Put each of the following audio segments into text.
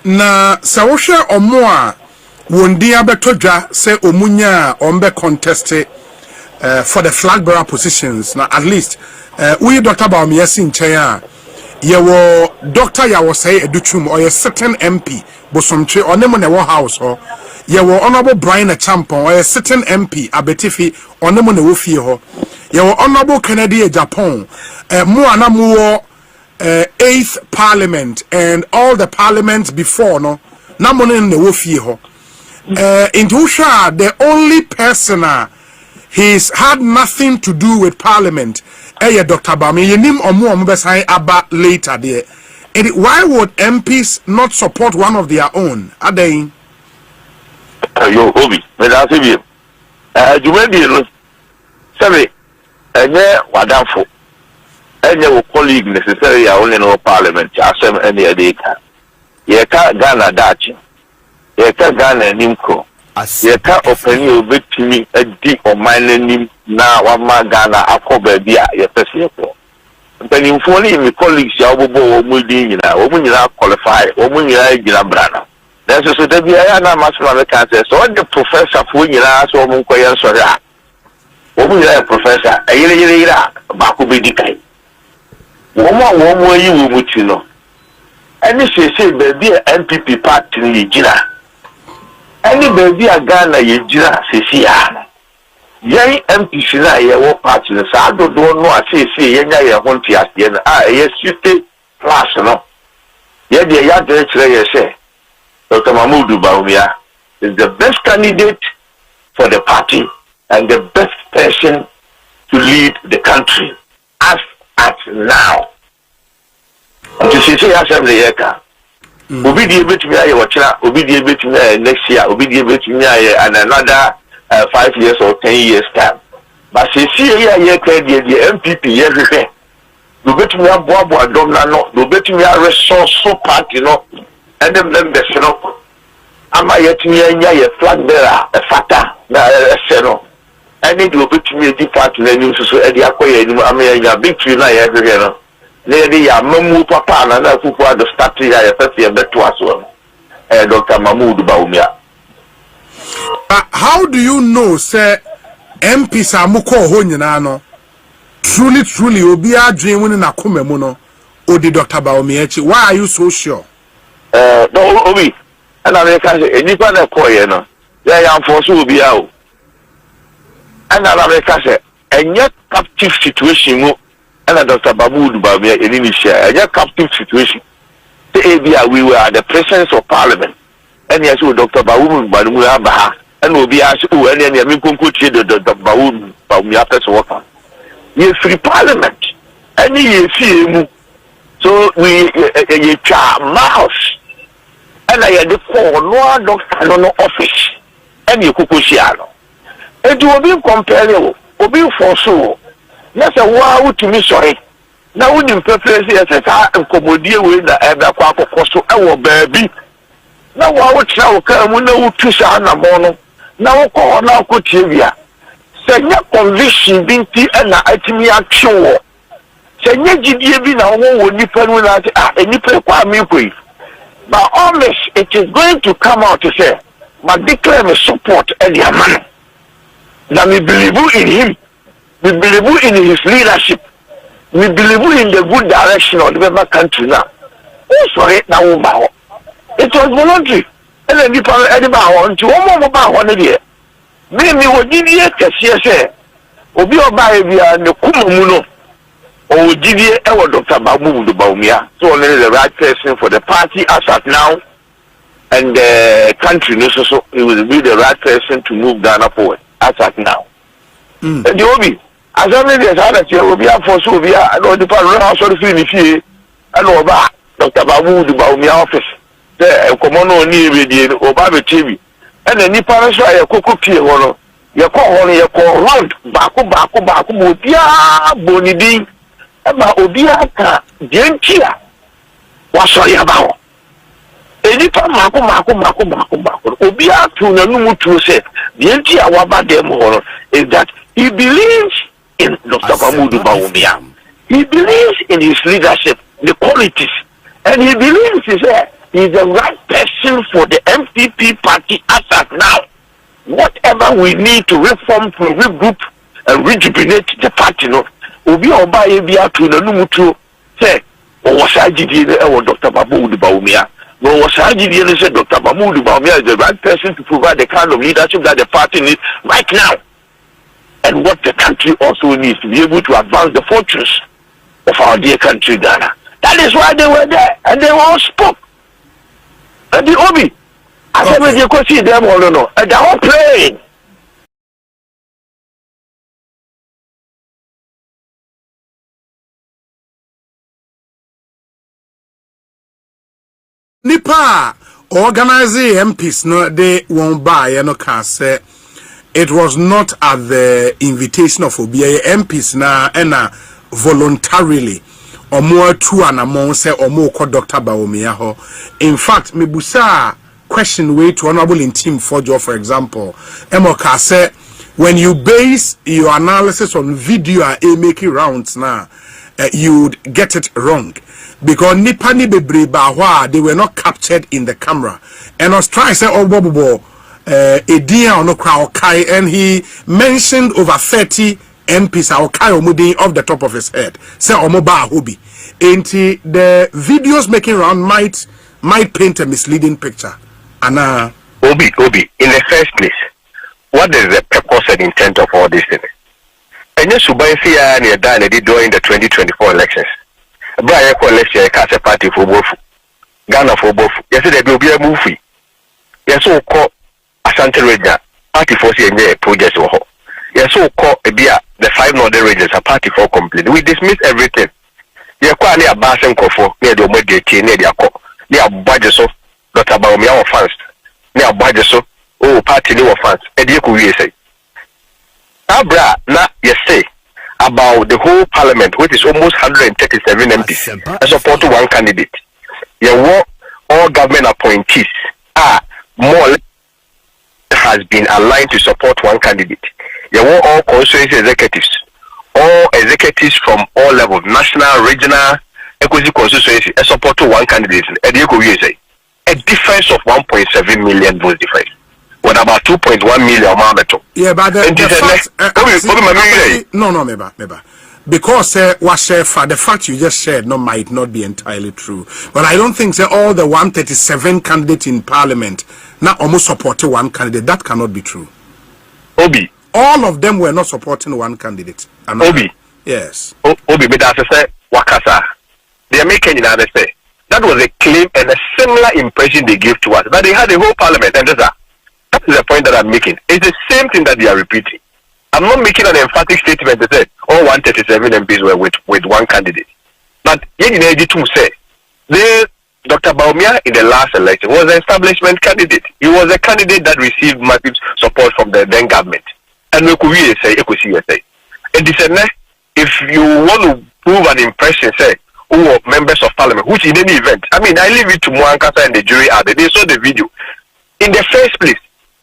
na sawoshe omo a wondi abetodwa se omunya ombe contest for the flag bearer positions. Now at least we Dr. Bawumia nchen a yewo Dr. Yawosai Educhum or a certain MP bosomche onemo ne wo house ho yewo honorable Brian Agyapong or a certain MP abetifi onemo ne wo fie ho yewo honorable Kennedy Agyapong mo anamuwo 8th parliament and all the parliaments before no na mo ne wo fie ho in Tusha the only person he's had nothing to do with parliament Dr. Bami yenim omo besan aba later there. And why would MPs not support one of their own? Adain yo obi me da se bi jumedi no sabe enye wadafo enye wo colleague necessary ya only no parliament asem any edeka ye ka Ghana dachi ye ka Ghana nimko ye ka openi obetimi adi o nim na wama Ghana akoba bia ye pese ko mpeni mfoni mi colleagues ya obobo wo mu din nyina wo mu nyina qualify wo mu nyina gina brana na so da bia ya na masma me kan say so the professor fo nyina so mu nkoye nsori a wo mu nyina professor ayire ba ko be dikai wo mu ayi wo mu ti no any say baby NPP party ni gina any baby a Ghana ye gina sisi ya yai MPC na ye wo party no sa do no asese ye nya ye ho ntiase na ye sute class no ye de ya de kire ye say Dr. Mahmoud Bawumia is the best candidate for the party and the best person to lead the country as at now. To say assembly yeka obi die betumi aye wochira obi die betumi aye next year obi die betumi aye and another 5 years or 10 years time but see ye credit the NPP ye hwehwe do betumi aboabo adom na no do betumi a resource party no and them members no ama yetumi anya ye flag bearer fata na se no any do betumi di party na nim so e di akoye nim ama ya victory na ye hwehwe no lady ya mamu papa na kuku ado start ya pese beto aso Dr. Mahmoud Bawumia. How do you know say MP samuko ho nyina no truly obi adwen woni na komemu no odi Dr. Bawumia chi? Why are you so sure? No obi ana me ka say enipa na koye no ya enforce obi a o ana me ka say enye captive situation mu and Dr. Mahmoud Bawumia in share a captive situation. We were at the presence of Parliament, and yes, Dr. Bawumia Baha, and will be asked who any Dr. Bawumia person worker. We free Parliament, and you see, so we a mouse, and I had the four no doctor no office, and you kukushiano. It will be comparable, will be for so. Yes, a wow to me, sorry. Now, when you prepare, yes, I accommodate with the other quack so our baby. Now, I would tell come when no Trisha and Mono. Now, call now, Cotivia. Say, your conviction being tea and I to me actual. Say, you did be now, when you pen with that, and you play quite me. But almost it is going to come out to say, but declare me support and your man. Now, we believe in him. We believe in his leadership. We believe in the good direction of the country now. Oh, sorry, now it was voluntary. And then people anybody to one about 1 year. Maybe what did you say? Obi Oba via the Kumuno or did you ever Dr. Mahmoud Bawumia? So only the right person for the party as at now and the country so it will be the right person to move Ghana forward as at now. And the Obi. As I mean, there will be a force over here. I know the parliament house of the fee. I know about Dr. Mahmoud Bawumia office. There, come on, near the Obama TV. And then the parents are a cocoa key on your call, your call round, Baku, Mobia, Bonidi, and Obia, Gentia. What's all about? Any time, Mako, Obia to Namu to say, Gentia, Waba Demo is that he believes in Dr. Mahmoud Bawumia. He believes in his leadership, the qualities, and he believes He's the right person for the NPP party as of now. Whatever we need to reform, to regroup, and rejuvenate the party, no, will be on by a to the Numutu. Say, was I did Dr. Babu Baumia? No, was I did say Dr. Babu Baumia is the right person to provide the kind of leadership that the party needs right now. And what the country also needs to be able to advance the fortunes of our dear country, Ghana. That is why they were there, and they all spoke. And the Obi, I said, when you could see them all, no, and they're all playing. Nipa organizing MPs no they won't buy no can say it was not at the invitation of OBA MPs na ena voluntarily or more two and among say or more Dr. Baumia ho. In fact, me busa question way to honorable in team for example, Emoka say when you base your analysis on video and making rounds now, you'd get it wrong. Because Nipani Bebre they were not captured in the camera. And I was trying to say, oh, Bobo, a dear on the crowd, and he mentioned over 30 MPs off the top of his head. Say, Omoba Hobi. And the videos making round might paint a misleading picture. And Obi, in the first place, what is the purpose and intent of all this thing? And yes, Subansia near Dana did during the 2024 elections. Brian election cast a party for both Ghana for both. Yesterday there will be a movie. Yes, so called Asante Ranger party for CNJ projects or yes, so called the 5 northern regions a party for complete. We dismiss everything. You're quite near Basen Kofo, near the Omega, near the budget of Dr. Baumia fans, near budget so party new fans, and you could say. Abra, na yes say. About the whole parliament, which is almost 137 MPs, and support one candidate. All government appointees are more or less has been aligned to support one candidate. All constituency executives, all executives from all levels, national, regional, equity constituency, and support one candidate. A difference of 1.7 million votes difference. With about 2.1 million. Yeah, but the because the fact you just shared might not be entirely true. But I don't think all the 137 candidates in parliament now almost supporting one candidate. That cannot be true. Obi. All of them were not supporting one candidate. Obi. Yes. Obi, but as I said, Wakasa. They are making another say. That was a claim and a similar impression they gave to us. But they had a whole parliament and that is the point that I'm making. It's the same thing that they are repeating. I'm not making an emphatic statement to say all 137 MPs were with one candidate. But Dr. Baumia in the last election was an establishment candidate. He was a candidate that received massive support from the then government. And we could say, and if you want to prove an impression, say, who are members of parliament, which in any event, I mean, I leave it to Mwankasa and the jury are there. They saw the video. In the first place,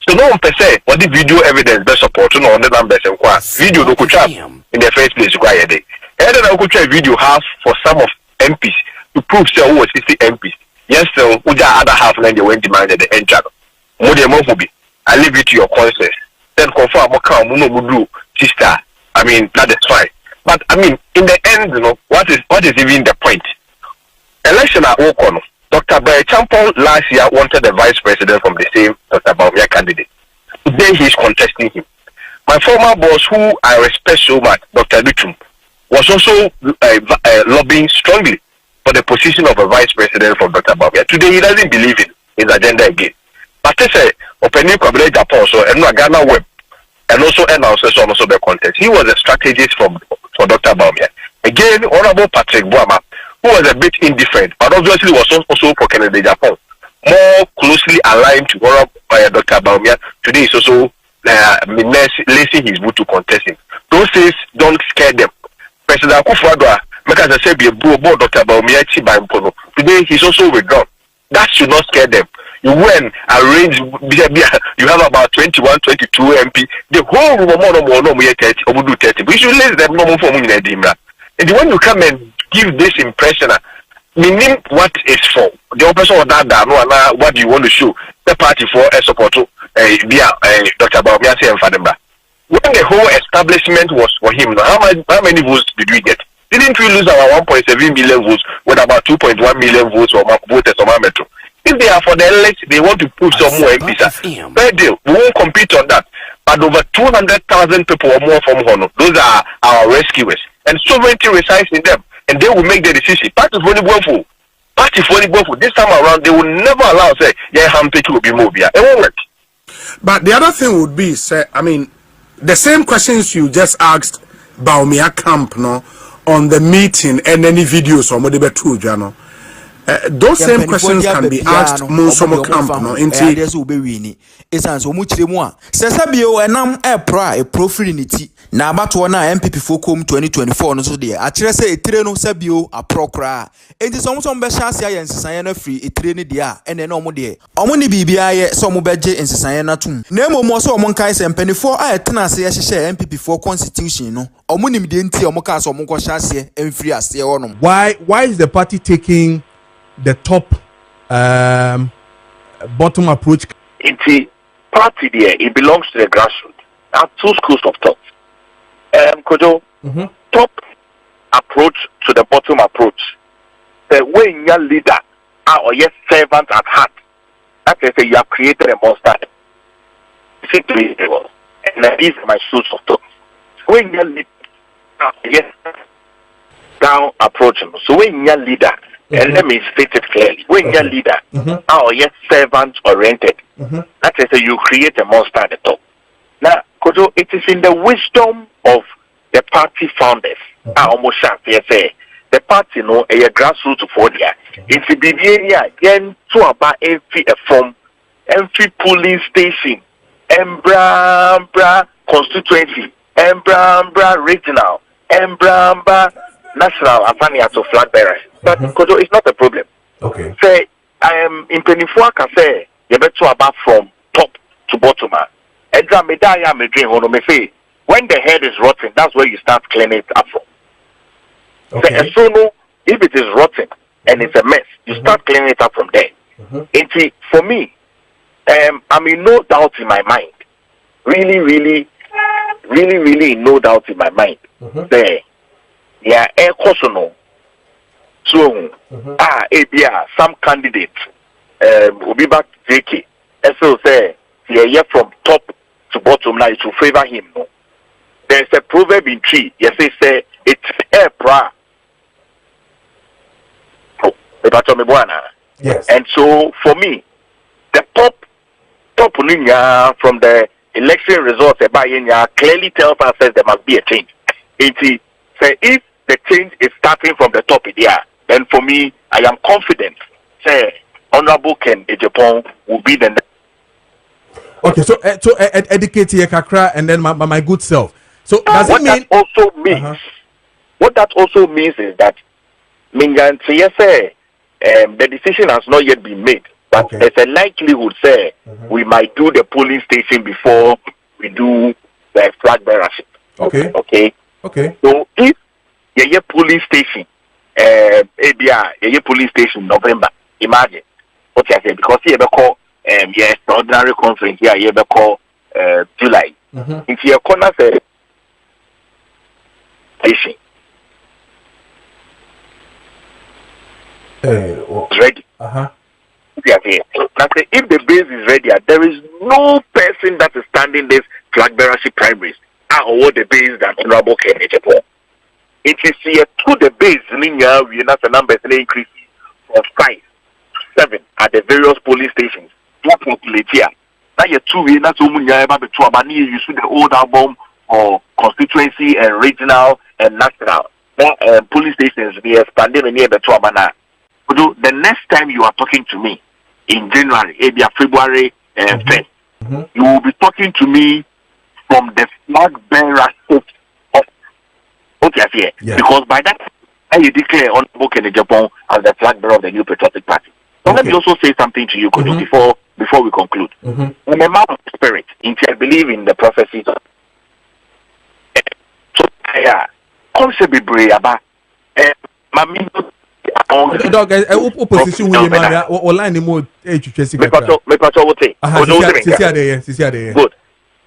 so no one per se what the video evidence best support no on the numbers and video no could in the first place required it. And then I could try video half for some of MPs to prove say who was 60 MPs. Yes, so with the other half then they went demanded the end channel. I leave it to your conscience. Then confirm sister. I mean that is fine. But I mean in the end, what is even the point? Election at Okono. Dr. Agyapong last year wanted the vice president from the same Dr. Baumia candidate. Today he is contesting him. My former boss, who I respect so much, Dr. Wontumi, was also lobbying strongly for the position of a vice president from Dr. Baumia. Today he doesn't believe in his agenda again. But they say, opening Agyapong so and Ghana web, and also announces also the contest. He was a strategist for Dr. Baumia. Again, Honorable Patrick Boama, who was a bit indifferent, but obviously was also for Kennedy Agyapong, more closely aligned to Dr. Baumia. Today is also lacing his boot to contest him. Those things don't scare them. President Akufo-Addo, because I said, be a Dr. Baumia today he's also withdrawn. That should not scare them. You went arrange, you have about 21, 22 MP. The whole room 30, 30. We should let them no more for me. And when you come and give this impression, meaning what is for the person of that no what do you want to show the party for a support to Dr. Bawumia and Fademba. When the whole establishment was for him, how many votes did we get? Didn't we lose our 1.7 million votes with about 2.1 million votes or voters on our metro? If they are for the elect, they want to push some more MPs. Fair deal. We won't compete on that. But over 200,000 people or more from Hono, those are our rescuers. And sovereignty resides in them. And they will make the decision. Party for the this time around, they will never allow, say, yeah, Hampeki will be moved here. It won't work. But the other thing would be, say, I mean, the same questions you just asked Bawumia camp, no, on the meeting and any videos or whatever too, Jano. Those same questions can be asked Monsomo camp, no, into this will be winning. It's so much more. Sesabio and I'm a profinity. Now, but one NPP Focum 2024, no, so dear. I say a treno sabio, a procra. It is almost on Beshasia and Sciana free, a trainee dia, and then no dear. Omoni BBI, some budget and Sciana too. Nemo more so among Kais and Penny 4, I tenacity as share NPP 4 constitution, no. Omonim didn't tell Mokas or Mokoshasia and free as the honor. Why is the party taking the top bottom approach? It's a party there, it belongs to the grassroots. There are two schools of thought. Kojo, top approach to the bottom approach. The way your leader or your servant at heart, that is, you have created a monster. And these are my schools of thought. When your leader, yes, down approach him. So when your leader, and let me state it clearly, when your leader or your servant oriented, that is, you create a monster at the top. Now, Kojo, it is in the wisdom of the party founders. Almost say the party, no, a grassroots for there. It's a big area. Then to about every form, every polling station, Embra constituency, Embra regional, Embra national, Afania to flag bearers. But Kojo, it's not a problem. Okay. Say I am in 24. Can say you better about from top to bottom. When the head is rotten, that's where you start cleaning it up from. Okay. So, if it is rotten and it's a mess, you start cleaning it up from there. For me, I'm in no doubt in my mind. Really no doubt in my mind. There, yeah, air personal. So, some candidate will be back JK. And so say, yeah, from top to bottom now, it will favor him. No, there's a proverb in tree. Yes, they say it's air pra. Yes. And so for me, the top from the election results clearly tells us that there must be a change. It say if the change is starting from the top there, then for me, I am confident. Say Honorable Ken Agyapong will be the next. Okay, so educate here, Kakra, and then my good self. So does it mean? What that also means is that the decision has not yet been made, but there's a likelihood, say, we might do the polling station before we do the flag bearership. Okay. So if your polling station, your polling station November, imagine what I say, because you ever call extraordinary conference here, you ever call July. If your corner says station ready. If the base is ready, there is no person that is standing this flag bearership primaries or the base than Honorable Ken Agyapong. It is here to the base, we have the numbers increase from 5 to 7 at the various polling stations. What populate here? Now you're 2 years, not so many you see the old album or constituency and regional and national. Polling stations be expanding near the Tuamana. The next time you are talking to me in January, maybe February 1st, you will be talking to me from the flag bearer of because by that time you declare Honorable Ken Agyapong as the flag bearer of the New Patriotic Party. So let me also say something to you, Kojo, before we conclude. I'm a man of spirit. I believe in the prophecies. So, concept be brave about Dog, opposition with man, or line more HHC. Me pacho wote. Good.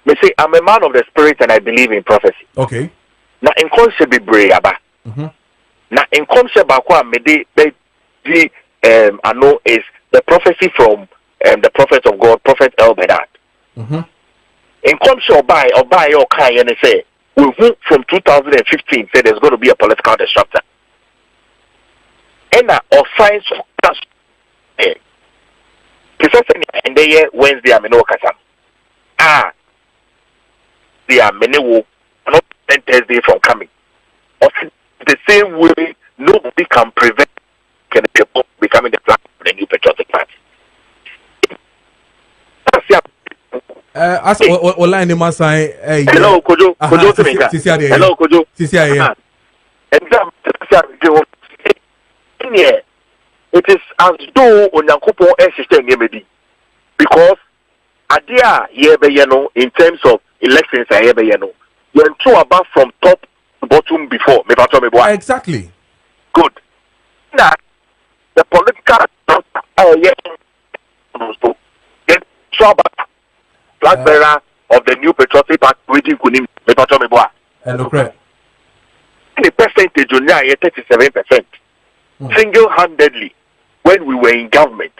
Me say I'm a man of the spirit and I believe in prophecy. Okay. Na in concept be brave aba. Na in concept ba kwa me de I know is the prophecy from the prophet of God, Prophet El Bedad. In concept by your kind and say we from 2015 said there's going to be a political disruptor. And or science Professor and they Wednesday I'm no kasa. They are many who are not Thursday from coming. Of the same way, nobody can prevent people becoming the flag of the new patriotic party. As online Masai. Hello, Kojo. Hello, Kojo. It is as though Onyankopo system maybe because idea in terms of elections you're too about from top to bottom before. Exactly. Good. Now the political flag bearer of the new patriotic party waiting kunim correct. The percentage on 37%. Single-handedly when we were in government.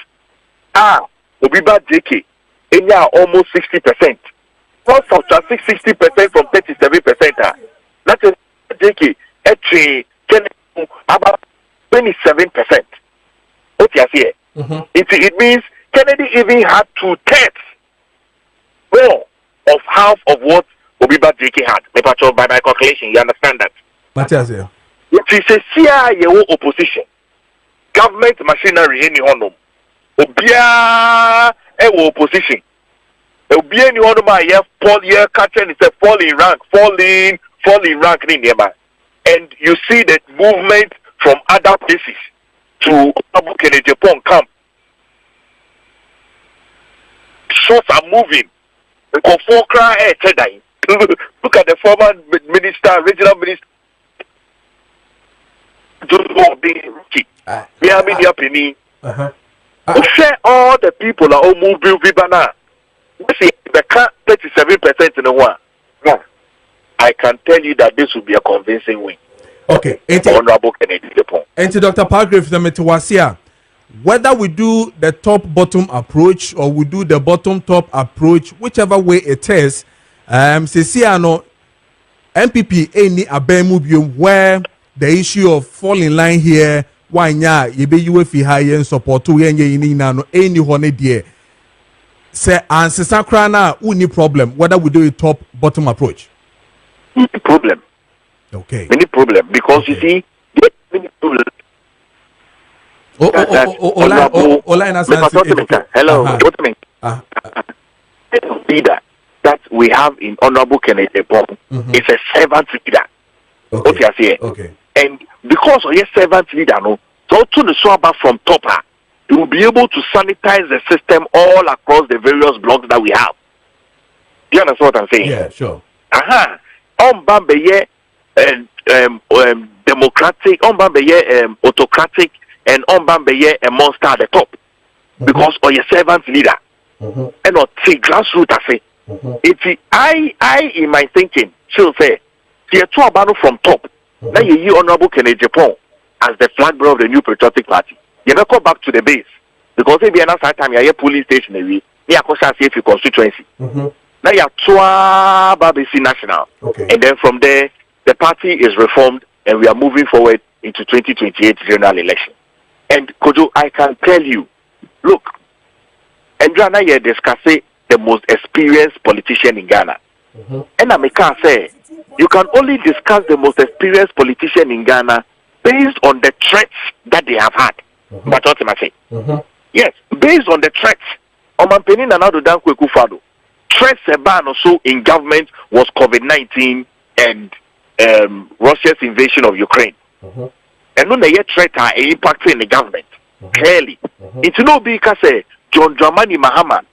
Obiba JK almost 60%. Not subtract 60% from 37%. That is JK about 27%. What you say? It means Kennedy even had 2/3 more of half of what Obiba JK had. By my calculation, you understand that? Matthias, it is a CIA opposition. Government machinery any honor. Obia opposition. Obia any honor my fall in rank in nearby. And you see that movement from other places to Agyapong camp. Shots are moving. Look at the former minister, regional minister. Share all the people are all moving Vibana. We see the 37% in the one. I can tell you that this will be a convincing win. Okay. Honorable Kennedy Agyapong. And to Dr. Pargrave, whether we do the top bottom approach or we do the bottom top approach, whichever way it is, NPP any abemubium where the issue of fall in line here, why nya yebe UFI high and support to any honey dear. Say answer sakrana uni problem whether we do a top bottom approach. Problem. Okay. Many problem because you see many problem. Hello. Leader that we have in Honorable Kennedy Agyapong is a servant leader. Okay. And because of your servant leader, no, so to the swabber from top, you will be able to sanitize the system all across the various blocks that we have. Do you understand what I'm saying? Yeah, sure. Bambeye democratic, Bambeye autocratic, and Bambeye a monster at the top. Because of your servant leader. And not take grassroots I say. I in my thinking, she'll say, see a two abano from top. Now you Honorable Kennedy Agyapong as the flag bearer of the new patriotic party. You never go back to the base. Because if you another time you're a police station, you are safe constituency. Now you are Babisi National. And then from there, the party is reformed and we are moving forward into 2028 general election. And Kojo, I can tell you, look, Andrea here discussing the most experienced politician in Ghana. And I can say, you can only discuss the most experienced politician in Ghana based on the threats that they have had. But what am I saying? Yes, based on the threats. Omanpeni Nanado Dankwe Kufado. Threats ban also in government was COVID-19 and Russia's invasion of Ukraine. And when the threat are impacting the government, clearly. It's no because John Dramani Mahama,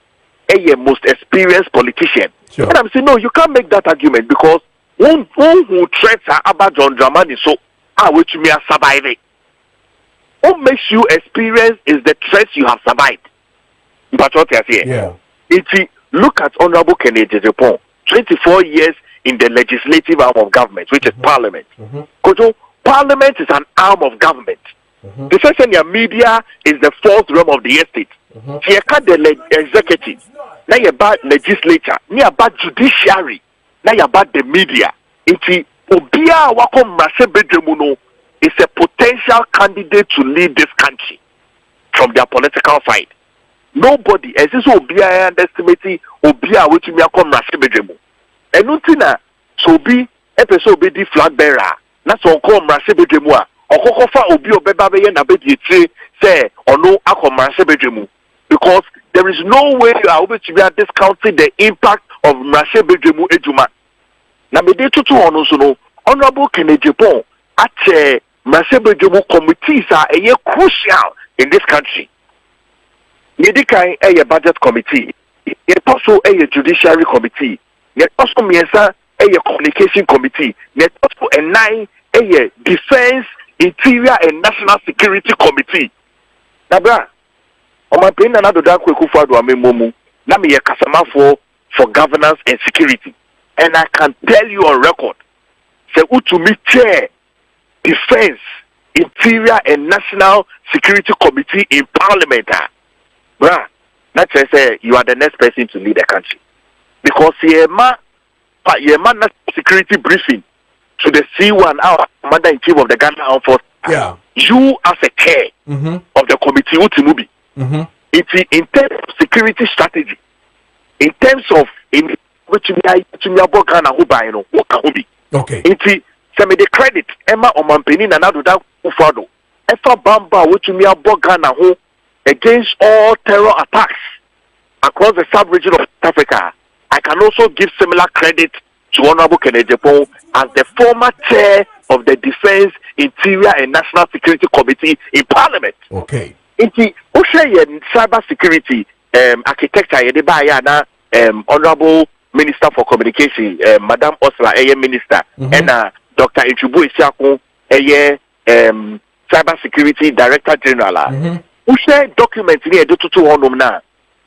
a most experienced politician. Sure. And I'm saying, no, you can't make that argument because one who threats are about John Dramani, so which me are surviving. What makes you experience is the threats you have survived. But what you say? Yeah. Look at Honorable Kennedy Agyapong, 24 years in the legislative arm of government, which is Parliament. Because Parliament is an arm of government. The session your media is the fourth realm of the estate. So you can't the executive, now you about legislature, now you about judiciary, now you about the media. It's Obia Wakom Masebedremuno is a potential candidate to lead this country from their political side. Nobody, as this Obia underestimating Obia which me come Masebedremu. And Nutina so be episode be the flag bearer. That's all come Masebedremu. Okokofa obi obeba be na be die say or no akoma sebedwemu, because there is no way you are able to be discounting the impact of Mrasebedwemu ejuma. Na me dey tutu ono so no Honorable Kennedy Agyapong at Mrasebedwemu committees are crucial in this country. Yedikai a budget committee, yet also a judiciary committee, yet also miensa a communication committee, yet also a 9 a defense, interior and national security committee. Nabra, on my pain another dark Kufuado Amemomu, Nami Kasama for governance and security. And I can tell you on record, say Wontumi chair defense, interior and national security committee in parliament. Bruh, that's say you are the next person to lead the country. Because national security briefing to the C1, our commander-in-chief of the Ghana Armed Forces. Yeah. You as a chair of the committee, Wontumi, it's in terms of security strategy, in terms of which me about Ghana who buy no what can be. Okay. It's some of the credit Emma or Mampeni and Nado that Ufado. Efa Bamba which me about Ghana who against all terror attacks across the sub-region of Africa. I can also give similar credit to Honorable Kennedy Agyapong as the former chair of the Defense, Interior and National Security Committee in Parliament. Okay. Inti Oshe cyber security architecture yedeba Honorable Minister for Communication, Madam Osla Minister, and Dr. Ichubu Isiakun Cyber Security Director General. Oshe document ni edotutu honum na.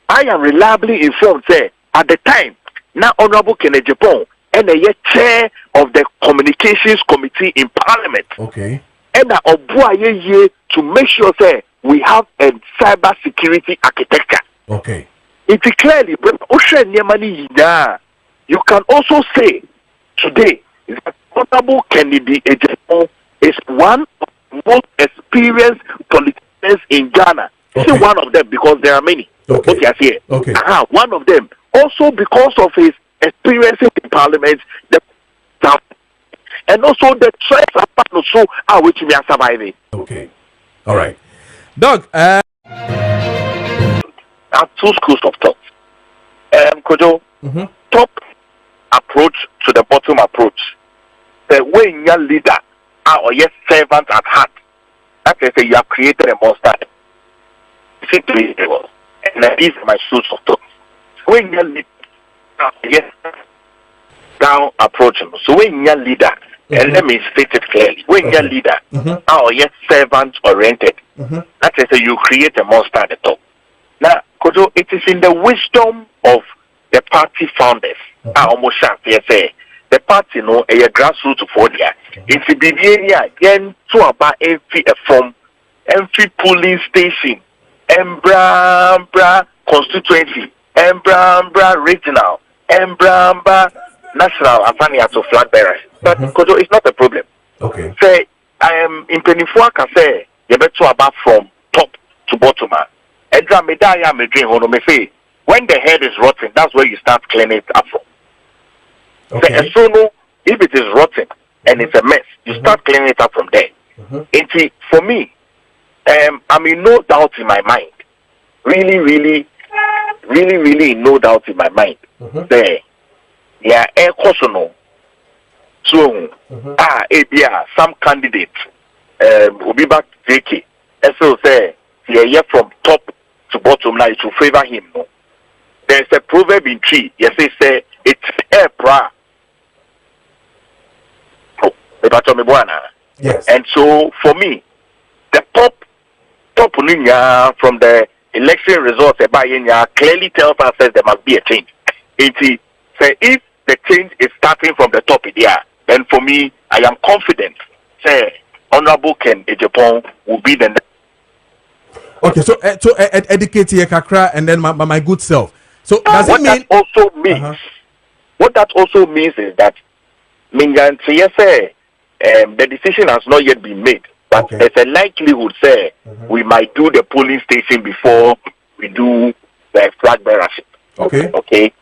I am reliably informed say at the time now Honorable Kennedy Agyapong and a chair of the Communications Committee in Parliament. Okay. And to make sure say we have a cyber security architecture. Okay. It is clearly, you can also say today that Honorable Kennedy Agyapong is one of the most experienced politicians in Ghana. Okay. Say one of them because there are many. Okay. Okay. Okay. One of them also because of his experiences in Parliament, and also the threats also are which we are surviving. Okay. All right. Doug, are two schools of thought. Kojo, top approach to the bottom approach. The way your leader or your servant at heart, that is you have created a monster. Simply, and these are my schools of thought. When your leader, yes, down approach. So when your leader, and let me state it clearly, when your leader are yes servant oriented, that is you create a monster at the top. Now, Kojo, it is in the wisdom of the party founders. I almost say the party no a grassroots for there. It's a big area again to about every form, every polling station, Embra constituency, Embra regional, Embra national Afania to flag bearers. But Kojo, it's not a problem. okay. Say I am in Penifua can say you better about from top to bottom. Edra medaya me dream hono me say when the head is rotten, that's where you start cleaning it up from. Okay. So no, if it is rotten and it's a mess, you start cleaning it up from there. For me, I'm in no doubt in my mind. Really in no doubt in my mind. There, yeah, air personal. So, some candidate will be back JK. And so say, yeah, from top to bottom now to favor him. No, there's a proverb in tree. Yes, they say it's air bra. Yes. And so for me, the top top from the election results clearly tells us that there must be a change. Say if the change is starting from the top there, then for me, I am confident. Say Honorable Ken Agyapong will be the next. Okay, so educate here, Kakra, and then my good self. So does it mean? What that also means is that the decision has not yet been made, but there's a likelihood say we might do the polling station before we do the flag bearership. Okay.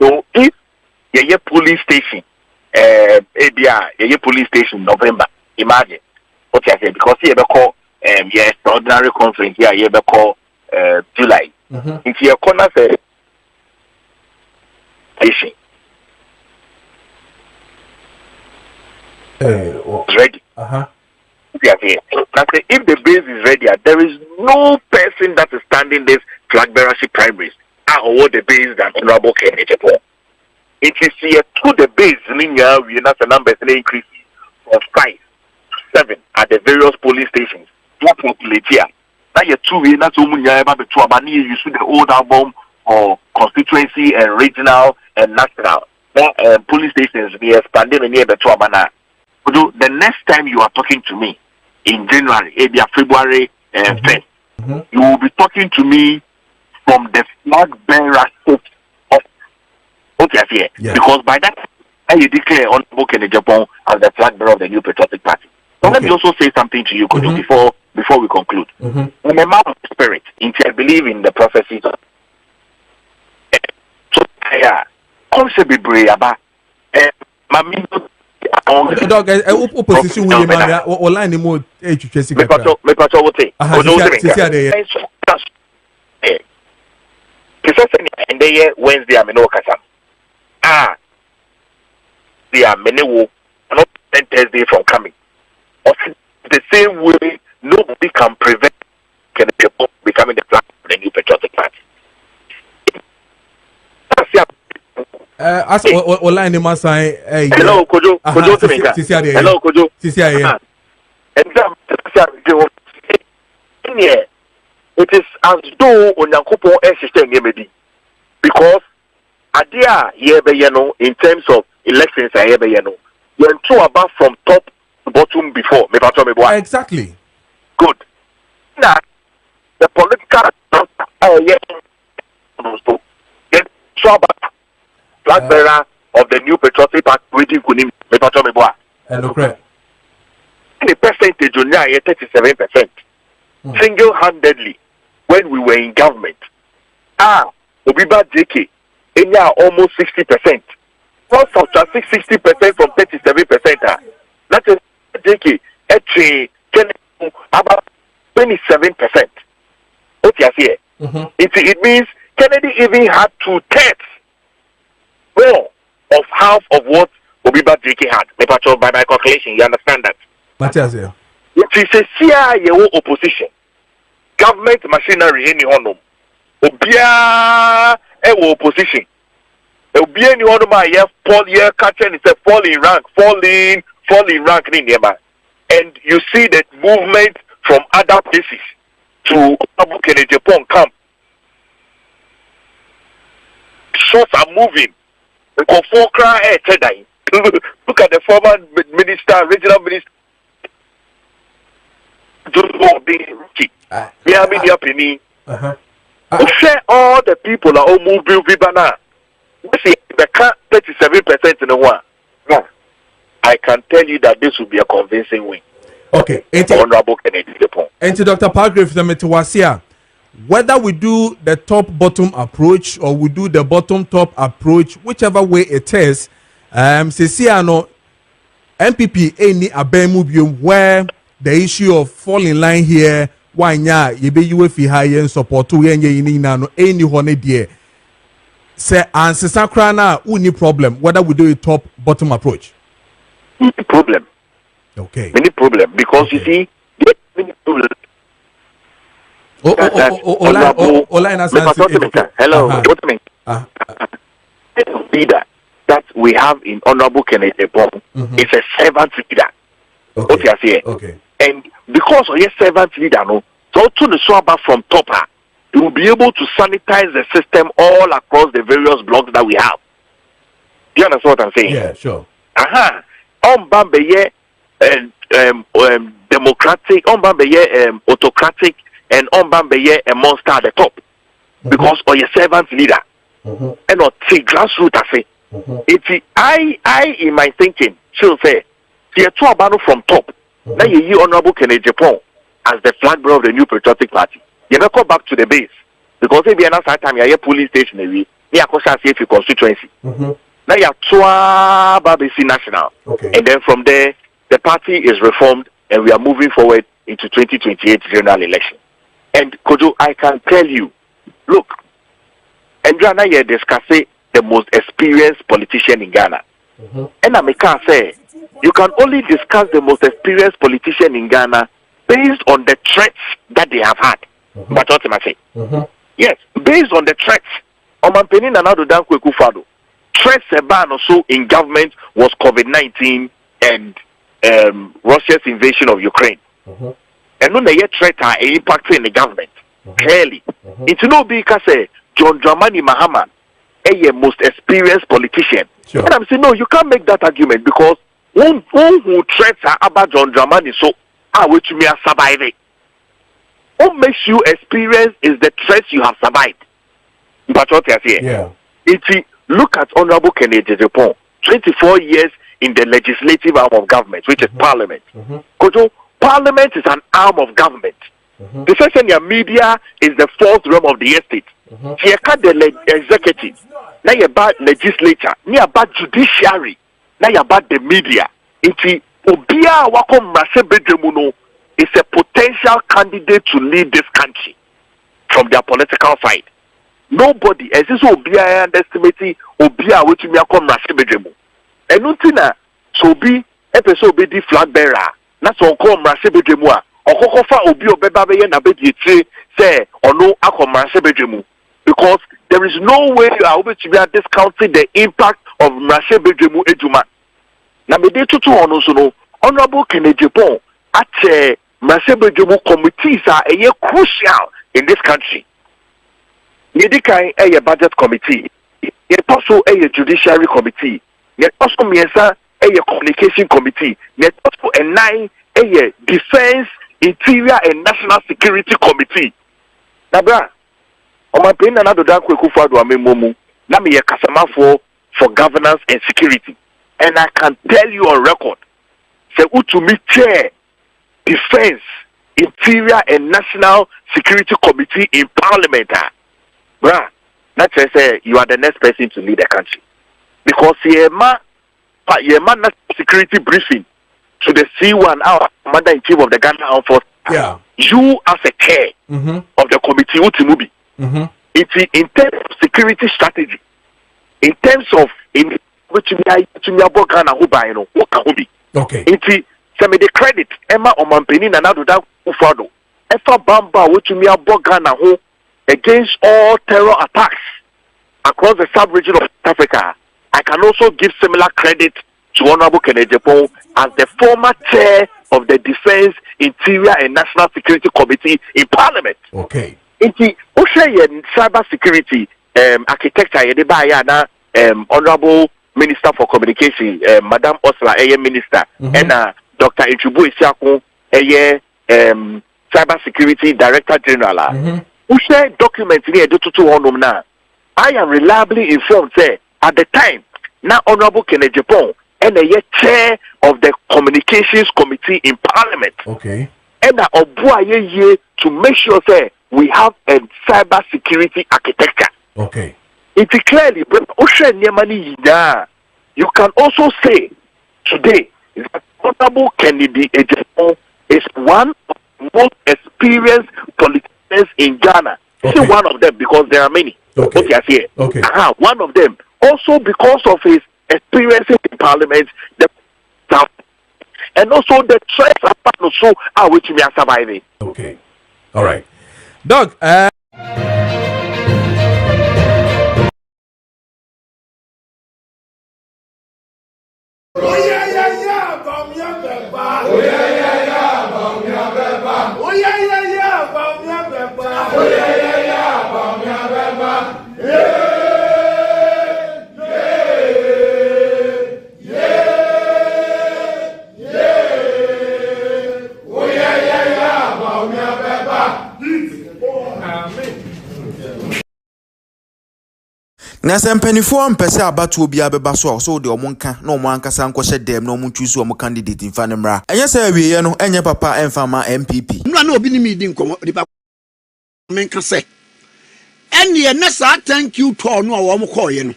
So if your polling station, your polling station November, imagine what I say, because you ever call extraordinary conference here, you ever call July. If your corner say station ready. If the base is ready, there is no person that is standing this flag bearership primaries or the base than Honorable Ken Agyapong. It is here to the base, we have the numbers increase from 5 to 7 at the various polling stations. What populate here? Now you two we not so many you see the old album or constituency and regional and national. Polling stations we expanded near the Tuabana. The next time you are talking to me in January, maybe February 10th, you will be talking to me from the flag bearership of because by that time you declare Honorable Ken Agyapong as the flag bearer of the New Patriotic Party. So let me also say something to you, Kojo, before we conclude. I'm a man of spirit, I believe in the prophecies. So concept be brave about dog opposition we man online mo etwetwe sika me pato wote and they Wednesday am no kasa they are many will not Thursday from coming. The same way nobody can prevent people becoming the flag of the New Patriotic Party. As online in Masai. Hello, Kojo. Hello, Kojo. It is as though Onyankopo system yemedi, because adia yebeyeno in terms of elections yebeyeno, you're two about from top to bottom before. Exactly. Good. Now the political flag bearer of the New Patriotic Party waiting kunim the percentage on 37% single-handedly when we were in government. Obiba JK almost 60%. What subtract 60% from 37%? That is JK actually about 27%. What you see? It means Kennedy even had 2/3 more of half of what Obiba JK had. By my calculation, you understand that? Matthias, it is a CIA opposition. Government machinery any honor. Obia opposition. Obia any honor my fall year catching is a fall in rank nearby. And you see that movement from other places to Honorable Ken Agyapong camp. Shots are moving. Look at the former minister, regional minister. All the people are all moving Vibana. We see the 37% in the one. I can tell you that this will be a convincing win. Okay. Honorable Ken Agyapong. And to Dr. Palgrave, whether we do the top-bottom approach or we do the bottom-top approach, whichever way it is, NPP any abemubium where the issue of fall in line here, why nya yebe UFI high and support to any honey dear. Say answer sakrana uni problem whether we do a top-bottom approach. Problem. Okay. Many problem because you see many problem. Hello, leader that we have in Honorable Ken Agyapong is a servant leader. Okay. And because of your servant leader, no, So to the swabber from top, they will be able to sanitize the system all across the various blocks that we have. Do you understand what I'm saying? Yeah, sure. Bambeye democratic, Bambeye autocratic, and Bambeye a monster at the top. Because or your servant leader. And not take grassroots I say. It's I in my thinking, she'll say, see a two from top. Now you Honorable Agyapong as the flag bearer of the new patriotic party. You never go back to the base. Because if you are not time you are police station you are safe constituency. Now you are Twa Babisi National. And then from there the party is reformed and we are moving forward into 2028 general election. And Kojo, I can tell you, look, Andrea here discussing the most experienced politician in Ghana. And I can say, you can only discuss the most experienced politician in Ghana based on the threats that they have had. But what am I saying? Yes, based on the threats. Omanpeni Nanado Dankwe Kufado. Threats ban also in government was COVID-19 and Russia's invasion of Ukraine. And when they threat are impacting the government, clearly. It's no because John Dramani Mahama, a most experienced politician. Sure. And I'm saying, no, you can't make that argument because one who threats are about John Dramani, so which me are surviving. What makes you experience is the threats you have survived. But what you're saying? Yeah. Look at Honorable Agyapong, 24 years in the legislative arm of government, which is Parliament. Because Parliament is an arm of government. The session media is the fourth realm of the estate. Here can the executive, now you about legislature, now about judiciary, now you about the media. It's Obia Wakom Masebedremuno is a potential candidate to lead this country from their political side. Nobody, as this Obia underestimating Obia which me come Masebedremu. And nothing so be episode be the flag bearer. That's on call Masebedremu. Okokofa Obi Obeba na be say or no akom Masebedremu. Because there is no way you are able to be discounting the impact of Masebedremu Ejuma. Na me de tutu ono so no Honorable Agyapong at Masebedremu committees are crucial in this country. Yedikai a budget committee, yet also a judiciary committee, yet also miensa a communication committee, yet also a defense, interior and national security committee. Nabra, on my pain another dark Kufado Amemomu, Nami Kasama for governance and security. And I can tell you on record, say Wontumi chair defense, interior and national security committee in parliament. Bruh, not say you are the next person to lead the country. Because you're national security briefing to the C1 our commander-in-chief of the Ghana Armed Forces. Yeah. You as a chair of the committee, Wontumi. It's in terms of security strategy, in terms of which okay. It's some of the credit Emma Omanpeni Nanado Ufado. Efa Bamba which me Ghana who against all terror attacks across the sub-region of Africa. I can also give similar credit to Honorable Agyapong as the former chair of the Defense, Interior and National Security Committee in Parliament. Okay. Inti Oshe cyber security architecture yedeba Honorable Minister for Communication, Madam Osla Minister, and Dr. Ichubu Isiakun Cyber Security Director General. Who share documents here to I am reliably informed say at the time now Honorable Agyapong and the chair of the Communications Committee in Parliament. Okay. And to make sure say we have a cyber security architecture. Okay. It is clearly you can also say today that Honorable Agyapong is one of the most experienced politicians in Ghana. Okay. One of them because there are many. Okay. Okay. Okay. One of them also because of his experience in Parliament, and also the threats also are which we are surviving. Okay. All right. Doug, na sɛ mpanifo mpɛsɛ abatoɔ bi abɛba so a so de ɔmo nka na ɔmo ankasa nkɔhyɛ dem na ɔmo choose ɔmo candidate mfa ne mmra ɛnyɛ sɛ awieyɛ no ɛnyɛ papa ɛmfa ma MPP mra na obi ni mi di nkɔmɔ nipa menka sɛ ɛne na saa thank you tour no a wɔn kɔɔyɛ no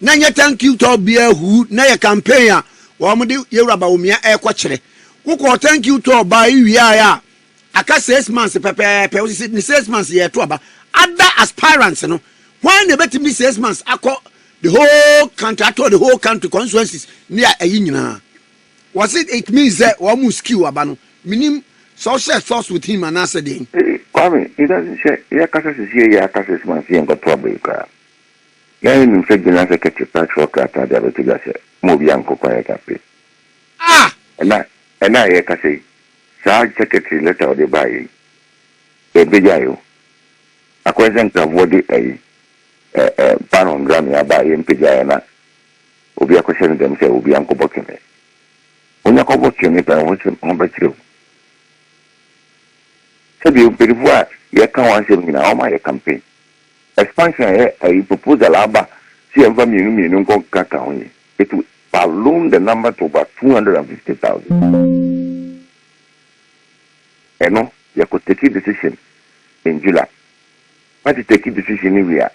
na nyɛ thank you tour bia hu na yɛ campaign a wɔn de yɛwura omia ɛkɔ kyerɛ wokɔ thank you tour ba iwia a aka 6 months pɛpɛɛpɛ wo sɛ 6 months yɛ to aba other aspirants no when they bet me 6 months akɔ the whole country to the whole country constituencies near ayi nyina was it means that wɔn skill aba no minim social source with him and answer them. Kwame, it doesn't say, yeah, Cassis is here, yeah, Cassis must see and got trouble. Yeah, in fact, the answer catch a patch for Cata, the other to move young Cocoa Cafe. Ah! And I, yeah, Cassis, Sarge Secretary letter of the buying. A Bejayo. A question of what a pan on Grammy by Impejana. Will be a question themselves, will be Uncle Bokine. When you call Bokine, I want him on by you. You before you can't want to know my campaign. Expansion a proposal about see and from you go caca. It will balloon the number to about 250,000. And no, you could take a decision in July. But you take a decision in here.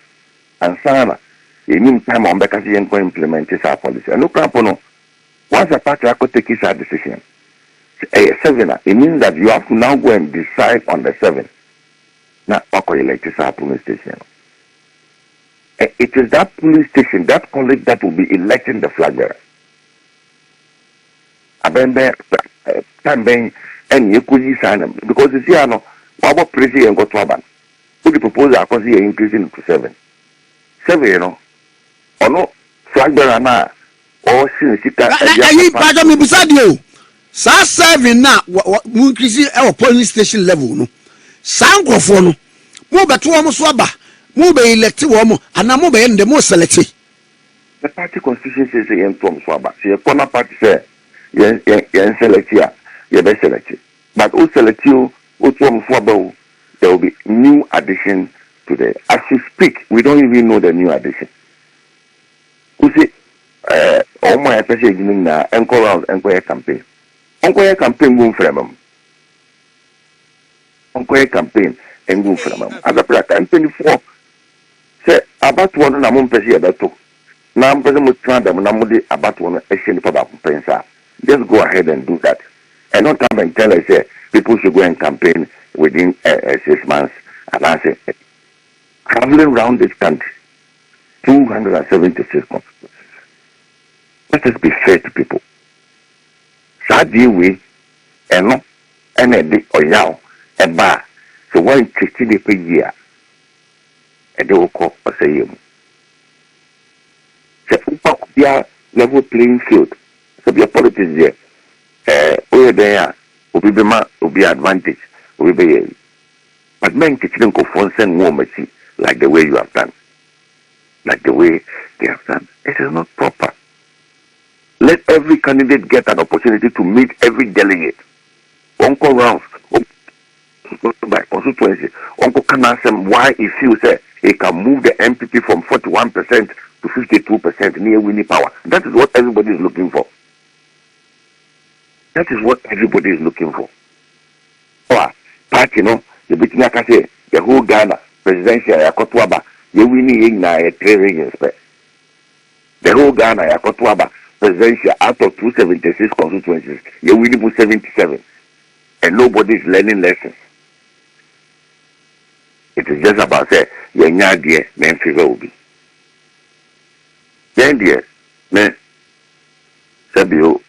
And Sana, in meantime on because you can implement this policy. And no problem. Once a party I could take his decision. 7, it means that you have to now go and decide on the 7. Now, elect this police station. It is that police station, that college that will be electing the flag bearer. And you could sign them because you see, I know what president got to happen. Put the proposal because he increasing to 7. 7, you know, or no flag bearer now, or since you can't. Sa 7 na mu increase our polling station level no sa nkrofo no mo beto mo so aba mo be elect wo mo ana mo be ndem mo select the party constitution says yen from so aba say corner party say yen select here you be select but who select you who from so aba there will be new addition to the as you speak we don't even know the new addition who say all my especially na encourage campaign Onkoye campaign go from them. Onkoye campaign and go from them. As a campaign 24 say about one na mo pese about to. Na mo pese mo try them na mo dey about one action for that pensa. Just go ahead and do that. And not come and tell us say people should go and campaign within 6 months. And I say traveling around this country 276 constituencies. Let us be fair to people. Sadly, we and no, and a big or yow, a bar. So, 160 per year, and they will call us a year. So, we are level playing field. So, be a politics there. Where they are, will be advantage, will be. But men kitchen go for send more mercy like the way you have done, like the way they have done. It is not proper. Let every candidate get an opportunity to meet every delegate. Uncle rounds by constituency. Uncle can ask him why he feels that he can move the NPP from 41% to 52% near winning power. That is what everybody is looking for. That is what everybody is looking for. Or party, you know, the between say the whole Ghana presidential Yakotwaba, you winning a training respect. The whole Ghana Yakotwaba. Presidential out of 276 constituencies, you're winning for 77, and nobody is learning lessons. It is just about say you're not there, then figure will be. Then there, man, Sabio,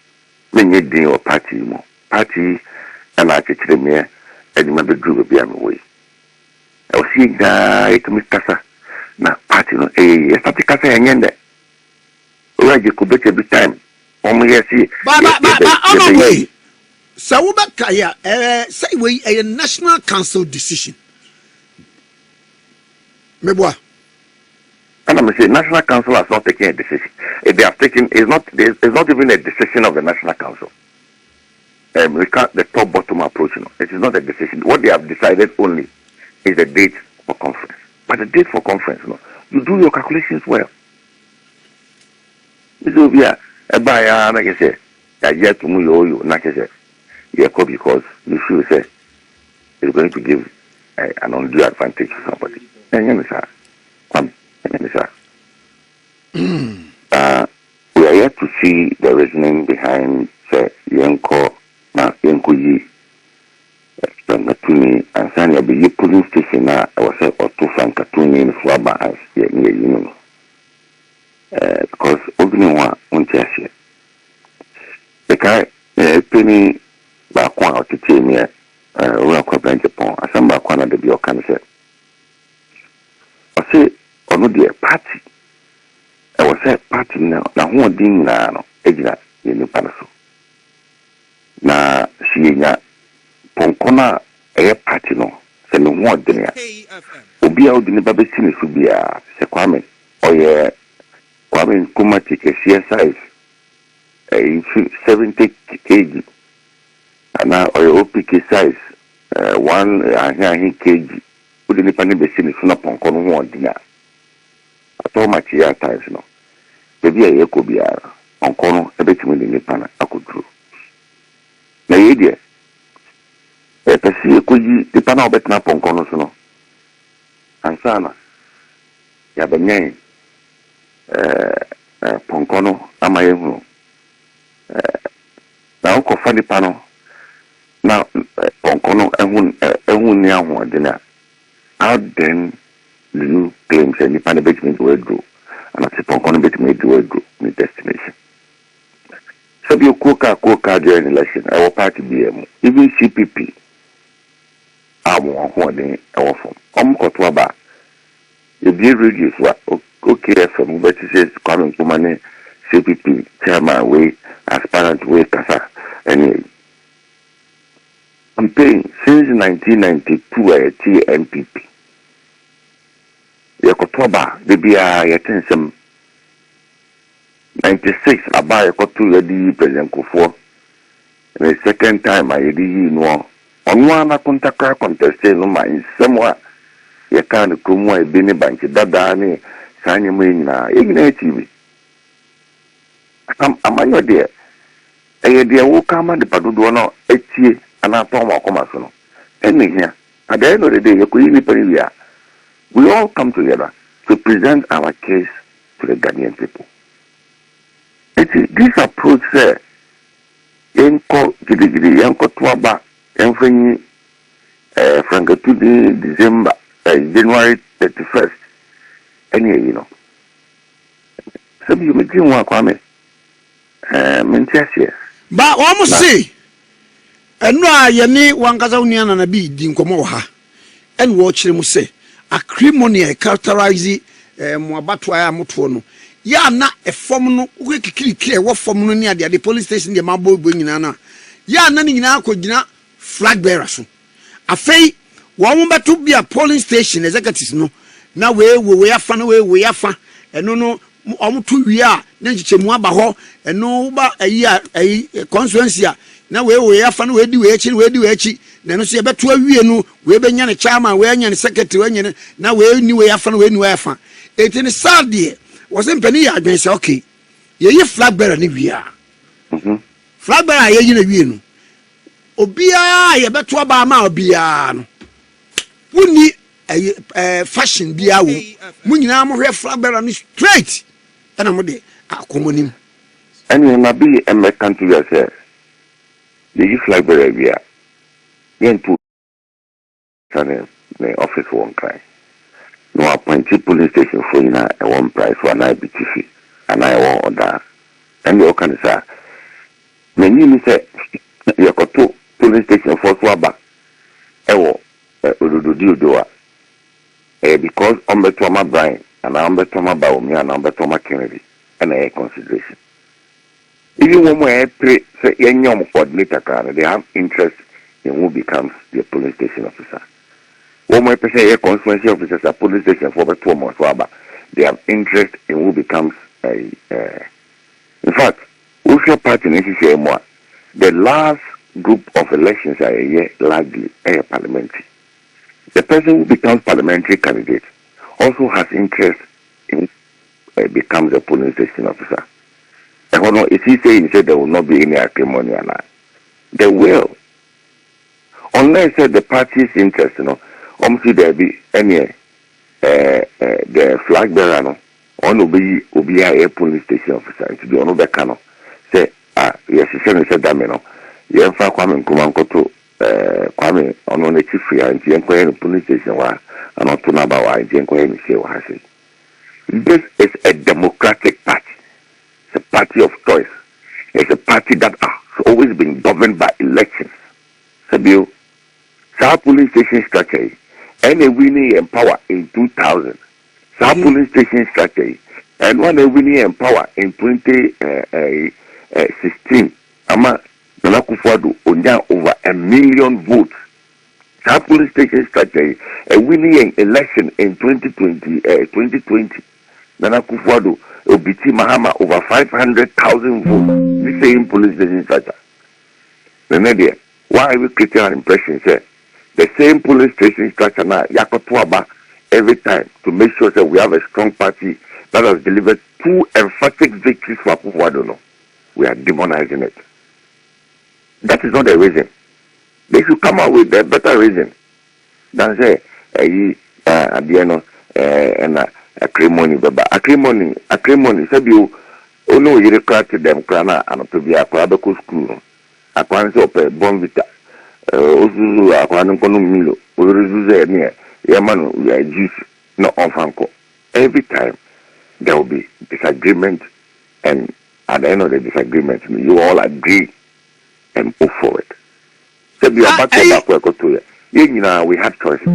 when you do your party, and I teach them here, and you remember group be on the way. I was seeing that to Mr. Kasa, now party, no, eh, started Kasa and there. You could bet every time. But so say we a national council decision. Meboa. And I'm saying national council has not taken a decision. They have taken it's not even a decision of the national council. We can't the top bottom approach. You know. It is not a decision. What they have decided only is the date for conference. But the date for conference, you know, you do your calculations well. This will be a buyer, like I say, I get to move you, like I say, because you feel say it's going to give an undue advantage to somebody. And you know, sir, we are yet to see the reasoning behind say Yenko Yi Frankatuni and Sanya be police station now. I was say or two Frankatuni in Swaba as you know. Because opening one on Cheshire. The guy penny back one out to team here, well, Agyapong, as some back one of the Biocan said. I say, or no, dear party. I was a party now, one thing now, Egla in the Panaso. Now, she na Poncona a party no, send no more than Obi out in the Babesini should be a Sequamen, or yeah. Kwame Kumati a size 70 kg and now or OPK size 1 kg put in the panel basin up on one dinner. I told my tea times no. Baby, I could be on corner a bit in the panel I could do. Na idea. A see could the panel bet up on corners no. And Sana Yabanye. Ponkono amayehu na uko fani pano na ponkono ehun ni ahun adina how then do you claim say nipa na betimi do edro and say ponkono betimi do edro ni destination so bi koka during election our party BM even CPP amu ahun adin ewo fom koto aba e bi reduce wa okay from but it says coming to money CPP chairman way aspirant way kasa anyway campaign since 1992 at NPP Yakotoba the bia yatensem 96 about yakotu yadi president Kufo and the second time I yadi no on one contact contest no ma in somewhere ya kan kumu e bini banki dada ni sanye mwina igna TV amanyo de eye de wo kama de padodo no etie ana to ma koma so no eni hia at the end of the day we all come together to present our case to the Ghanaian people. This approach say yenko gidi yenko tuaba yenfenyi Frankatuni December January 31st anyway, you know. So you make him work on me. Mentia. But almost say, and no, I need one Kazanian and a bee, Dinkomoha, and watch him say, a crimony characterize Mwabatwa Mutuono. Ya na a form we clear what form near the police station, the Mambo bringing Anna. Ya none in our coordinate flag bearers. A fay, one to be a polling station executives no. Now we are fan away, we are fan, and no, 2 years, then Chemwaba ho, and no ba a year, a consuencia. Now we are fan, we do echi, then no see about 12 years, no, we have been a charmer, we are secretary, now we knew we are fan, we knew fan. It in a sad day, wasn't penny against okay. Ye flag bearer, we are. Flag bearer, ye know. Obia, ye bet to Obama, Obia. Wouldn't fashion be our Munina more flag bearer straight. And I'm with him. And you may be a American to yourself. The flag bearer, we are. Yen to the office one cry. No appointed police station for you a one price for an IBTC, and I want order. And you can say, many say, you got two police station for Swaba. Ewo, do because on the Toma Brian and on the Toma Baumi and on the Toma Kennedy and a consideration. Even when I pray, say, young coordinator car, they have interest in who becomes the police station officer. When I say a constituency officer, a police station for the 2 months, they have interest in who becomes a. In fact, Usha Party more. The last group of elections are a year largely parliamentary. The person who becomes parliamentary candidate also has interest becomes a polling station officer. And if he said there will not be any acrimony, there will. Unless the party's interest, obviously there be any the flag bearer, no, on will be a police station officer. To be on the cano. Say, yes, he said that, you have Kwame Nkrumah Kwame on the chief free and the police station, and not to know about why say. This is a democratic party. It's a party of choice. It's a party that has always been governed by elections. Sabio, South Police Station structure, and a winning in power in 2000. South Police Station structure, and one a winning in power in 2016. Ama Nanakufuado onya over 1 million votes. South Police Station structure, a winning election in 2020. Nanakufuado Obiti Mahama over 500,000 votes. The same police station structure. Then why we create an impression? Say the same police station structure now Yakotuaba every time to make sure that we have a strong party that has delivered 2 emphatic victories for Akufuado. No, we are demonizing it. That is not the reason. They should come out with a better reason than say at the end and acrimony, acrimony. Said you, oh no, you require to them, Krana, and to be a Quabaco school. A quantity of a bombita, Ozu, a quantum milo, Uruzu near Yaman, we are juice, not on Franco. Every time there will be disagreement, and at the end of the disagreement, you all agree and move forward. Said you are back to you. We have choices.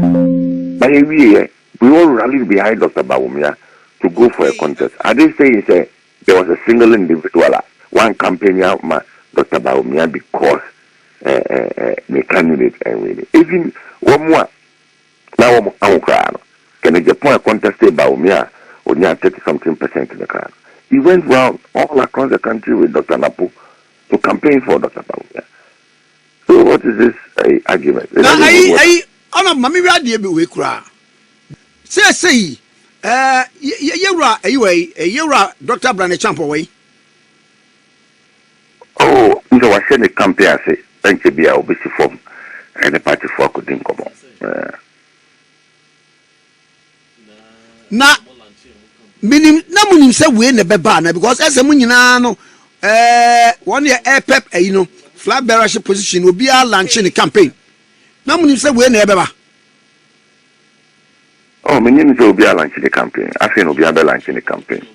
But we all rallied behind Dr. Bawumia to go for a contest. I didn't say there was a single individual, one campaigner, Dr. Bawumia, because the candidate and winning. Even one more, now I'm crowd. Can the Agyapong contest Bawumia or near 30-something% in the crowd? He went round all across the country with Dr. Napo to campaign for Dr. Bawumia. So what is this argument? Mami radio be we kura. Say yura Dr. Brane Champo way. Oh, you know, I said the campaign, I say, thank you, be our busy form, and the party for couldn't come on. Na, meaning, no one say we in the bebana because as a munino, one year air pep, flag bearership position will be our launch in the campaign. No one say we in the beba. Oh, my name will be a launch in the campaign. I think will be a launch in the campaign.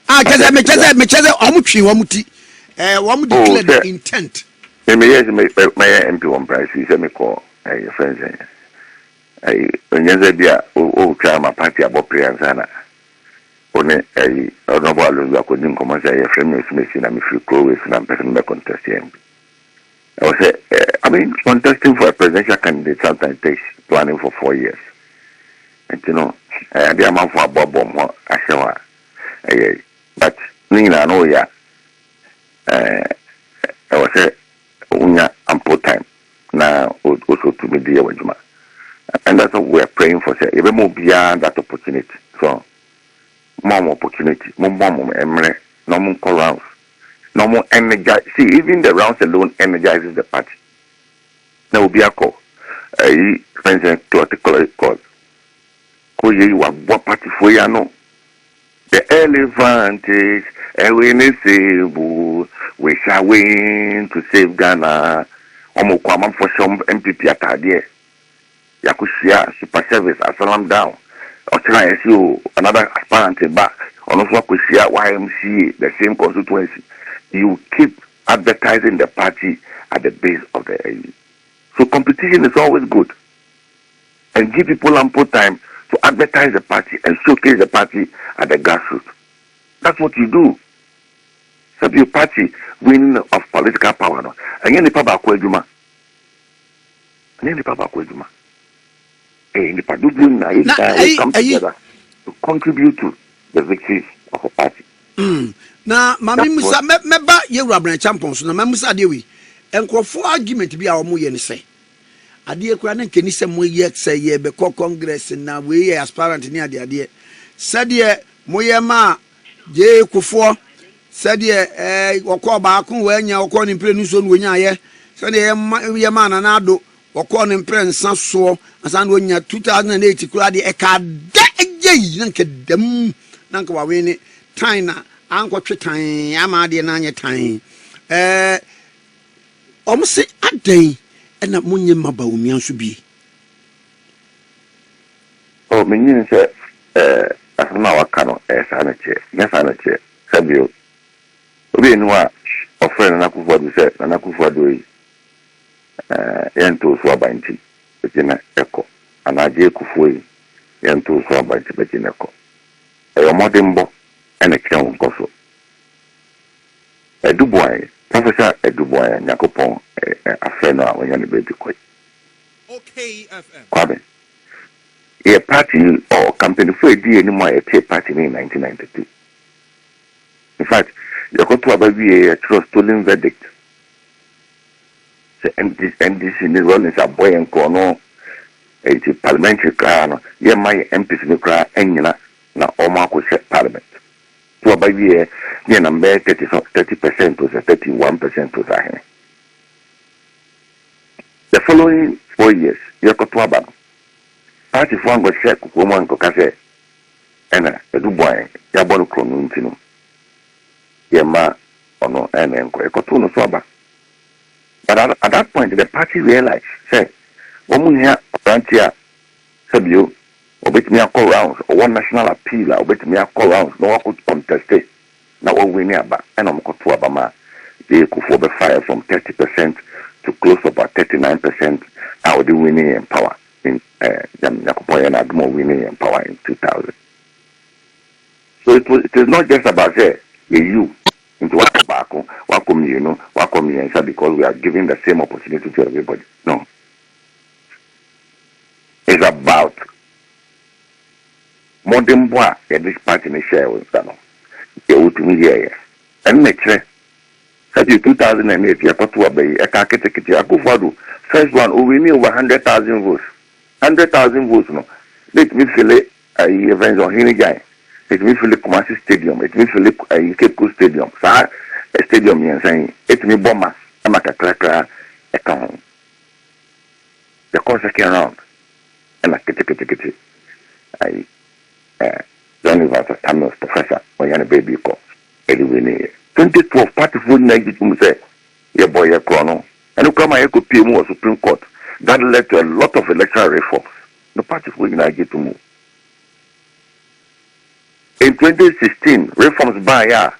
Because I Omuti. One would declare the intent. My MP one price is a call your friends. Oh, my party about Priyanzana. Only a novel I couldn't come as a friend Smith and if you go with some person contest him. I was contesting for a presidential candidate sometimes takes planning for 4 years. And the amount for a bob bomb, I show. But Nina, no, yeah. I was a ample time now also to be dear with Juma. And that's what we're praying for. Say, even more beyond that opportunity. So, more opportunity, more memory, no more rounds, no more energy. See, even the rounds alone energizes the party. There will be a call. For instance, to articulate call. You are what party for you know. The elephant is a winning sable. We shall win to save Ghana. Omokwama for some NPP atadie. Yakushia super service asalam down. Ochina SU another aspirant back. Onoswa kushia YMCA the same constituency. You keep advertising the party at the base of the AU. So competition is always good. And give people ample time to advertise the party and showcase the party at the grassroots. That's what you do. So your party winning of political power. No? And you need to Juma. And you need to Juma. And come together to contribute to the victories of a party. Now, Mammy Musa, Meba, you rubber champions, no Mamusa Dewi, and call for argument to be our Muyen say. A dear Cranen can some way yet say ye be call Congress and now we aspirant near the idea. Said ye Moyama je kufo said ye wako baako wanya wako ni mpre nuso no nya ye said ye man na ado wako ni mpre nsa so asan wonya 2008 kura de e ka da eje nanke dam nanke wa we ni tan na anko twetan ama de na anye tan omse adan ena munye mabawumia nso bi o menyin se asma wakano sana che ya sana che sabio obi enu a ofre na kufuadu se na kufuadu yi yento so abanti bekina eko anaje kufuyi yento so abanti bekina eko ayo modembo ene kira nkoso eduboy professor eduboy Agyapong afre no a wonyane bebi koy okay fm kwabe a party or campaign for a day anymore a party in 1992. In fact, you got to have a stolen verdict. And this in the role is a boy and corner, a parliamentary crown, yeah, my MPs in the crowd, and you know, now Omar could set parliament. To about year, yeah, number 30% to 31% to that. The following 4 years, you got to have party for go check woman go kase ena edu boy ya bolu krono ntino ye ma ono ena enko ekoto no so aba but at that point the party realized say woman here frontier sabio obetimi akọ rounds or one national appeal obetimi akọ rounds no one contest na we win aba ena mkoto aba ma they could for be fire from 30% to close about 39% now they winning in power in Agyapong and Admo winning in power in 2000. So it is not just about say you into what tobacco, what community, what community, because we are giving the same opportunity to everybody. No. It's about modern boy at this party in share with them. Wontumi here. And next year, 2008, you got to obey a Akufo-Addo. First one, we need over 100,000 votes. 100,000 votes, no. Let me fill it events on Hinigai. Let me fill the Kumasi Stadium. Let me fill the Cape Coast Stadium. A stadium, you're saying, let me bomb I'm a cracker account. The course second round. And I get Johnny Vasa Samuels, professor, when you're a baby call. 2012, party food negative, say, your boy, your chrono. And you come here to PMO Supreme Court. That led to a lot of electoral reforms. The party will not get to move. In 2016, reforms by a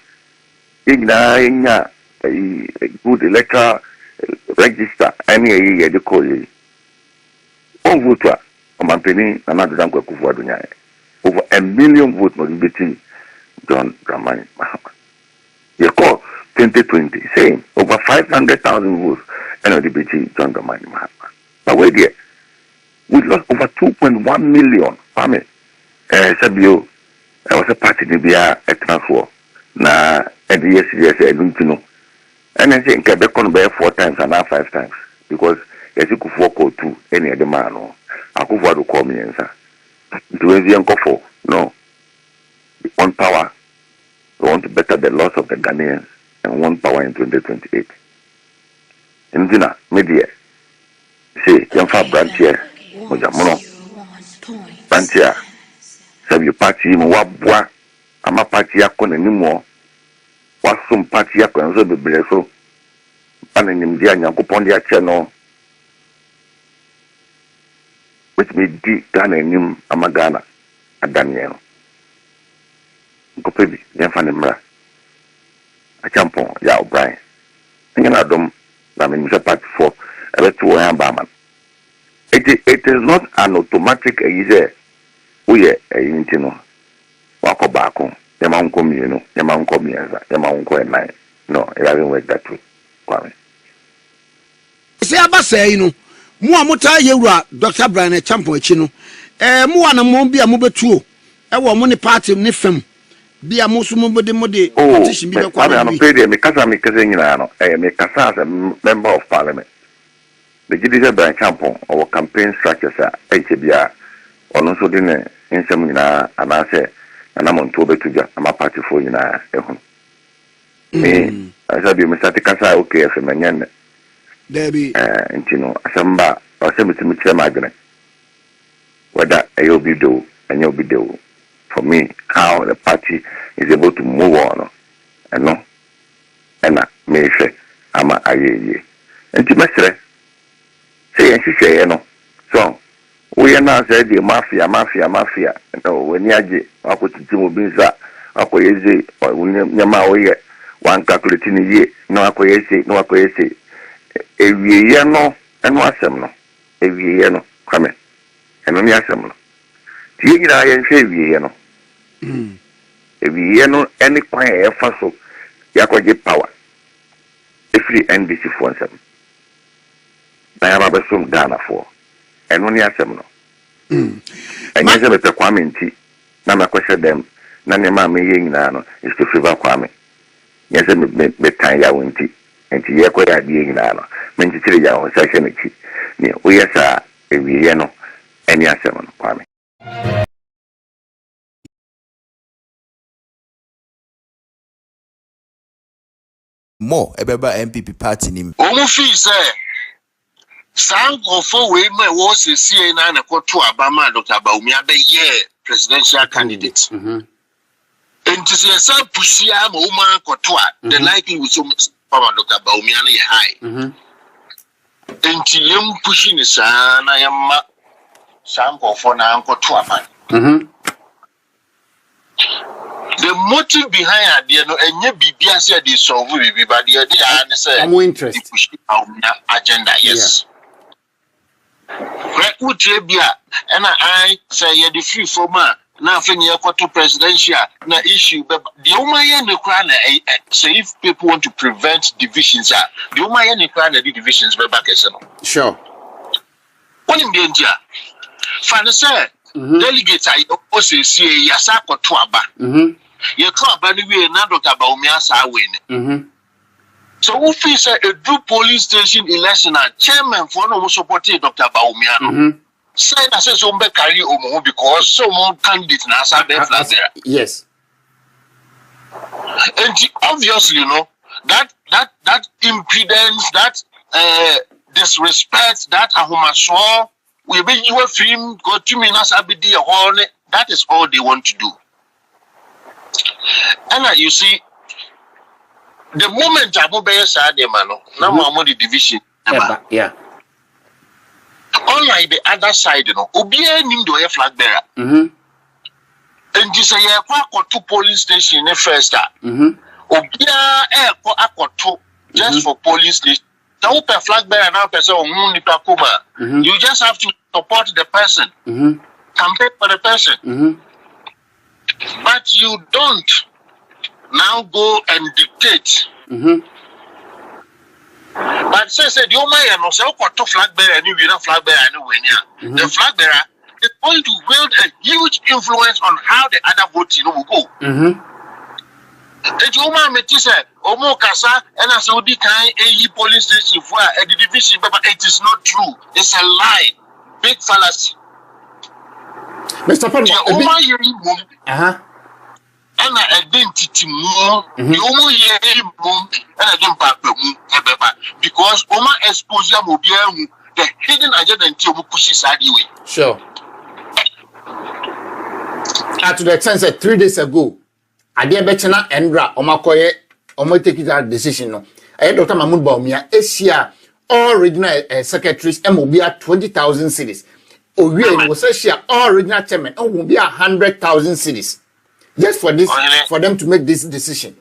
good electoral register, any year they call it. One voter, Omampeni, another than Agyapong. Over 1 million votes must be between John Dramani Mahama. You call 2020, saying over 500,000 votes and the between John Dramani Mahama. But wait there, we lost over 2.1 million family. Sabio, I was a party in the transfer. Na at the yesterday, I don't know. And I think Quebec can bear 4 times and not 5 times because as you could walk or 2 any other man. I could want to call me and say, do the uncle for no. One power, we want to better the loss of the Ghanaians and one power in 2028. In dinner, media. Say, young fat branchier, Mojamono, branchier, save your party in Wabwa, I'm a party yakon anymore. What some party yakon so be breso, and in India, Yankopondia channel, which may be done in him, Amagana, and Daniel. Copebi, Yanfanimra, Agyapong, Ya O'Brien, and Yanadom, Mr. Party for. It is not an automatic easy. We are a intino. Walk back home. Your mount come, you know, your mount come here, your mount go at night. No, it doesn't work that way. Kwame. Say about say, you know, Muamuta Yura, Dr. Brian Agyapong Chino. Muana Mombi a Mubetu. I want money party in Nifem. Be a Muslim Modi. Oh, I'm afraid I make a make a member of parliament. The Judicial Branch Agyapong, our campaign structures are HBR, or also in Semina, and I say, ana mo nto betuja ama party for nyina ehun asa bi mesate kasa okay FM nyen Debbie ntino asamba asemiti kire magene whether ayo bi do and you be do for me how the party is able to move on and me say ama ayeye enti mesre say en hihye no so we na say the mafia no when yaje akotiti mo binza akoyeze nyama oye wan calculate ni ye no akoyese ewiye no eno asem no ewiye no kwame eno ni asem no tie nyina ye hwe ewiye no ewiye no any kwan e fa so yakoje power every NDC for them na ya ba som Ghana for eno ni asem no enye se be kwame nti na makwese dem na ne ma me ye nyina no is to favor kwame nyese me tan ya wonti enti ye ko ya die nyina no me ntitire ya ho sa hye ne ki ne o yesa ewiye no eni asem no kwame more ebeba NPP party nim omu fi say Sango we me wo sesie na na koto abama Dr. Baumi abeye presidential candidate. Enti se sa pushia ma uma koto the likely with some Dr. Baumi na ye high. Enti yem pushi ni sa na yamma Sango for na koto abama. The motive behind idea no enye bibia say dey solve bibi but dey are say more interest push agenda yes. Right utebia and I say you the free for man now when you to presidential na issue but the Umayan Ukraine say if people want to prevent divisions the Umayan Ukraine the divisions back sure what in the India fancy delegates I also see yasako to aba you can't believe na Dr. Baumi asa win so who feels a do police station election and chairman for no supported Dr. Baumi say that says umbe carry omo because so more candidates na asa be flat there yes and obviously you know that impedance that disrespect that ahomaso we be you film go to me na sabidi horn that is all they want to do. And you see, the moment Abu Bayer said, now Mahmoud division. Yeah. Unlike the other side, you know, Obia Nindo a flag bearer. And you say, two police station in the first star. Obia a just for police station. The flag bearer now person you just have to support the person. Campaign for the person. But you don't now go and dictate. But say the Omaya no say to flag bearer and you not flag bearer anywhere. The flag bearer is going to wield a huge influence on how the other votes will go. The Oma Metisa, Omo Kasa, and as Odi Kai AE police station for the division, but it is not true. It's a lie. Big fallacy. Mr. Pan, and identity more, you only hear and I don't pack because Oma exposure will be the hidden agenda until we push it away. Sure. To the extent that 3 days ago, I did better not Endra Omakoye take that decision. No, I Dr. Mahmoud Baumia, Asia, all regional secretaries, and will be at 20,000 cities. Oh, we was share all regional chairman, and will be 100,000 cities. Just for this, for them to make this decision.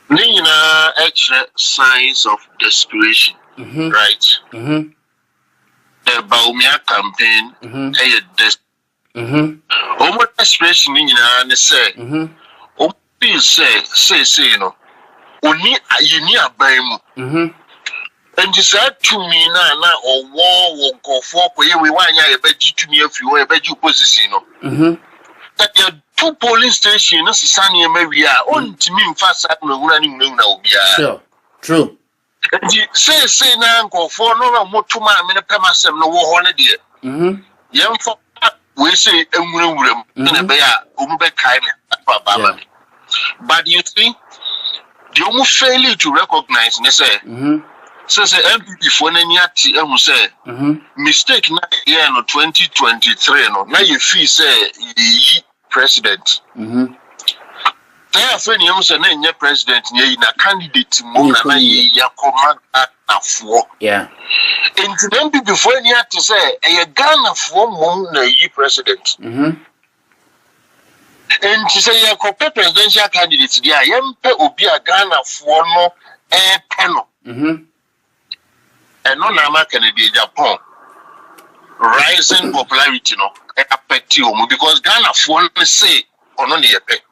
Nina extra signs of desperation, right? The Baumia campaign, almost desperation, Nina, say, say, you know, only you need a baimu. And you said to me now, or war will go for we want you to me if you were a better position. That your two polling stations, Sunny maybe are on to me fast running now. Sure, true. And you say now, go for no more to my minute, no holiday. Young for we say enwurem na be ya ombe kai me ababa. But you see the almost failing to recognize ne say so say NPP for nani ati ehun say mistake na year no 2023 no na you feel say yi president friend you say na nye president nye na candidate mo na ye yakoma afo and then before any to say e Ghana for mo na yi president and to say yakoma presidential candidate dia yempe obi a Ghana for no peno and no na ma Canada Japan rising popularity no affect you because Ghana for say ono ne yepe.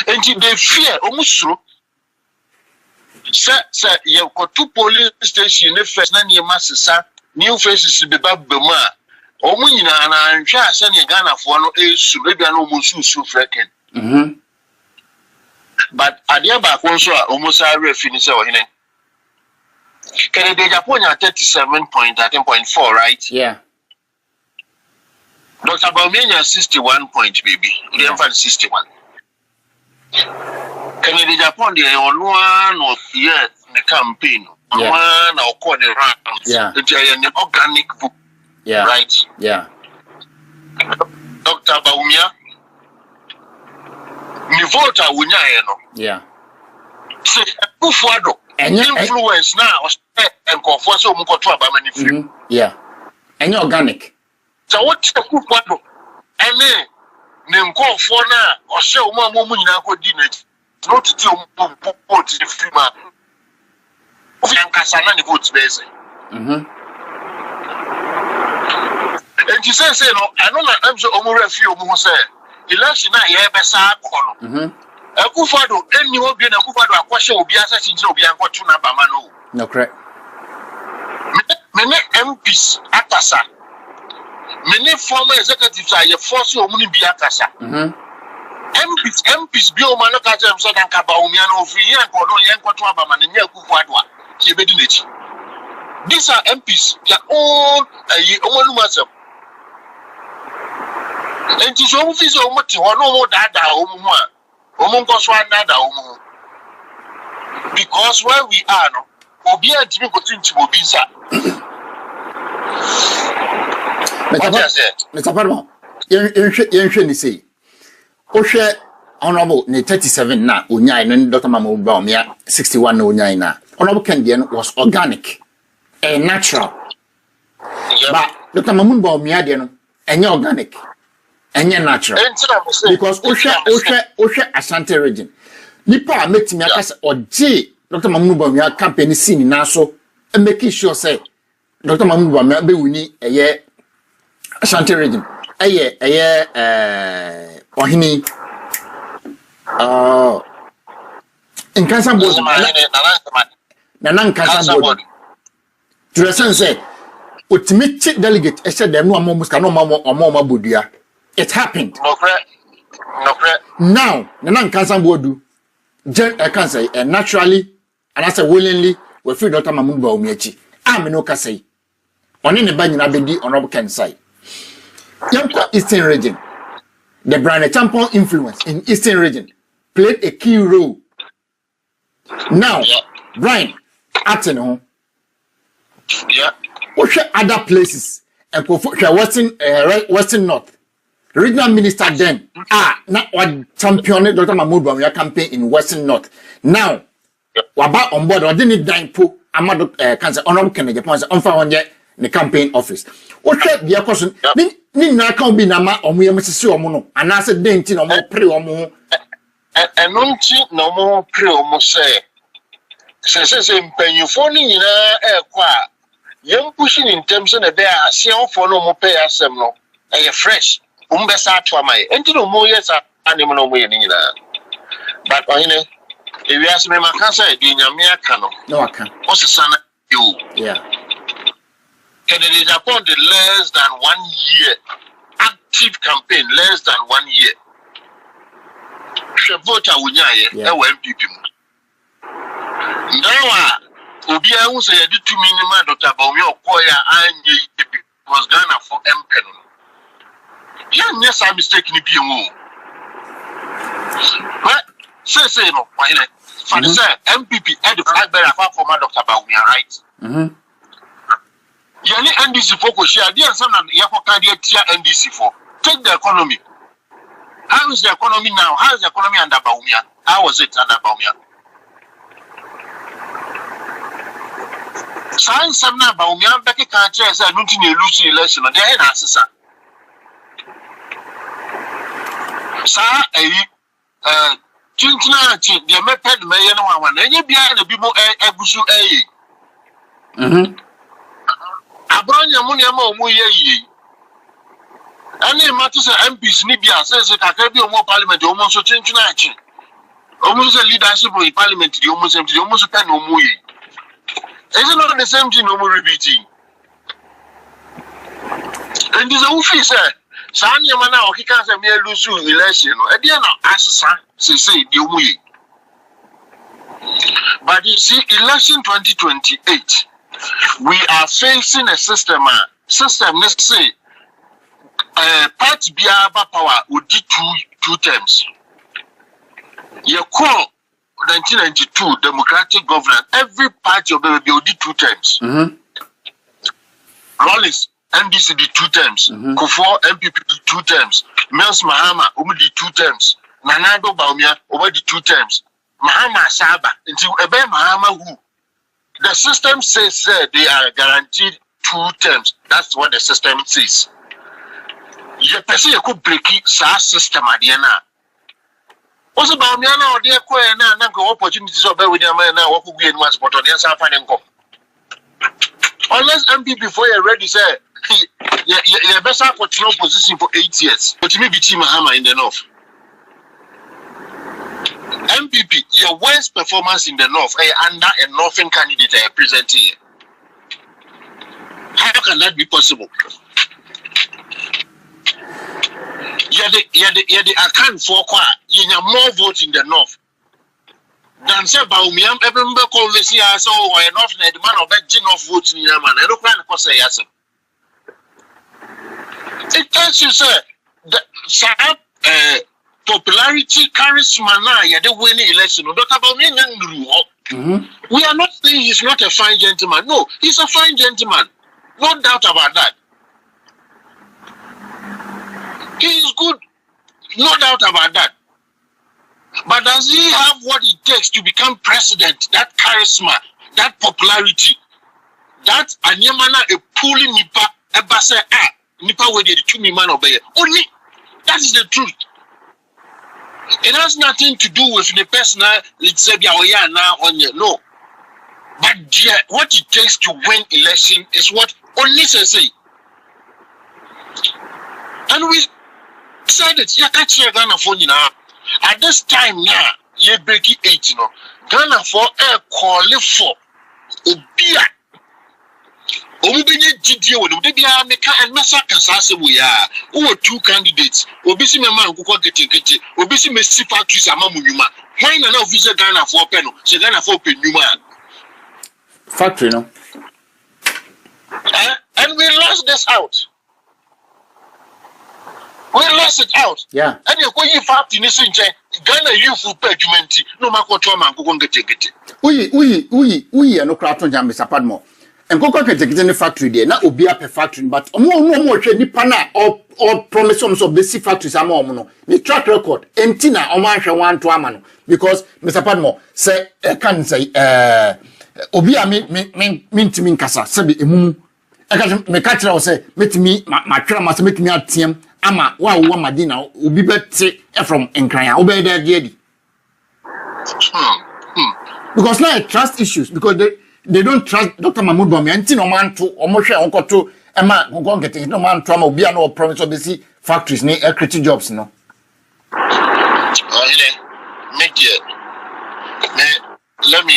And they fear almost sir, you got 2 police stations first, none your master, new faces be Bama. Omuna and send your Ghana for no age, maybe an almost so freaking. But at the back also almost a finish our hinting. Can they Japan at 37.13.4, right? Yeah. Dr. Baumia 61 point, baby. The infant 61. Canada Japan they on one of year the campaign one or corner rounds the organic book right Dr. Baumia ni voter wunya no say Kufuado influence now and conform so mu koto aba mani free any organic so what Kufuado ene ne nkofo na o hye o ma mo nyina akodi na not to vote the free man of yan kasana ni vote base and you say no I know na am so omo refi omo say election na ye be sa akọ no Akufado eni obi na Akufado akwahye obi asase nje obi ankoto na bama no correct me MPs atasa many former executives are forcing omu bi akasa MPs bi o man ka tell so dan ka ba omi an ofri yan ko don yan ko to aba man nya Kufuado a ki be di nechi. These are MPs their own omonu masem enti so omu fi so omu ti ho no mo dada omu mu a omu nko so dada omu because where we are no obi antimi go tinti obi nsa. Mr. Parma, you ni say. Oshe honorable ne 37 na unyai no Dr. Mamu Baumia 61 na unyai na. Honorable Kendian was organic and natural. But Dr. Mamu Baumia de no enye organic. Enye natural. Because Oshe Ashanti region. Nipa metimi akase oje Dr. Mamu Baumia campaign scene na so and making sure say Dr. Mamu Baumia be wini eye Ashanti region. Ohini in Kasa board na Kasa board to the sense say ultimate delegate said them no amomuska no amoma bodua it happened no correct now na Kasa board can say naturally and I say willingly we free Dr. Mamu Baumia am no kasai oni ne ba nyina bedi honorable can say Yamko Eastern region, the Brian Tampon influence in Eastern region played a key role. Now, Brian, acting on other places and Western North. Regional minister then now what champion Dr. Mamu Baumia campaign in Western North. Now, about on board or didn't dine po Amado cancer honorable Kennedy Japan on for the campaign office. What the question? Ni na kan bi na ma omo yem sisi omo no anase denti na omo pre omo enunti na omo pre omo se mpanyufo ni nyina ekwa yem pushing in terms na be asianfo no omo pay asem no e fresh umbe sa ato amaye enti no omo yesa anem no omo ye ni nyina but ohine e wi aseme maka say di nyame aka no aka o sesana yo Canada Japan did less than 1 year active campaign, less than 1 year. She voted Wunyaye, NPP. Now, Obia who say 2 minimum Dr. Baumia Koya and was Ghana for MPN. Yes, I mistake in the but say no, why not? For the MPP at the flag bearer for Dr. Baumia, right? Yani NDC focus here, dear son and Yapokadia NDC for take the economy. How is the economy now? How is the economy under Baumia? How was it under Baumia? Science some now Baumia, Becky can't chase a routine Lucy election on the head answer. Sir, Chinchina, the method may know one, and you behind the people a busu a. Abronya Muniamo Muye. Any matters MPs Nibia says it can be more parliament, almost a change in action. Almost a leadership in parliament, the almost empty, almost a pen of Muye. Is it not the same thing, no more repeating? And this office, Sanya Mana, he can't say mere Lusu election, and they are not as say the Muye. But you see, election 2028. We are facing a system, let's say, party Biaba power would do two terms. You call 1992 democratic governance, every party of the will do 2 terms. Rollins, NDC did 2 terms. Kufuor, NPP did 2 terms. Mills Mahama, did 2 terms. Nanado Baumia, over the 2 terms. Mahama Saba, until Ebe Mahama who. The system says they are guaranteed 2 terms. That's what the system says. You person you could break it, system at the end. Also, about me now, dear Quay, and opportunities of with your man now, what could be in one's spot on the answer finding go. Unless MPP for you already said, you're best for no position for 8 years. But maybe Team Mahama in the north. MPP, your worst performance in the north, under a northern candidate present here. How can that be possible? You're the account for you have more votes in the north than say Baumiam, every member conversation so or enough the man of that gene of votes in your man. I don't plan to say yes. It tells you, sir, that popularity, charisma, you're the winning election. We are not saying he's not a fine gentleman. No, he's a fine gentleman. No doubt about that. He is good. No doubt about that. But does he have what it takes to become president? That charisma, that popularity, that anyamana a pulling nipa ebase nipa where the 2 man obey. Only that is the truth. It has nothing to do with the personal, let's say, now on your no. But what it takes to win election is what only say. And we said it, you can't share Ghana for you now. At this time now, you break it 8, you know. Ghana for a call for Obia. Obia GDO, Obia Meka and Massacre Sasa, we are. Who 2 candidates? Obisi Mama, who got getting Obisi Messi factories Amamunuma. Why not visit Ghana for Peno? Say Ghana for Penuma. Factory, no? And we lost this out. We lost it out. Yeah. And you're going to in this Ghana youth will pay humanity. No matter what man go get it. We are no craft on Mr. Padmore. And go get the factory there. Not Obia per factory, but more Nipana or promise some of basic factories are more mono. The track record, Entina, or Marsha 1 to Amano. Because Mr. Padmore say, can say, Obia mean to me, Cassa, Sabi, I can make catcher say, make me, my tram must make me a team. Ama wa madina obi bete from Enkran obey there dear. Because now trust issues because they don't trust Dr. Mahmoud Bawumia anti no man to omoshe onko to ema go get no man trauma obi no promise obesi factories ni create jobs no. Let me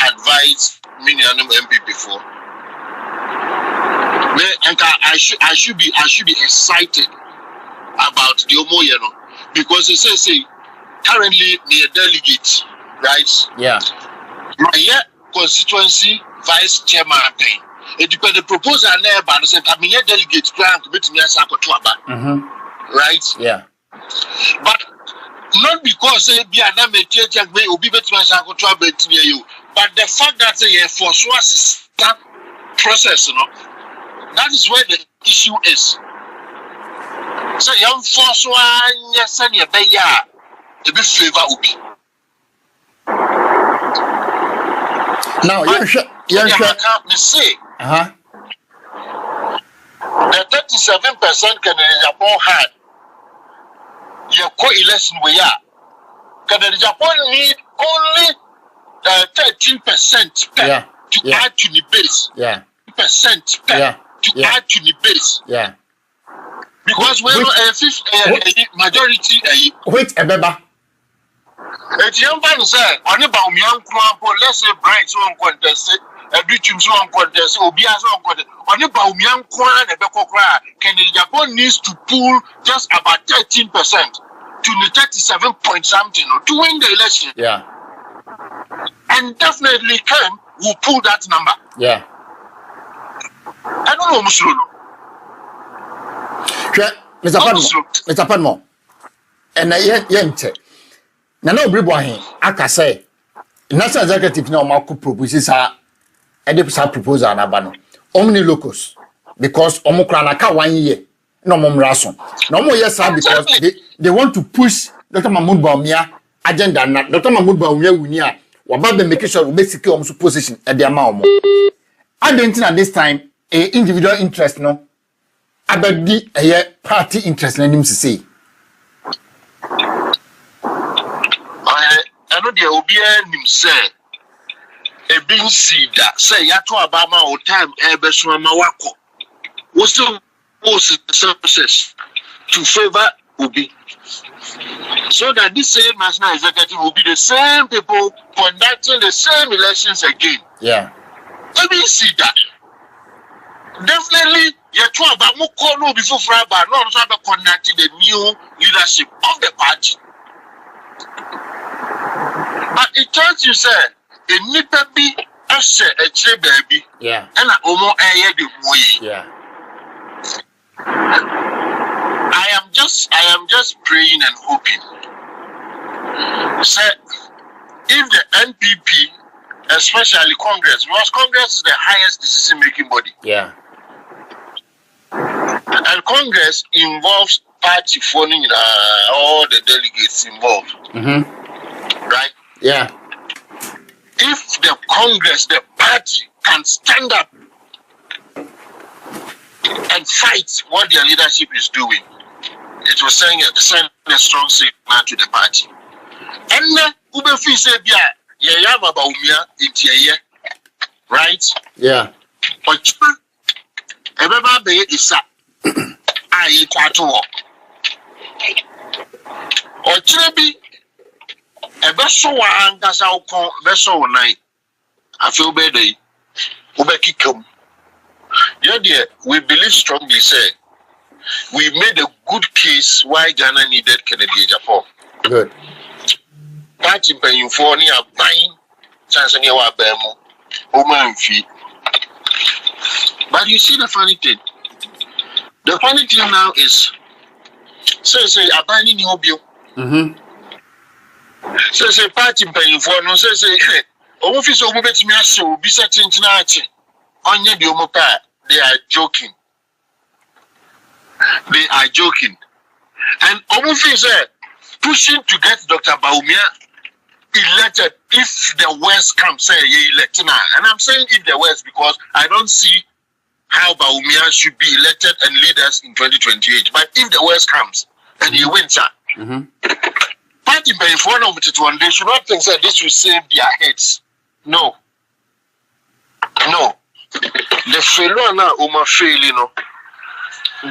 advise Minianum MP before. I should be excited about the Omoyeno because it says currently near delegate, right? Yeah. My constituency vice chairman thing. It depends the proposal never but say Kamiye delegate grant to me as to aba. Right? Yeah. But not because say be an amateur way obi betimi as to aba tinye you, but the fact that say for so assistant process, you know, that is where the issue is. So young force one yes and be ya a bit favor ubi. Now you say the 37% can Agyapong had your co-election we are. Can Agyapong need only 13% to add to the base? Yeah. Percent to add to the base. Yeah. Because when a fifth majority wait a beba. If young man said, on about young Kwampo, let's say Bright so uncontested, a Bichum so uncontested, Obia so uncontested, on about young Kwan and Bekokra, can the Japan needs to pull just about 13% to the 37 point something to win the election. Yeah. And definitely will pull that number. Yeah. I don't know, Muslim. Mr. Padmore, and I na no bribo ahen aka say national executive na o propose sa edipsa proposal na ba no omni locus because omukra na ka 1 year na omumra so na omo yes because they want to push Dr. Mahmoud Bawumia agenda na Dr. Mahmoud Bawumia wuni a waba be make sure we basically omso position e dey ma omo identity this time individual interest no abadi party interest na nim say I know there will be any say a being see that say yato abama or time ebesuma mawako was services to favor Ubi. So that this same national executive will be the same people conducting the same elections again. Yeah. Let me see that. Definitely yato abama kono before fraba no so be connecting the new leadership of the party. But it turns you say a nipper be a share a chair baby. Yeah. And I almost air the way. Yeah. I am just praying and hoping. Say if the NPP, especially Congress, because Congress is the highest decision making body. Yeah. And Congress involves party phoning all the delegates involved. Right? Yeah. If the Congress, the party can stand up and fight what their leadership is doing, it will send a strong signal to the party. And then Ubefi said, yeah, right? Yeah. But everybody is I to or Chibi. A vessel and that's our vessel night. I feel better. Ubekikum. Yeah, dear, we believe strongly, say we made a good case why Ghana needed Kennedy Agyapong. Good. Party paying for near buying Tanzania Wabemo, Oman fee. But you see the funny thing. The funny thing now is say a buying new bill. Say party paying for no say office of betimi aso bi se tintina achi onye di omopa they are joking and office pushing to get Dr. Bawumia elected if the West comes say he elected now. And I'm saying if the West because I don't see how Bawumia should be elected and lead us in 2028, but if the West comes and he wins party by one of it one, they should not think that this will save their heads. No. The failure now fail,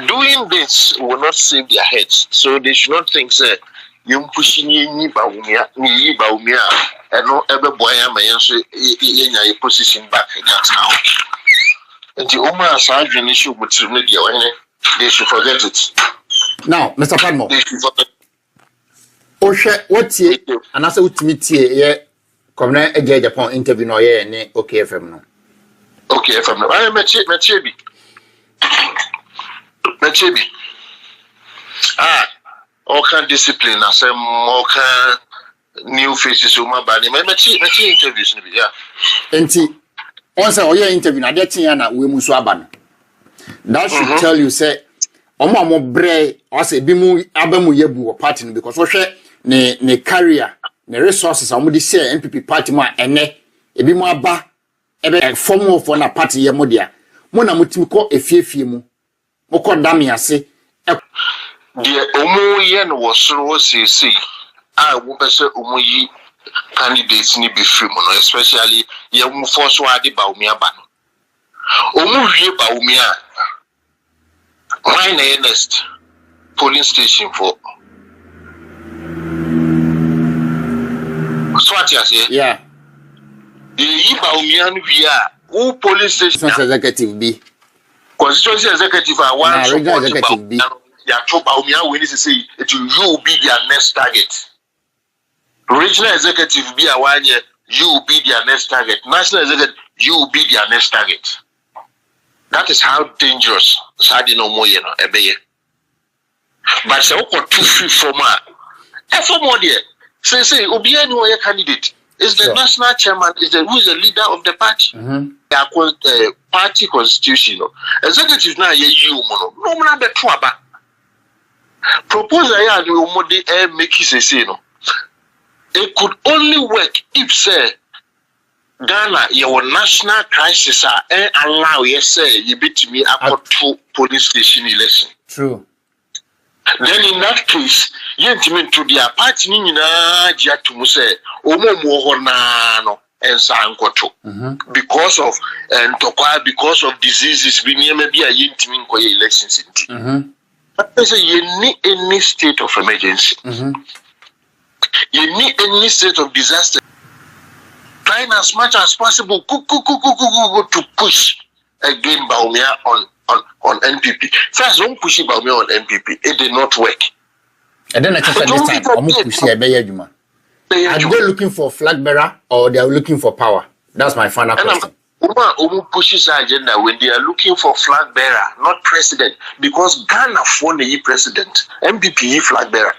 doing this will not save their heads. So they should not think that you pushing ni Bawumia and no ever boy am a position back in that now. And the Oma Sergeant issue with they should forget it. Now, Mr. Padmore. They should forget. Oshe what's ye and as a ultimate Come na Agyapong interview no ye ne OKFM no. OKFM no. I mechebi. All kind discipline as all kind new faces on my body. Meche interviews ni bi ya. Enti once oye interview na de tin na we mu so aba no. That should tell you say omo bre o say bi mu abamu yebu party no because wo hwe ne career ne resources omo di share NPP party mu a ene ebi mu aba ebe form of na party ye mo dia mo na mutimi ko efiefie mu mo ko dam yase the omo ye no wo say I wo be say omo yi candidates ni be free mo no especially ye mu force wa de ba omi aba no omo wie ba omi a why na next polling station for Swati ase yeah yi ba omi anu wie who police station executive B constituency executive a one regional executive B ya chopa omi anu we need to say it will be their next target. Regional executive be a 1 year, you will be their next target. National executive, you will be their next target. That is how dangerous Sadi no more, ebeye. But say, okay, 2 free format. For more there, say, Obi any candidate is the national chairman, who is the leader of the party. They are called party constitution. Executive now, you no man be trouble. Proposal ya no more dey make it say no. It could only work if say Ghana your national crisis allow yes say you beat me up to police station election. True. Then in that case, you intimate to their party ni na jia to mu say omo ho na no ensa nkoto because of diseases we near maybe a yintimi nkoye elections inti. But say you need any state of emergency. You need any state of disaster. Trying as much as possible to push again Baumia on NPP. First, don't push Baumia on NPP. It did not work. And then I just understand. Are they looking for flag bearer or they are looking for power? That's my final question. Omu pushes agenda when they are looking for flag bearer, not president, because Ghana for the president, MPP flag bearer.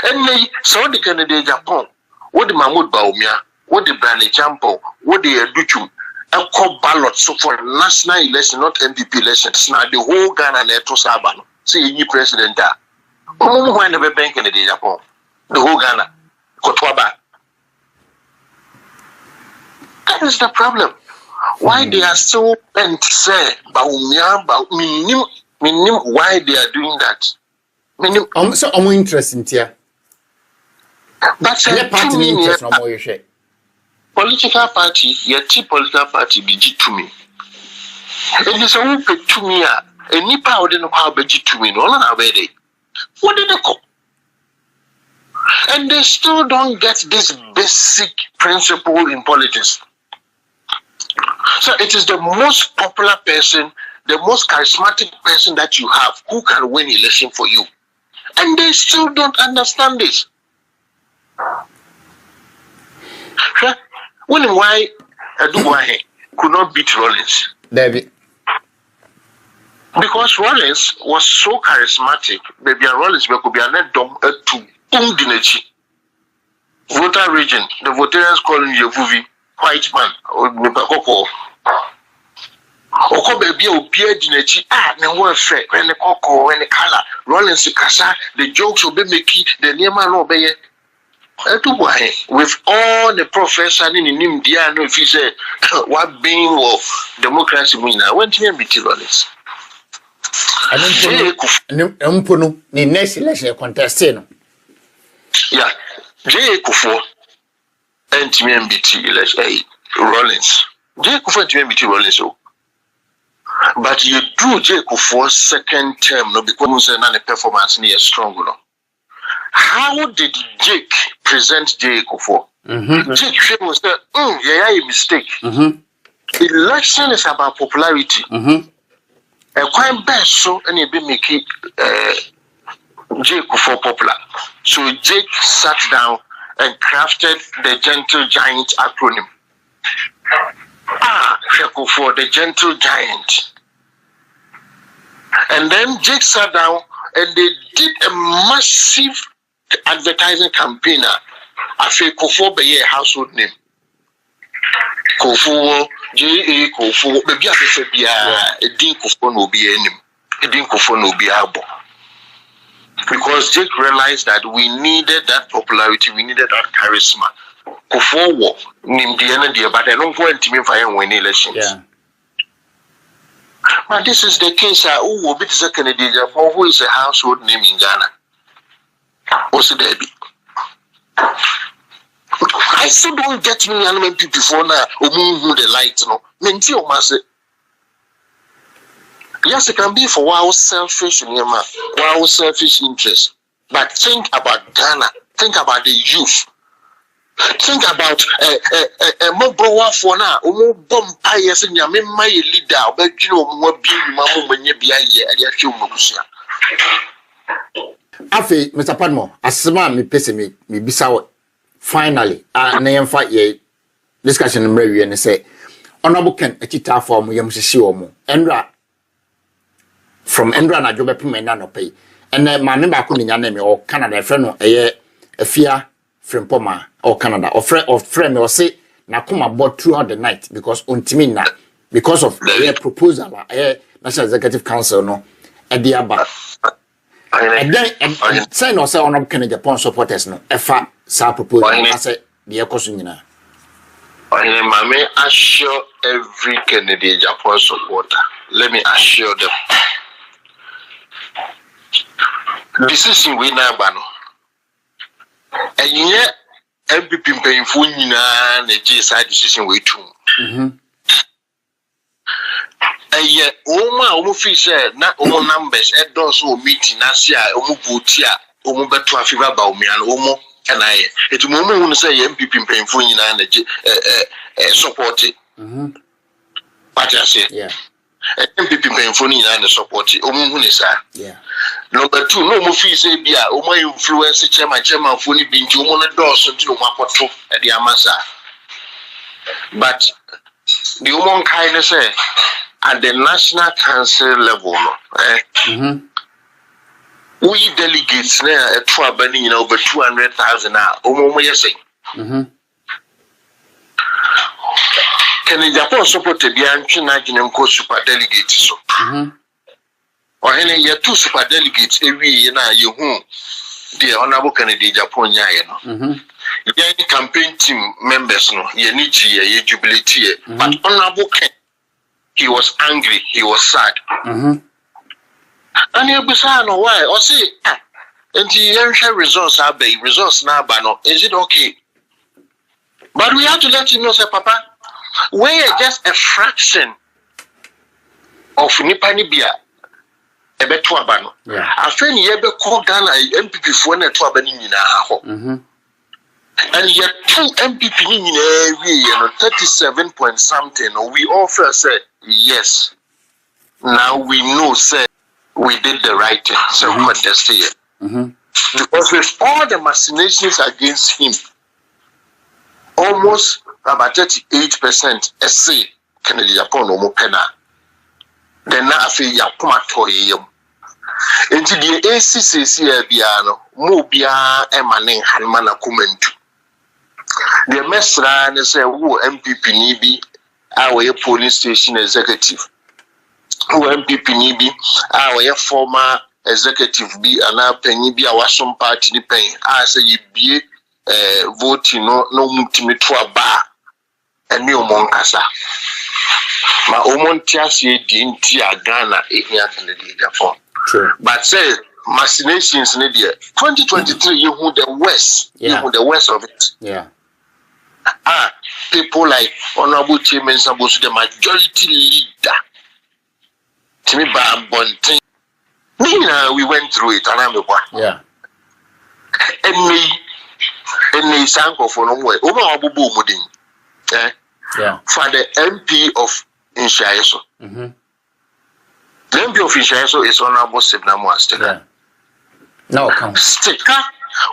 And so the candidate Agyapong, what the Mahmoud Baumia, what the Brandon Champo, what the Duchum, and call ballots so for national election, not MPP elections. Now the whole Ghana neto Saban, say any president there. Why never bank in the Agyapong? The whole Ghana, Kotwaba. That is the problem. Why they are so bent say Baumia, minim why they are doing that. So I'm interested here. That's a party interest no more you political party, political party be to me. It is only to me any power didn't how be to me, no na be. What did they call? And they still don't get this basic principle in politics. So it is the most popular person, the most charismatic person that you have who can win election for you. And they still don't understand this. When why Aduwahe could not beat Rollins? David. Because Rollins was so charismatic, maybe Rollins could be an to Dinechi. Voter region, the voters calling Yavuvi, white man, or Mipakoko. Oko baby obia Dinechi, na one fair, when the cocoa, when the color, Rollins Kasa, the jokes will be making the Niema no be. With all the professors in India, no, if you say what being of democracy mean, I went here with Rollins. I don't the next election contesting. Yeah, J. Kufo and MBT election Rollins. J. Kufo and MBT Rollins. But you do J. Kufo's second term, no, because the performance near strong. No. How did Jake present J. Kufo? Jake was that, a mistake. Election is about popularity. A quite best so and you be making Jake Kufo popular. So Jake sat down and crafted the Gentle Giant acronym. For the Gentle Giant. And then Jake sat down and they did a massive advertising campaign. I feel Kofo be a household name. Kofo, J.A. Kofo, maybe I say be a Dean Kofo no be a name. A Dean Kofo no be a bo. Because Jake realized that we needed that popularity, we needed that charisma. Kofo wo nim the end, but I don't want to me for win elections. Yeah. But this is the case. Who will be the second Agyapong, who is a household name in Ghana? What's the baby? I still don't get me NPP before now. Who the light no? Menti o mase. Yes, it can be for our selfish interest. But think about Ghana. Think about the youth. Think about mobile for now. Bomb pious and my leader, but you know, what be mamma when you be a year at your musia. Afi, Mr. Padmore, as me pessimic, me bisaw finally, name fight ye discussion in Mary and say, Honorable Ken, a chita form, Yamshishomo, Endra from Endra na Jobe Pimena pay. And then my member couldn't name or Canada, friend, a fear from Poma or Canada or friend or say Nakuma bought throughout the night because Untimina because of the proposal National Executive Council no at the Abba. And then sign or say on Agyapong supporters no efa sa proposal I say the Ekosuna. I assure every Kennedy Agyapong supporter. Let me assure them. Decision we now ban. And yet, NPP painful in a GSI decision way too. And yet, all fisher, not all numbers, and those who meet in Asia, Omubutia, Omubetua Fiva Baumi, and Omo, and I. It's moment say NPP painful in a support it. What I say, yeah. NPP painful in a support it. Omunisa. Yeah. Number two, no more fees, be a my influence, chairman, for the being to one doors until Mapoto at the Amasa. But the woman kindness at the National Council level, we delegates there at Twabani over 200,000 now. Can the Japan support the Bianchi Co super delegates? Or any year two super delegates every year now, you whom the Honorable Kennedy Agyapong Yano. Any campaign team members, no, ye need ye jubilate, but Honorable Ken, he was angry, he was sad. And you'll be sad, no, why? Or say, and the results are bay, results now, but no, is it okay? But we have to let you know, sir, Papa, we are just a fraction of Nipanibia. Yeah. I think you ever call Ghana MPP for a Twabani and yet 2 MPP in every year, 37 point something. We all first said yes. Now we know, say we did the right thing. So contest here. Because with all the machinations against him, almost about 38% essay Kennedy Agyapong no pena. Then I feel Yapoma toy. Into the ACCC Biano, Mobia Emaning Hanmana Kumentu. The Mesra and say, who MPP Nibi, our police station executive. Who MPP Nibi, our former executive be and our penny be our some party paying. I say you be voting no Wontumi to a bar and new Moncasa. My Omontiasi didn't tear Ghana here Kennedy Agyapong. But say machinations in India 2023 you who the west, you who the west of it. Yeah. People like Honorable Chairman Sabosu, the majority leader. To me, Bonting. We went through it, and I'm a boy. Yeah. And me, Sanko for no way. Over Abubu Mudin. Yeah. For the MP of Inshaeso. The MP of Inshaeso is Honorable Sibnamu Stika. No, come. Stika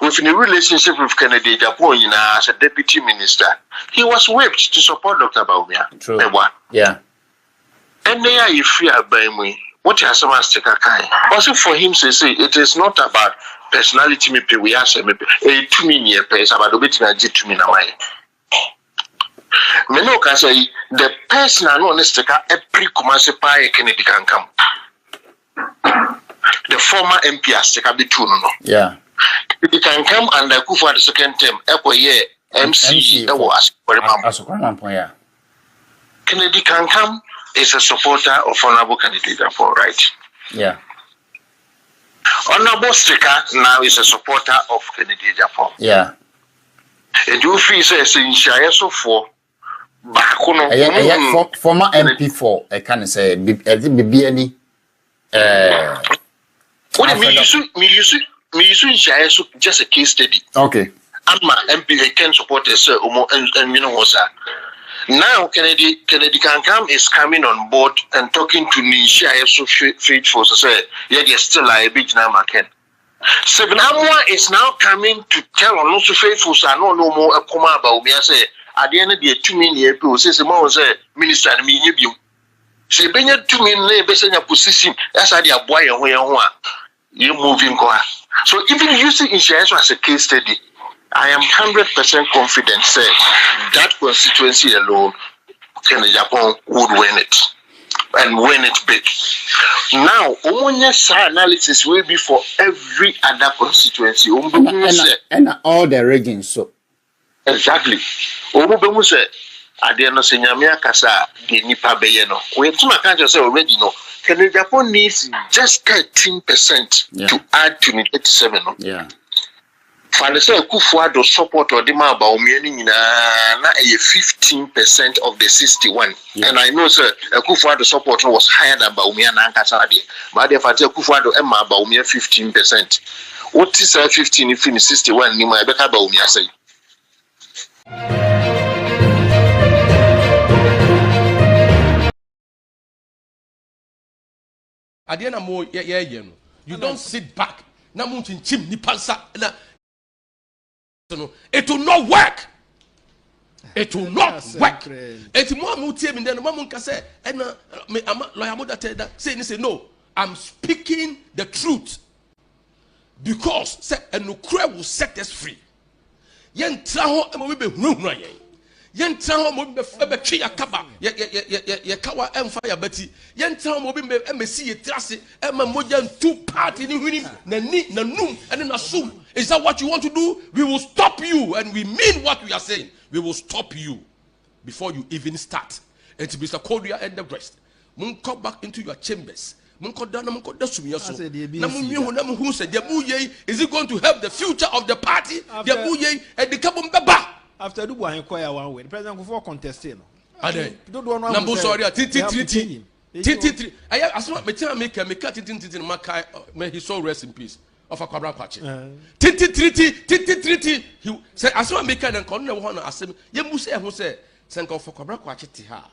within a relationship with Kennedy Agyapong as a deputy minister, he was whipped to support Dr. Bawumia. True. Yeah. And they are if you are by me. What has some Kai? Also for him to say it is not about personality. Maybe we ask him a 2 million pesos about the bit na to me now. Me no can say the person I know sticker every commercial pie Kennedy can come. The former MP has sticker be two no. Yeah. It can come and the for the second term. Echo year MC that was yeah. Kennedy can come. Is a supporter of Honorable Candidate Agyapong, right? Yeah. Honorable Sticker now is a supporter of Kennedy Agyapong. Yeah. And you feel says in Shire so for Bakuno. Former MP4, I can say, BBNE. What me use in Shire just a case study. Okay. I'm MP can support us, and you know what's that. Now, Kennedy Kankam is coming on board and talking to Nisha so faithful to say, yeah, there's still a big number. Seven Amwa is now coming to tell on also faithful, so I know no more a coma about me. I say, at the end of the 2 million people, says the more say, Minister, and me, you say, bring it to me, based on your position. That's how they are boy and where you moving. So, even using insurance as a case study, I am 100% confident say that constituency alone, Kennedy Agyapong would win it and win it big. Now, analysis will be for every other constituency. And all the regions. So exactly. At the end of Senyamia Kasa, the Nipa Bayeno. We can't say already no. Kennedy Agyapong needs just 13% to add to 87. Yeah. And say Kufuado support or demand about me na 15% of the 61. Yeah. And I know sir Kufuado support was higher than Bawumia na Nkasade. But if I tell Kufuado Emma Bawumia 15%. What is 15 if in 61 ni ma beka Bawumia say? Adiana mo ye you don't sit back. Na mo chim ni pansa na it will not work. It will not work. It's more mutim than Mamun can say, and I'm lawyer mother say no, I'm speaking the truth. Because say and no crowd will set us free. Yen traho and we be run. Yen traho mo be febe ya kaba ye kawa fire betty. Yen traho mo be MSC ye trase emma mojan 2 party ni huni na ni na num and na sum. Is that what you want to do? We will stop you, and we mean what we are saying. We will stop you before you even start. And to Mr. Kodia and the rest, mun come back into your chambers. Mun come down, mun come down to me also. Is it going to help the future of the party? The and the Kabum Baba. After the one inquire one way, the president before contesting. Number sorry, T3. I asked what me cut it into Makai, may he so rest in peace. Of a Kwabra Kwachi. Titi. He said, I saw a maker and corner one as him. Yemuse who said, Sanko for Kwabra Kwachi Tiha.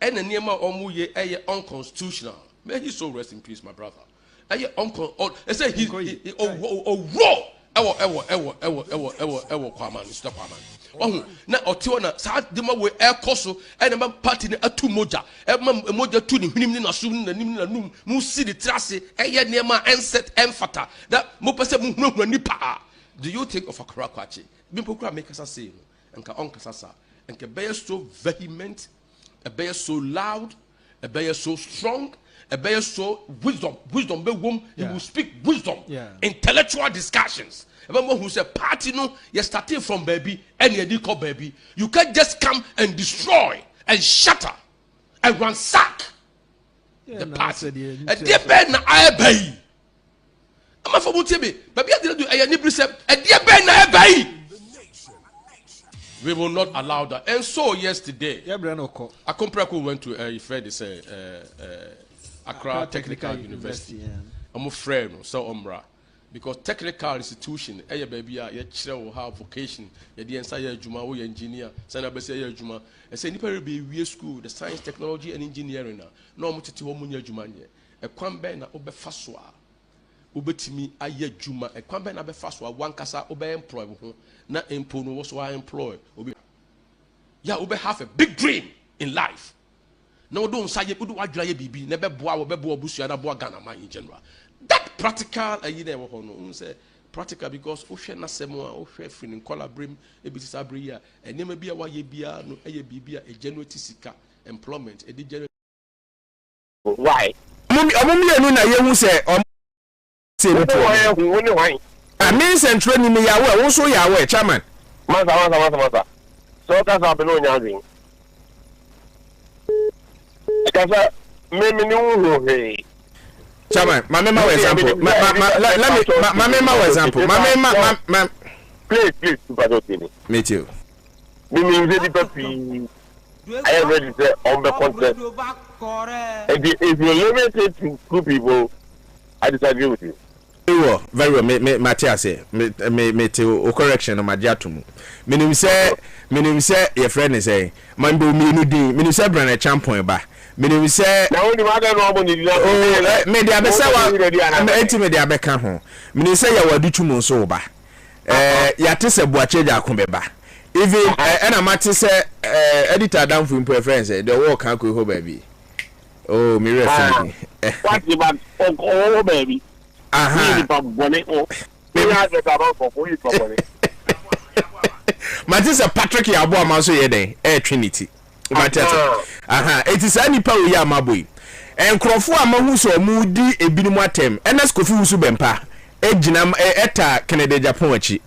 And the name of Omuye a unconstitutional. May he so rest in peace, my brother. A uncle, I say he raw. Ewo Kwaman, stop Kwaman. Oh, now Otiwana, Sad Dima we air coso, and a man party a two moja, a moja tuning him in a soon the Nimna Musi the Tracy, a year near my ancestor emphata, that Mopasa Nipa. Do you think of a Karakwachi? Bimpokra make us a say, and Ka Onkasasa, and Kabaya so vehement, a bear so loud, a bear so strong, a bear so wisdom be womb, he will speak wisdom, intellectual discussions. Remember who said party no, you started from baby and you did call baby. You can't just come and destroy and shatter and ransack the party. A dear Ben I obey. I'm a for Wontumi, but we didn't do a nibrisep, a dear Ben I obey. We will not allow that. And so yesterday, Akomprako went to Accra Technical University. I'm a friend, so Omra. Because technical institution, baby, you have vocation, you the entire Juma, you engineer, Sana Bessia Juma, and say Nipa be school, the science, technology, and engineering. No much to Homunia Jumania, a Quambena Obe Faswa. obetimi aye adwuma ekwan be na be fa so one kasa obe employ ho na empo no wo so employ obi yeah obe have a big dream in life no do nsaye odu wadwira ye bibi na be boa wo be boa busua na boa Ghana man in general that practical ayi na wo ho no say practical because o hwe na semo a o hwe free in collaborate e bi sabre ya enema bia wa ye bia no eye bibia e generate sika employment e di generate why omumi enu na ye hu se say no why I mean central ni me yawo wo so yawo chairman masa so ka sa be no nyaazin kasa me ni wo he chairman mama example let me mama example mama please super me too me the papi I am ready to say on the content if you limit it to two people I disagree with you. Very well. Me Matthias say me to correction on my jatumu. Meaning say your friend is say man bo me no din. Meaning say brand champion ba. Meaning say na only matter no mo ni me dia be say wa me dia be ka ho. Meaning say ya wadu tumu so ba. Ya te se boache ja ko be ba. Even and amati say editor down for impo friends the work kan ko ho baby. Oh me referee. What about oh baby. Matisa Patrick Yabo Amaso Yeden, Trinity. Matata. It is any power ya maboy. And Crawford Amahuso Moody a binimatem, and that's Kofi Subempa, Ejinam eta Canada Japonchi.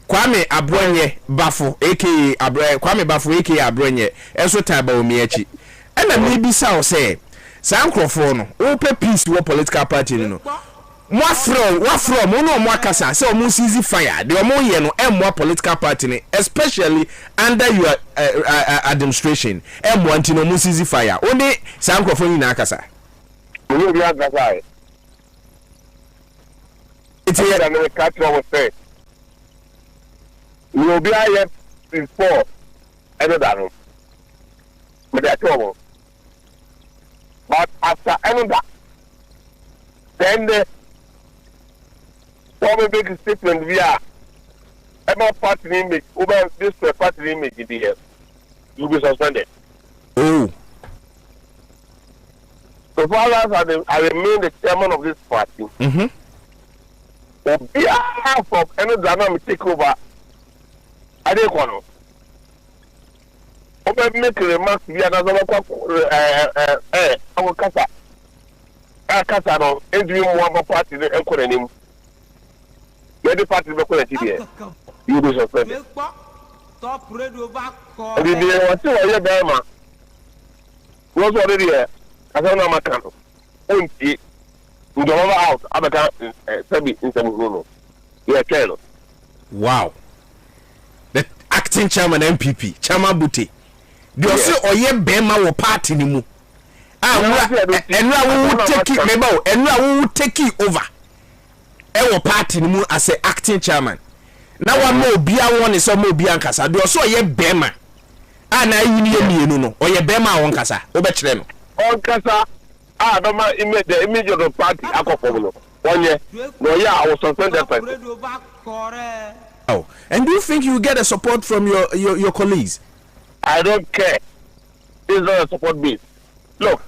Kwame Abronye Bafo, aka Kwame Bafo, aka Abronye, Eso Taba Miechi. And I may be so say, Sam Crawford, open peace to a political party, no. What from no more kasa say almost easy fire the omo ye no more political party especially under your administration want no almost easy fire only some crofoni na kasa we be kasa it's here that the catch was say we will be here before another but that's all but after another then the one big statement via about party image over this party image in the year. You'll be suspended. Oh. So far as I remain the chairman of this party, on behalf of any dynamic takeover, I don't know. Over make remarks via another our Casa. Casa no, and you want party the encouraging. The party be ko here. You do suspended. Top radio back call. The was you there ma. Was already here. I don't know my count. Onti. We go over out. Abaka sabi in some no. Yeah, tell. Wow. The acting chairman NPP, Chairman Buti. Do you say oye bema wo party ni mu? Enra wo take it mebo, enra wo take it over. Ewo party ni mu as a acting chairman na wa mo bia won ni so mo bia nkasa de so ye bema ana yini ye mienu no oye bema won kasa obe kire no on kasa do ma image of the party akofo no onye no ya I was suspended person. Oh, and do you think you get a support from your colleagues? I don't care. This is not a support base. Look,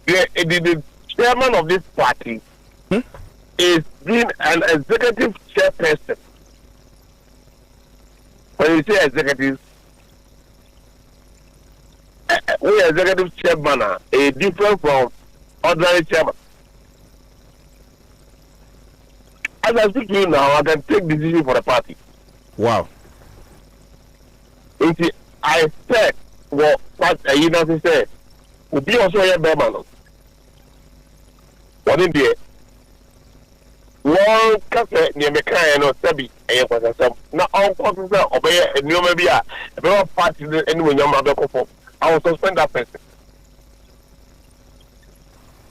the chairman of this party is being an executive chairperson. When you say executive, we executive chairman are different from ordinary chairman. As I speak to you now, I can take decision for the party. Wow. I said what University said. Will be also a bearman. What in there? One cafe near Mecca or Sabi, and was some not all causes obey a new maybe a very party and when your mother perform. I will suspend that person.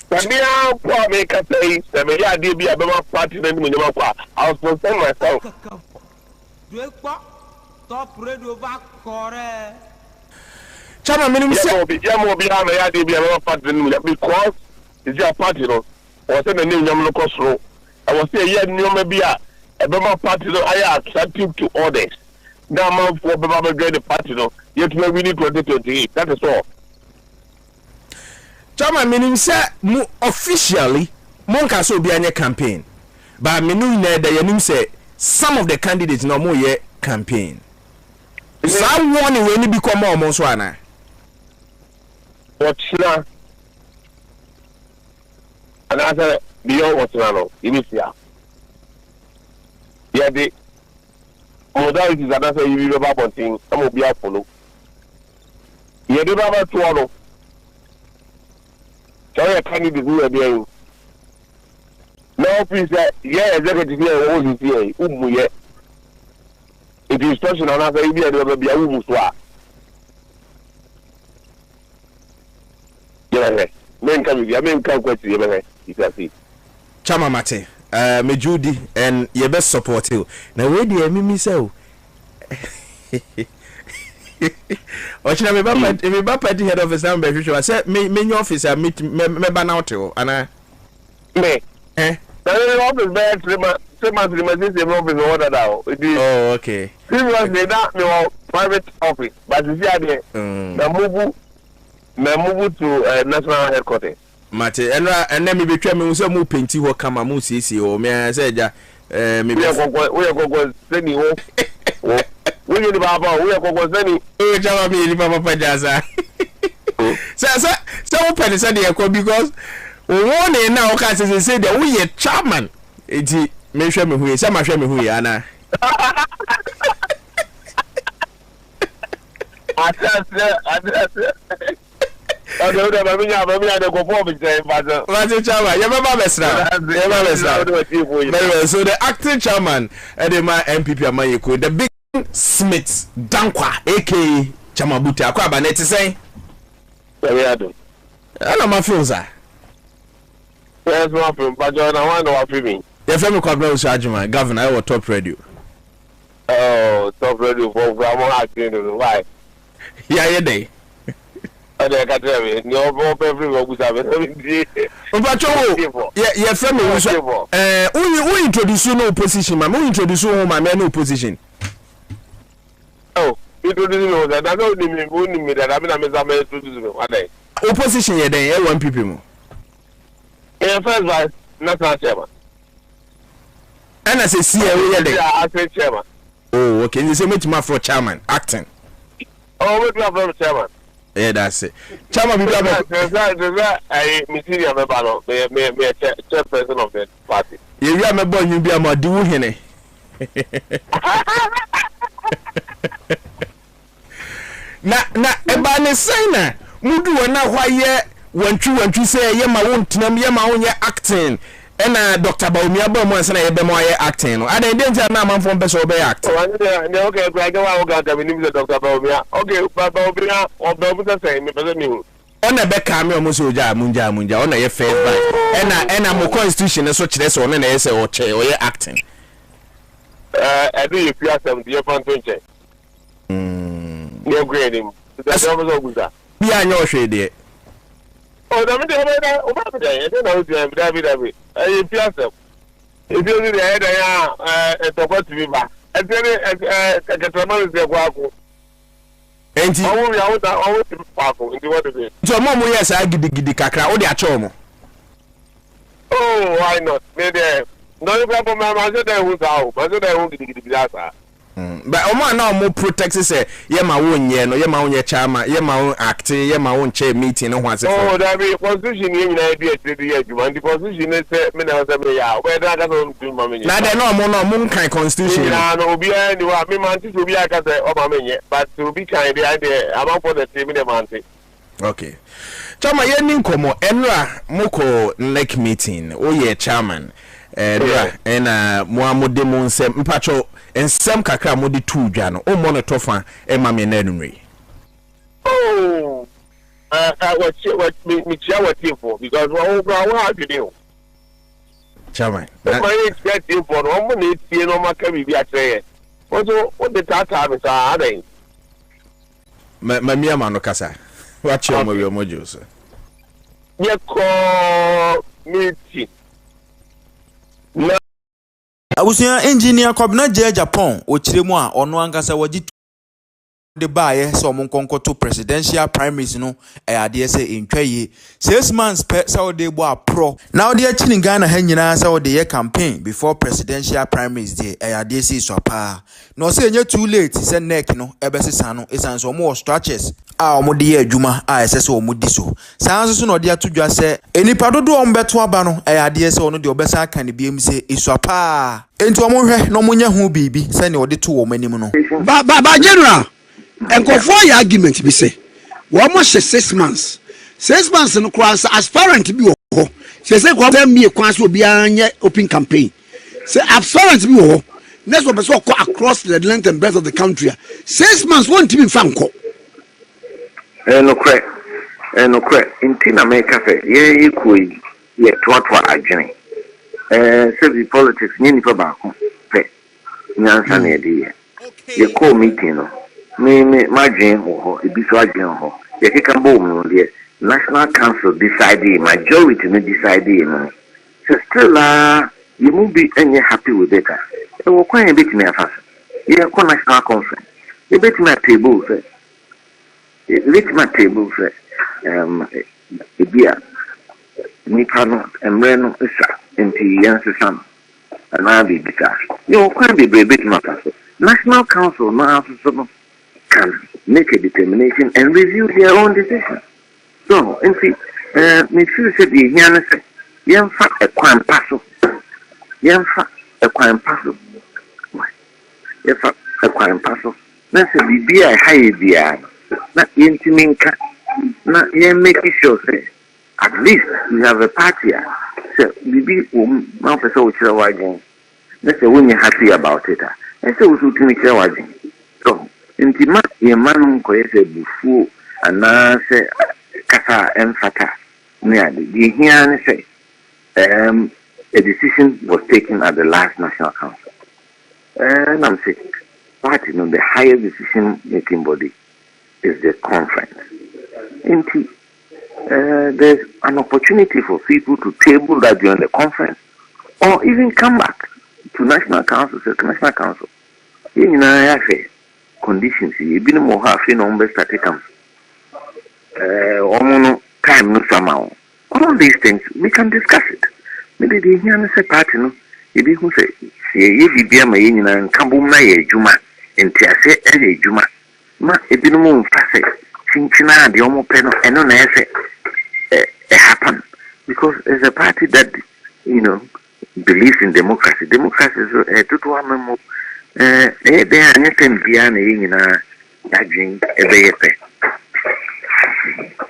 But now, poor make a say, the may idea be a better party than when you are. I will suspend myself. Top radio back correct. Chama minimum say be behind my idea be a better party than because it's your party, no. or send a name Yamlo. I was saying, yeah, no, maybe a Bama party, I attractive to others. Now, I'm for Bama get the party, yet maybe we need 2028. That is all. Chama meaning say officially monka so be any campaign. But menu na da yanim say some of the candidates no more ye campaign. Someone we ni become more so ana. What's na? And I said beyond what's na it is here. Yeah, the modalities that I say you will have one thing, I'm going to be follow. Yeah, the Baba Tuano. Sorry, I can't even do it. No, please, yeah, executive here, all is here. It is personal, and I say, there will be a woman. Yeah, men come with you, men come with you, you can see. Chama Mate, me Judy, and you best support you. Now, where do you mean me so? Ochina me ba party head office am be hwehwe I say me office a me ban out o ana me na office be 3 months this office order that oh okay seriously that me private office but you see there na move to national headquarters mate and me betwa me so mu penti ho kama mu sisi o me say ja me we go send you we need baba we go send you jama me ni papa jaza so open say dey ko because one na o ka say dey we ye chairman enti me hwe me hu say ma hwe me hu ya na Odo ba mi nya de go form say but chairman you remember besra so the acting chairman edema NPP amayeko the big Smith Dankwa aka Chamabuti akwa ba net say ana ma feel za yes ma feel but you na one wa feel me you feel me kwabna usu ajuma governor I was top radio top radio for Gramo acting why yeah day ade ka tell me ni obo every we go sabe Obacho yeah feel me usu who introduce no opposition man who introduce who man no opposition introduce me that I don't need me that I mean I'm introduce me what day opposition ye den NPP mo first vice national chairman and I say see we ye den acting chairman oh okay you say me to for chairman acting we for chairman yeah that's it chairman be I Misiria me balo me chairperson of the party you me boy you be am di wo hene na eba ne signa mudu wona hwaye wantwi say ye ma wontenam ye ma wonye acting ena Dr. Baumia ba mo ansa na ye be mo ye acting no ada danger na amfo mpe so be act okay brother wa ga me ni Dr. Baumia okay Baumia obabu say me pese mi hu ona be ka me omo so ja munja ona ye first by ena mo constitution so kire so ona na ye say o che o ye acting I do you fear some the fan 20 no grade him that's almost good that bi anya o hwe de oh da me de o ba de e na o de David I fear some if you the head ya to go to be ba e tere ka travel de kwa ko enti owo ya o da o ti pa ko ndi what is so mo yes agidi kakra o de acho mo oh why not me there no you go ma say dey who sao ma say dey who gidi biasa but omo na omo protect say ye ma wonye no ye ma wonye chama ye ma won act ye ma won chair meeting no ho ase oh that be constitution ye na be e ye adwuma the constitution say me na say me ya we da ka so do ma me na de no omo kan constitution na no obi ani wa me man ti obi aka say o ma me but obi kan dey am for the team dey man ti okay chama ye ni nkomo enra moko neck meeting o ye chairman ena muamode mo nsem mpacho ensem kakra mode tu dwa no o mo no tofa e ma me na nunwe oh what me chia what for because what have you do chairman my expect you for no mo na tie no maka bibi atreye what the tata me sa adai ma mi ama no kasa wa chia mo wi mo juso ye ko meeting. Na Abusia engineer Kobna Agyapong ochiremu a ono ankasa wagi de baaye se omo nkonkoto presidential primaries no ade se entwaye 6 months per se ode bo apro na ode achini Ghana ha nyina se ode ye campaign before presidential primaries de ade se sopa no se enye too late se neck no ebesesa no esanso omo structures a omo de ye adwuma a ese se omo di so sanso so no de atodwa se enipa dodo omo beto aba no ade se ono de obesa aka ne biem se isopa enti omo hwe no munya hu bibi se ne ode to omo anim no ba general enkofo ya argument bi say wo mo 6 months 6 months no cross aspirant bi wo ho say ko dem me kwan so obi anye open campaign say aspirant bi wo ho next one person go across the length and breadth of the country 6 months won't even fanko no correct in America say ye equal ye twatwa adwene say politics ni nipa ba ko fe nyansa na ye ye call meeting no me margin ho ebiso agin ho ye keka bo mu de national council decided majority no decided no so still you must be any happy with it e wo kwan e bit me afasa ye ko national conference e bit me table say e bia ni pano emre no isa enti yanse sam ana bi bita yo kwan be bit me afasa national council no afso can make a determination and review their own decision. So, and see, me feel say the here say, yam fa a kwan paso, yam fa a kwan paso, yam fa a kwan paso. Na say be a high bia, na intiminka, na yam make sure say at least we have a party. So, be my person which are watching. Let's say when you're happy about it. Let's say we should make sure watching. So. Intima ye manum ko yese bufu ana se kasa emfata me ade the here say a decision was taken at the last national council and I'm saying party no the highest decision making body is the conference inti there's an opportunity for people to table that during the conference or even come back to national council you know conditions you been more half in on best come time no somehow all these things we can discuss it maybe the here say party no you be who say ye bia ma yin na kambum na ye adwuma enti ase e adwuma ma e binu mu fa say chinchina de omo pe no eno na ese it happen because it's a party that believes in democracy is a total memo they are anything beyond na aging ebeyepe.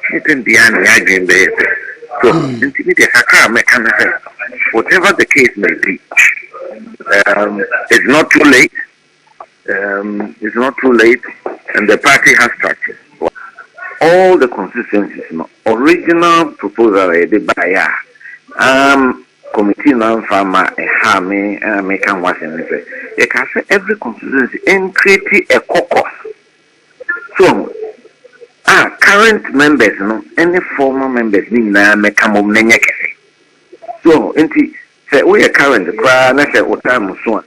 Anything beyond aging ebeyepe. So, intimidate whatever the case may be, it's not too late. It's not too late, and the party has structure. All the constituencies, original proposal by committee now farmer a make and wash and they can say every constituency and create a caucus. So current members any former members need na make come so say we are current na say what time so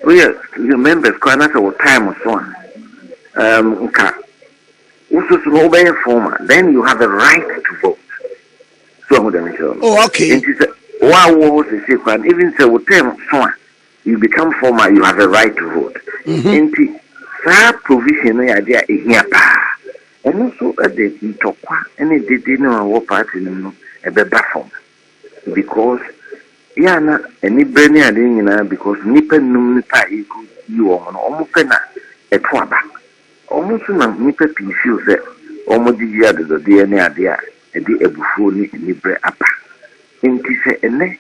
we are the members na say what time so then you have a right to vote. So okay. Even say you become former, you have a right to vote. That provision idea is here. And also at the talk any didn't what party a better form. Because any brainy idea because nipa you on almost a twaba. Almost nipa pieces that almost the DNA idea and the ebufoni libre apa. Inti se ene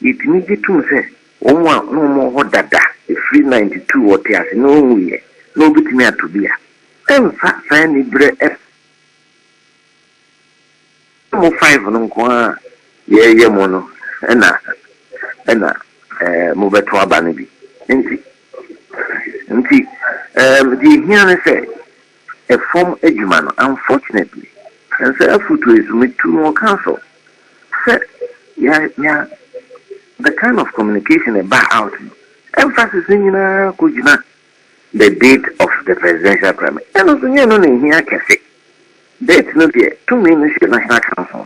it need to say no more dada a free 92 or tears no way no bit me to be a fact libre mo 5 no kwa ye mono ena mo beto abane bi inti the here say a form ejumano unfortunately and say photo is with 2 more council. Say, yeah, the kind of communication about out. Emphasis in the date of the presidential primary. And also, you know, here can say date no there 2 minutes national council.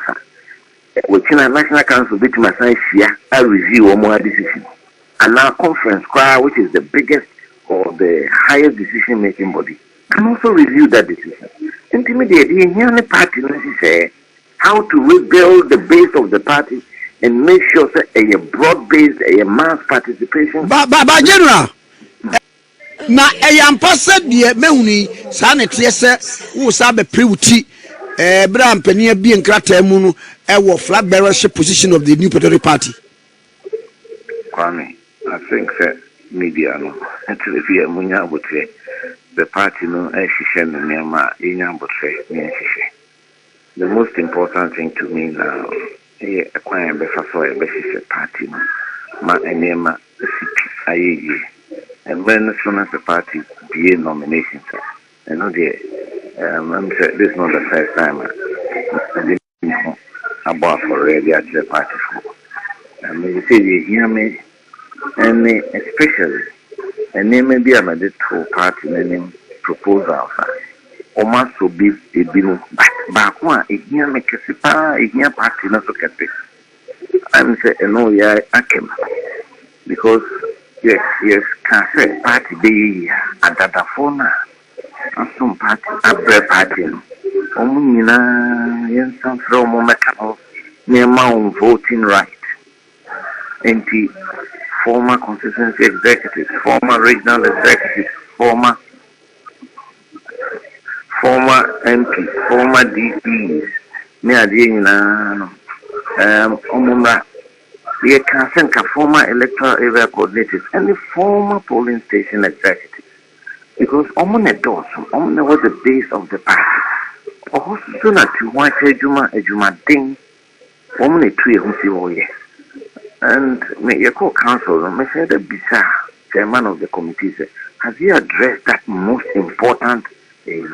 Which in a national council bit my share a review or more decision. And now conference which is the biggest or the highest decision making body, can also review that decision. Intermediate here the party say how to rebuild the base of the party and make sure that a broad based a mass participation. But general na eyampa de mehuni sa ne tie se wo sa be prewuti bra mpania bi nkrata mu no e wo flag bearership position of the new Patriotic Party. Kwame, I think that media no until if you munya botre the party no e hihye no nema enya botre ne hihye. The most important thing to me now is a kwame be fa so e be hihye party no ma enema ayi. And when as soon as the party be nominations, I know this is not the first time I bought for already at the party. I mean, you say you hear me, and especially, and maybe I'm a little party name proposal. Almost so big, it be back one, it hear me, it hear party, not so cafe. I'm saying, no, yeah, I can because. Yes, can say party be at that phone. And some party, a bread party. Yes, some from metal near Mount voting right. And the former constituency executives, former regional executives, former MP, former DPs, near the we can send a former electoral area coordinators and the former polling station executives. Because Omone Dawson, Omone was the base of the party. Also, not to watch a Juma ding, Omone tree who see all yes. And may your co-counsel, Mr. Bizarre, chairman of the committee, has he addressed that most important take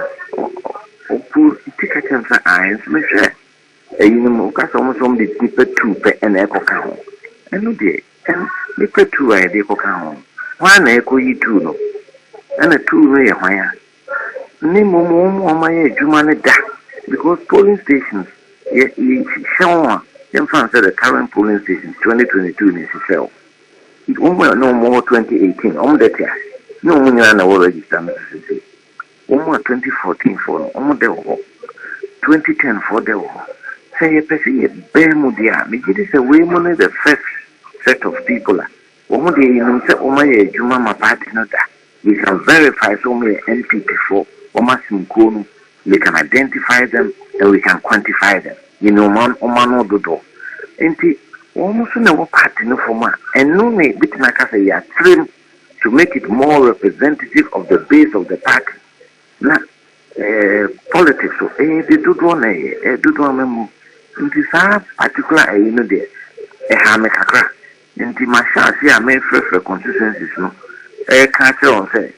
a chance at irons, Mr. You know, because almost on the deeper 2 and echo count. And no day, and they put 2 I they count. 1 echo you 2 no, and a 2 ray wire. Name more my Jumane da because polling stations, show in France the current polling stations 2022 in itself. It won't no more 2018 on the test. No one already done. Almost 2014 for almost the 2010 for the war. Say a person a bear mudia, me get a way money the first set of people. One day you say, oh my Juma party not that. We can verify so many NPP for Omasim we can identify them and we can quantify them. You know, man do do. And almost no party no format and no may bit like I say trim to make it more representative of the base of the party. Now politics so they do one in this particular you know there a hammer kakra in the machine see a main for consistencies no can't say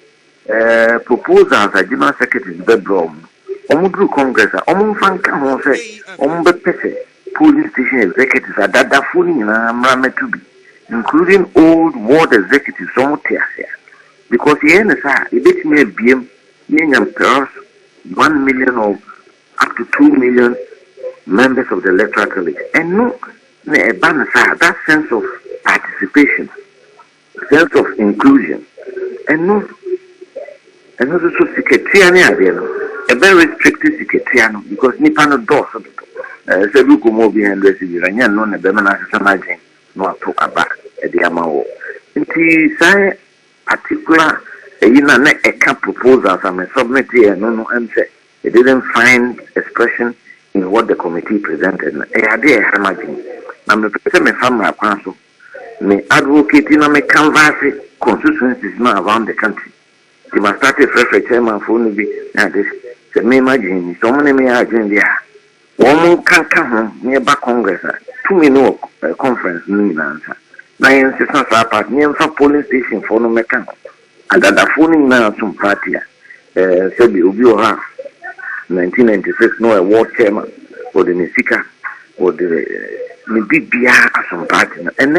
proposals a general secretary bedroom omudru congress omfanka ho say ombepese police station executives are that phone na mrame to be including old ward executives because here is a bit me bm nyam 1 million or up to 2 million members of the electoral college. And no, that sense of participation, sense of inclusion, and no, and also secretary, a very restricted secretary, because Nipano does. Say, look, more behind the city, and you're not a Beman not talk about the Amao. And he say, particular. A camp proposals I submit here, no, and say it didn't find expression in what the committee presented. I dare imagine. I'm the person from my council, me advocating on me canvassing constituencies now around the country. They must start a fresh chairman for me. This, so me imagine, so many me are doing there. One more can come home nearby Congress, 2 minute conference, no answer. Now, in the part near some polling station for no mechanic. And that the phone now some party said you will have 1996 no a world chairman or the Nisika or the Nibibia as some party and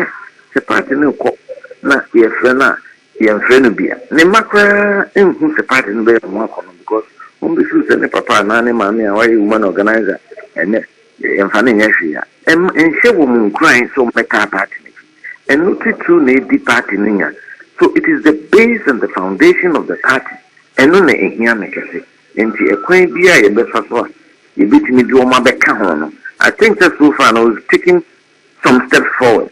the party no co na your friend be ne makra in who's a party no be more because on the shoes and the papa nani mammy and why woman organizer and fanning Asia and she woman crying so my car party and not true the party niya. So it is the base and the foundation of the party and no here make say nti ekwan bia ye befa so ye betimi di o ma beka ho no. I think that so far I was taking some steps forward.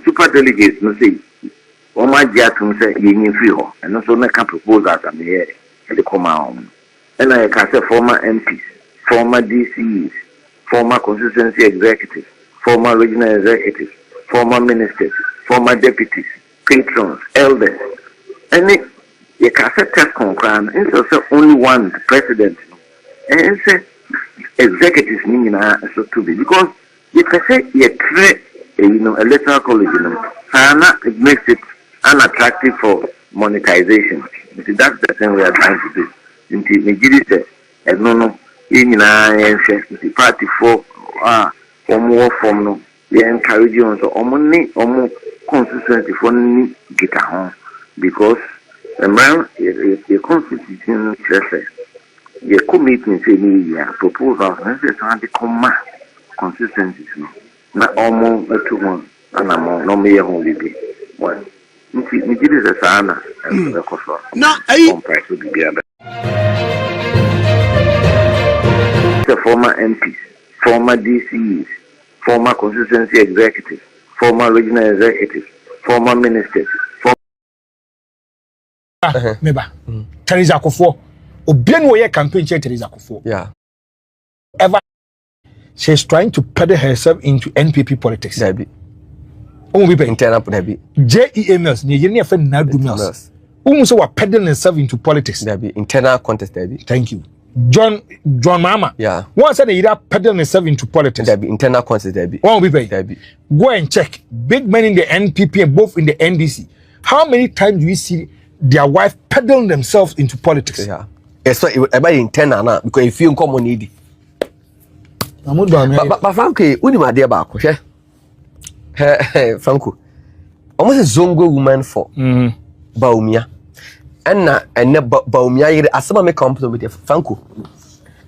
Super delegates no say o ma dia tum say ye nyi free ho and so na can propose that am here e come on. And I can say former MPs, former DCs, former constituency executives, former regional executives, former ministers, former deputies, patrons, elders. And you can say test concern, and so only one the president. And say executives meaning so to be because you can say you create electoral college, it makes it unattractive for monetization. That's the thing we are trying to do. Nti Nigeria say no the party for form no we encourage you so omo constituency for ni get home because man the constitution says the commitment say ni ya proposal and say to come consistency no na omo to one and am no me ho bibi well Nigeria say sana the cost na ai the former MPs, former DCs, former constituency executives, former regional executives, former ministers, Meba. Teresa Kofo. Obian wo ye campaign chair Teresa Kofo. Yeah. Ever she's trying to peddle herself into NPP politics. Debbie. Internal Debbie. JEMS, ni yeni afa na do mills. So wa peddling herself into politics. Debbie. Internal contest Debbie. Thank you. John Mama. Yeah. Once said he peddling himself into politics. Debbie. Internal contest Debbie. One will be Debbie. Go and check. Big men in the NPP and both in the NDC. How many times do we see their wife peddling themselves into politics? Yeah. It's not about internal now because if you come on need. But Franco, uni ma dia ba ko hwe. Franco. Almost zongo woman for. Baumia. And Baumia yire asema me compliment with Franco.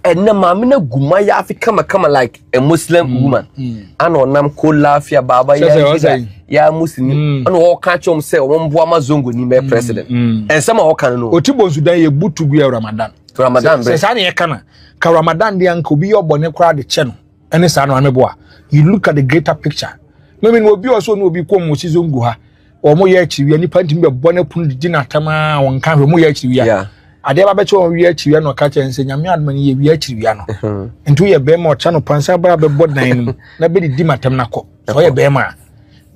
And na mama na guma ya Africa kama like a Muslim woman. And onam ko lafia baba ya Muslim. And all catch him say ombo amazongo ni me president. And some all can know. Otibo Sudan ye butu gua Ramadan. Ramadan bre. Say na kana. Ka Ramadan de anko bi obone kra de che no. Ene sa no ameboa. You look at the greater picture. No mean obi also no obi ko mo sizongo ha. Omo ye achiwi ani panti mbe bone pun di na tama won kan omo ye achiwi ya. Ade ba be che won wi achiwi no ka che nse nyame adman ye wi achiwi no. Ntu ye be ma cha no pansa bra be bodan no na be di matem na ko. So ye be ma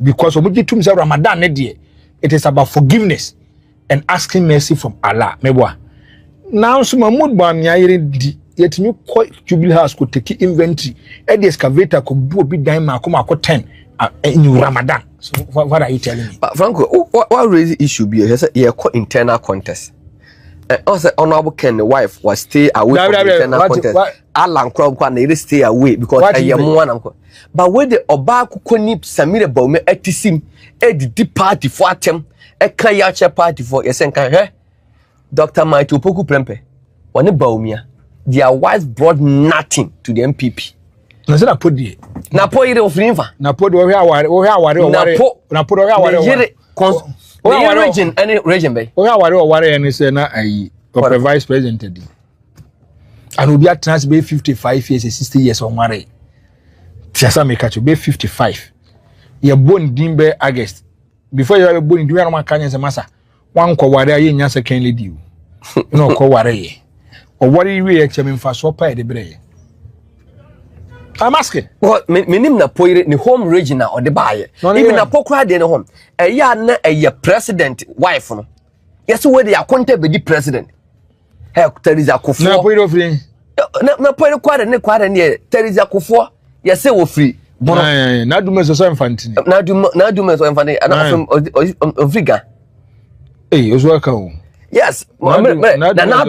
because omo gitum say Ramadan ne de it is about forgiveness and asking mercy from Allah. Meboa. Now so Mahmoud ba mi ayire di yetimi ko Jubilee House ko take inventory e the excavator ko bu obi dan ma ko 10 in Ramadan. So what are you telling me? But Franco, what raise the issue be here? Say internal contest. Also, Honorable Ken, the wife was stay away from the internal contest. Alan Crowd can stay away because I am one. But where the Obaku Konip Samira Baume etisim deep party for them, a Kayacha party for Yasenka. Dr. Maito Poku Prempe, one Baumia. Their wife brought nothing to the MPP. Na put the na po ire ofrinfa na po do na po region any region bay and say na ayi of vice president di and obi atnas be 55 years 60 years on ware tiasa me catch be 55 ye born dimbe August before you born dimbe no kan say masa wan ko ware ayi nya second lady no ko ware ye o ware we e cheme mfa so pa e de bre. I'm asking. Well, minim na poire ni home region or the buyer. Even na pokra de no home. Ya na president wife no. Yes we dey appointed be the president. Hey Teresa Kofo. Na poire ofri. Na poire kware ne Teresa Kofo. Yes we free. Na do me so infantine. Na do me so infantine. Na ofriga. Eh, ozo aka o. Yes, Nana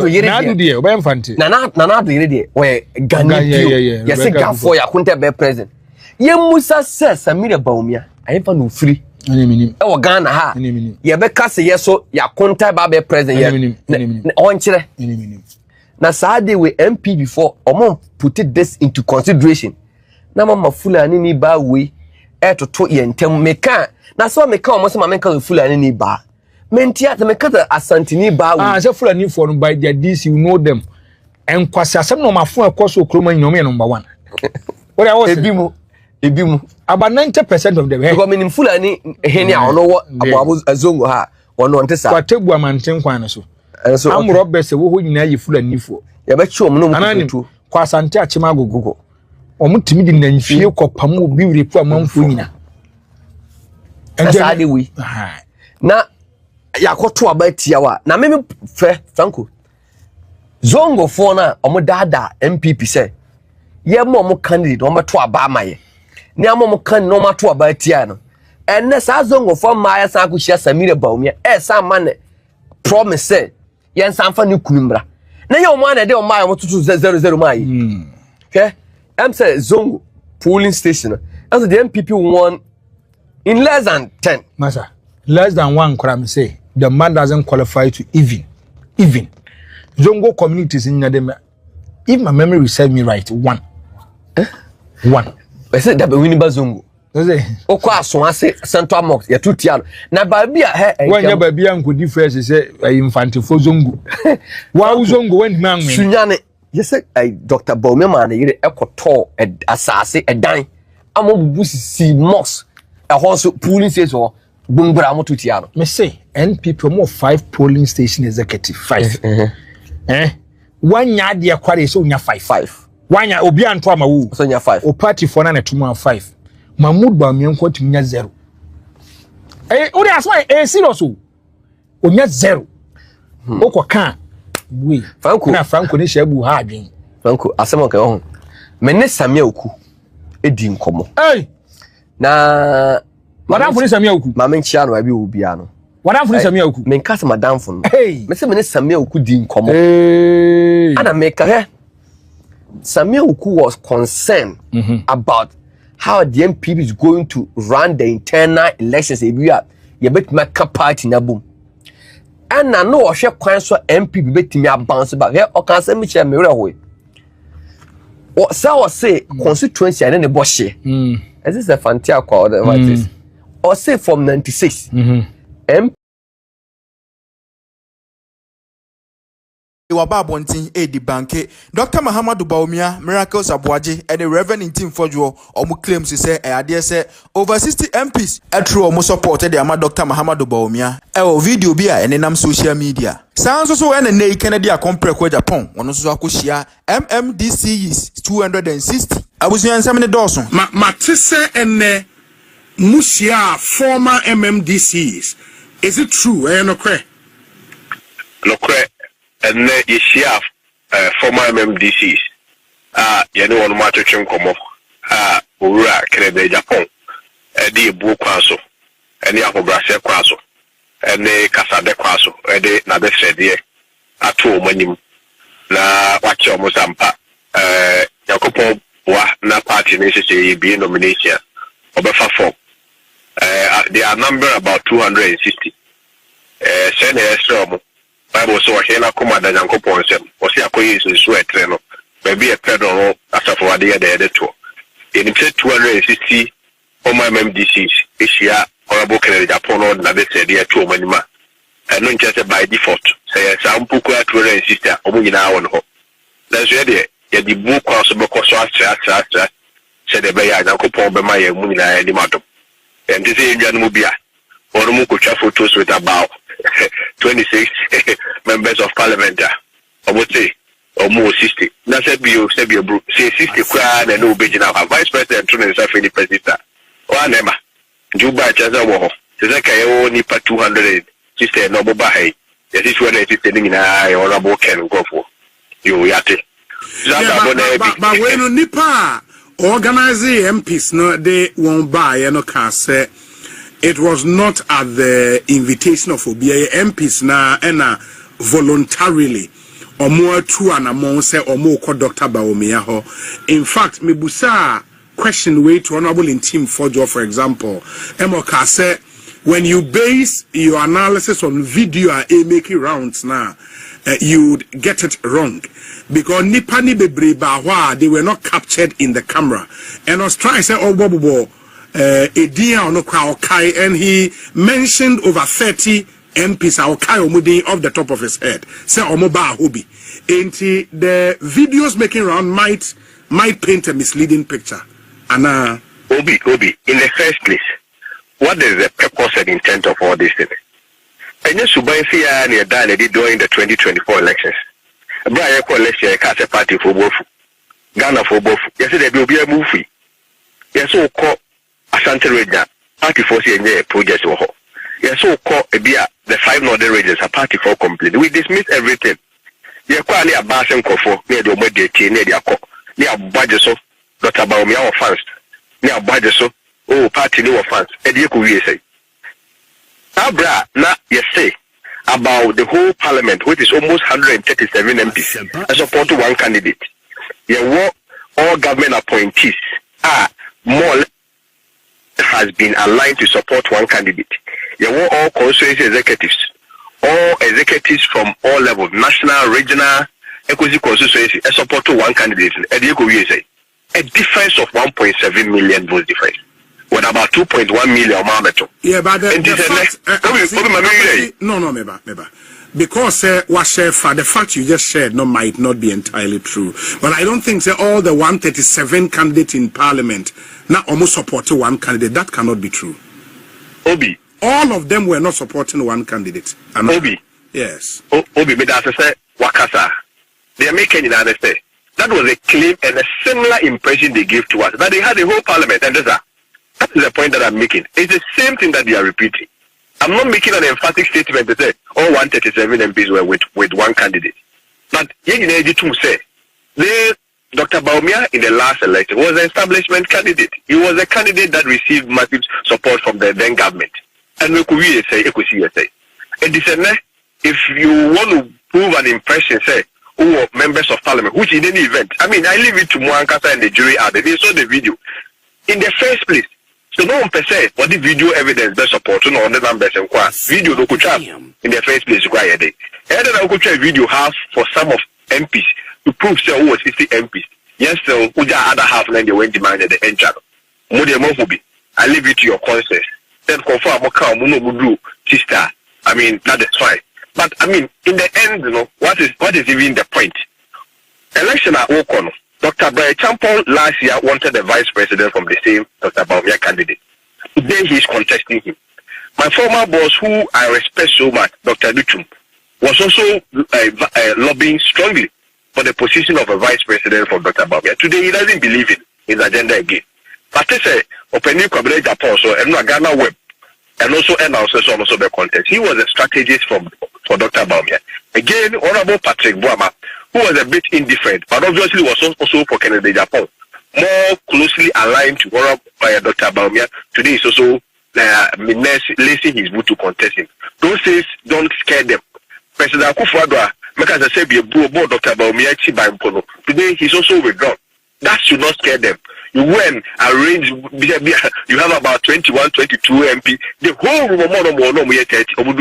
dear, obey fancy. Nana dear, where Ganya, yes, a gun for your country be present. Ye Musa says, Samira Baumia, I never knew free. Oh, Ghana, ha, ye be cast yes, so ya country be present. On chile. Na Saturday we MP before, Omo put this into consideration. Na mama Fulani ni ba we, to yentem meka. Na so meka omo se mama Fulani ni ba. Mentia the meka asantini ba we. Ah, se Fulani for by their DC, you know them. And kwasi asem no mafun akoso kroma nyome number 1. What I was ebimu about 90% of them. Because meaning Fulani heni a ono wo abo azongo ha ono ntesa. Kwa tebu amanten kwan so. So am robbers wo ho nyina ye Fulani fo. Ya be chi omo no mu kwa asante achima gogogo. Omo timi di nanfie kopam obi wrepu amanfo nyina. Asade wi. Na yakoto abatia wa. Na meme Franco. Zongo fo na omo dada NPP say. Ye mo candidate omo to aba maye. Ni amomo kan no ma to abatia no. Enne sa zongo fo ma ya san ko hia Samira Baumia. Sa ma ne promise say yen san fa ne kunumra. Na ye omo na de omo ayo tutu 00 mai. Okay? I'm saying Zongo polling station. And the NPP won in less than 10. Masa, less than 1 crime say the man doesn't qualify to even. Zongo communities in Yadema. If my memory serves me right, 1. 1. I said that winning Bazongo. Okwa so ase Central Mox ya tutiano. Na babia he when ya babia nko difference say infante fo Zongo. Wa Zongo when man win. Sunyane yes Dr. Baumia na yire ekoto asase edan amobusi Mox so polling station bumbra motutiano. Me say NPP more 5 polling station executive 5. One ya de akware so nya 5. One ya obi anto amawu so nya 5. O party for na netuma 5. Mahmoud Baumia nko timinya 0. Ori aswa serious o. Onya 0. Okwa kan we Franco ni shebu ha adwen. Franco asemo ke ho. Me ne Samia Oku edi nkomo. Na madam for Samia Oku. Ma me nchia no abi obia no. Madam for Samia Oku. Me nka madam for no. Me se me ne Samia Oku di nkomo. Ana me ka he. Samia Oku was concerned about how the NPP is going to run the internal elections ebia ye betima ka party na boom. And I know she kwan so NPP betimi bounce back. He o kan say me che me reho. O say constituency and the boss she. Is this a fantia called what is? Or say from 96. Iwaba Bontin Edi Banke, Dr. Muhammadu Baumia, Miracles Abuaji, and the Reverend Tim Fodjo, Omu claims to say, idea say, over 60 MPs, a true Omu supported the Ama Dr. Muhammadu Baumia, a video beer and in social media. Sounds also when a nay Kennedy a compare kwa Agyapong, one also akushia, MMDC is 260. I was answering the Dawson. Matisse and Musia, former MMDCs. Is it true? No, and you share former MMDCs. You know, on Mato Chinkomo, Ura, Krebe Agyapong, the Boo Quaso, and the Apple Brassia Quaso, and the Casade Quaso, and the Nabe said, at 2 money. Na watch your Mozampa, Yacopo, na party necessary be nomination of a 4. There are number about 260. Send a storm. Bible so here na kuma da Yankopon sem o se akoyi so etre no be a pedal asafo ade de to in 260 former MMDCs Asia honorable Kennedy Agyapong na be said there to manima and no just by default say some puku at 260 omo nyina won ho na so ye the book so be ko so astra say the be ya Yankopon be ma ye mu nyina ni madom and this is nwan mu bia or mu ko twa photos with about 26 members of parliament. I would say almost 60. Now say 60 kwa no be now vice president to himself in the president. One nema. Juba chaza wo. Say ka yo ni pa 260 no bo hai. Yes is when it is ni na honorable Ken go for. You yate. But when nipa organizing MPs no they won't buy no can say it was not at the invitation of OBA MPs na ena voluntarily omo atu anamon say omo ko Dr. Bawumia ho. In fact, me busa question way to Honorable in Team Fojo, for example, Emoka say when you base your analysis on video making rounds now, you would get it wrong because Nipani Bebre they were not captured in the camera. And I was trying to say, oh, Bobo, and he mentioned over 30 MPs off the top of his head. Say Omoba Hobi. And the videos making round might paint a misleading picture. And Obi, in the first place, what is the purpose and intent of all this thing? And yes, Subansia near Dana did during the 2024 elections. Brian election cast a party for both Ghana for both. Yesterday will be a movie. Yes, so called Asante Region party for CNA project or yes, so called the 5 northern regions a party for complete. We dismiss everything. You're quite near Basen Kofo, near the Omedi, near the near budget of Dr. Bawumia fans, near budget so. Oh, party no offense. And you could say, Abra, now you say about the whole parliament, which is almost 137 MPs, I support one candidate. Yeah, all government appointees are more or less has been aligned to support one candidate. Yeah, all constituency executives, all executives from all levels, national, regional, equity constituency, I support one candidate. And you could say a difference of 1.7 million votes difference. With about 2.1 million Mameto. Yeah, but the fact, no, meba. Because the fact you just shared might not be entirely true. But I don't think all the 137 candidates in parliament now almost supporting one candidate. That cannot be true. Obi. All of them were not supporting one candidate. Obi. Yes. Obi, but that's a Wakasa. They are making it understand. That was a claim and a similar impression they gave to us. That they had a whole parliament and that is the point that I'm making. It's the same thing that they are repeating. I'm not making an emphatic statement to say all 137 MPs were with one candidate. But to say Dr. Bawumia in the last election was an establishment candidate. He was a candidate that received massive support from the then government. And we could say, and if you want to prove an impression, say, who are members of parliament, which in any event, I mean, I leave it to Mwankasa and the jury out. They saw the video. In the first place, so no one per se, what the video evidence best support no on the numbers and video no could have in the first place required it. And then I could try video half for some of MPs to prove say who was 60 MPs. Yes, so who the other half then they went demanded the end channel. I leave it to your conscience. Then confirm sister. I mean that is fine. But I mean in the end, what is even the point? Election at Okono. Dr. Brian Champol last year wanted the vice president from the same Dr. Bawumia candidate. Today he is contesting him. My former boss, who I respect so much, Dr. Dutum, was also lobbying strongly for the position of a vice president for Dr. Bawumia. Today he doesn't believe in his agenda again. But they say, Open Agyapong, so and Ghana Web, and also also the contest. He was a strategist for Dr. Bawumia. Again, Honorable Patrick Boama, who was a bit indifferent, but obviously was also for Agyapong, more closely aligned to Dr. Bawumia. Today is also lacing his boot to contest him. Those things don't scare them. President Akufo-Addo, because I said, Dr. Bawumia, today he's also withdrawn. That should not scare them. You went arrange, you have about 21, 22 MP. The whole room,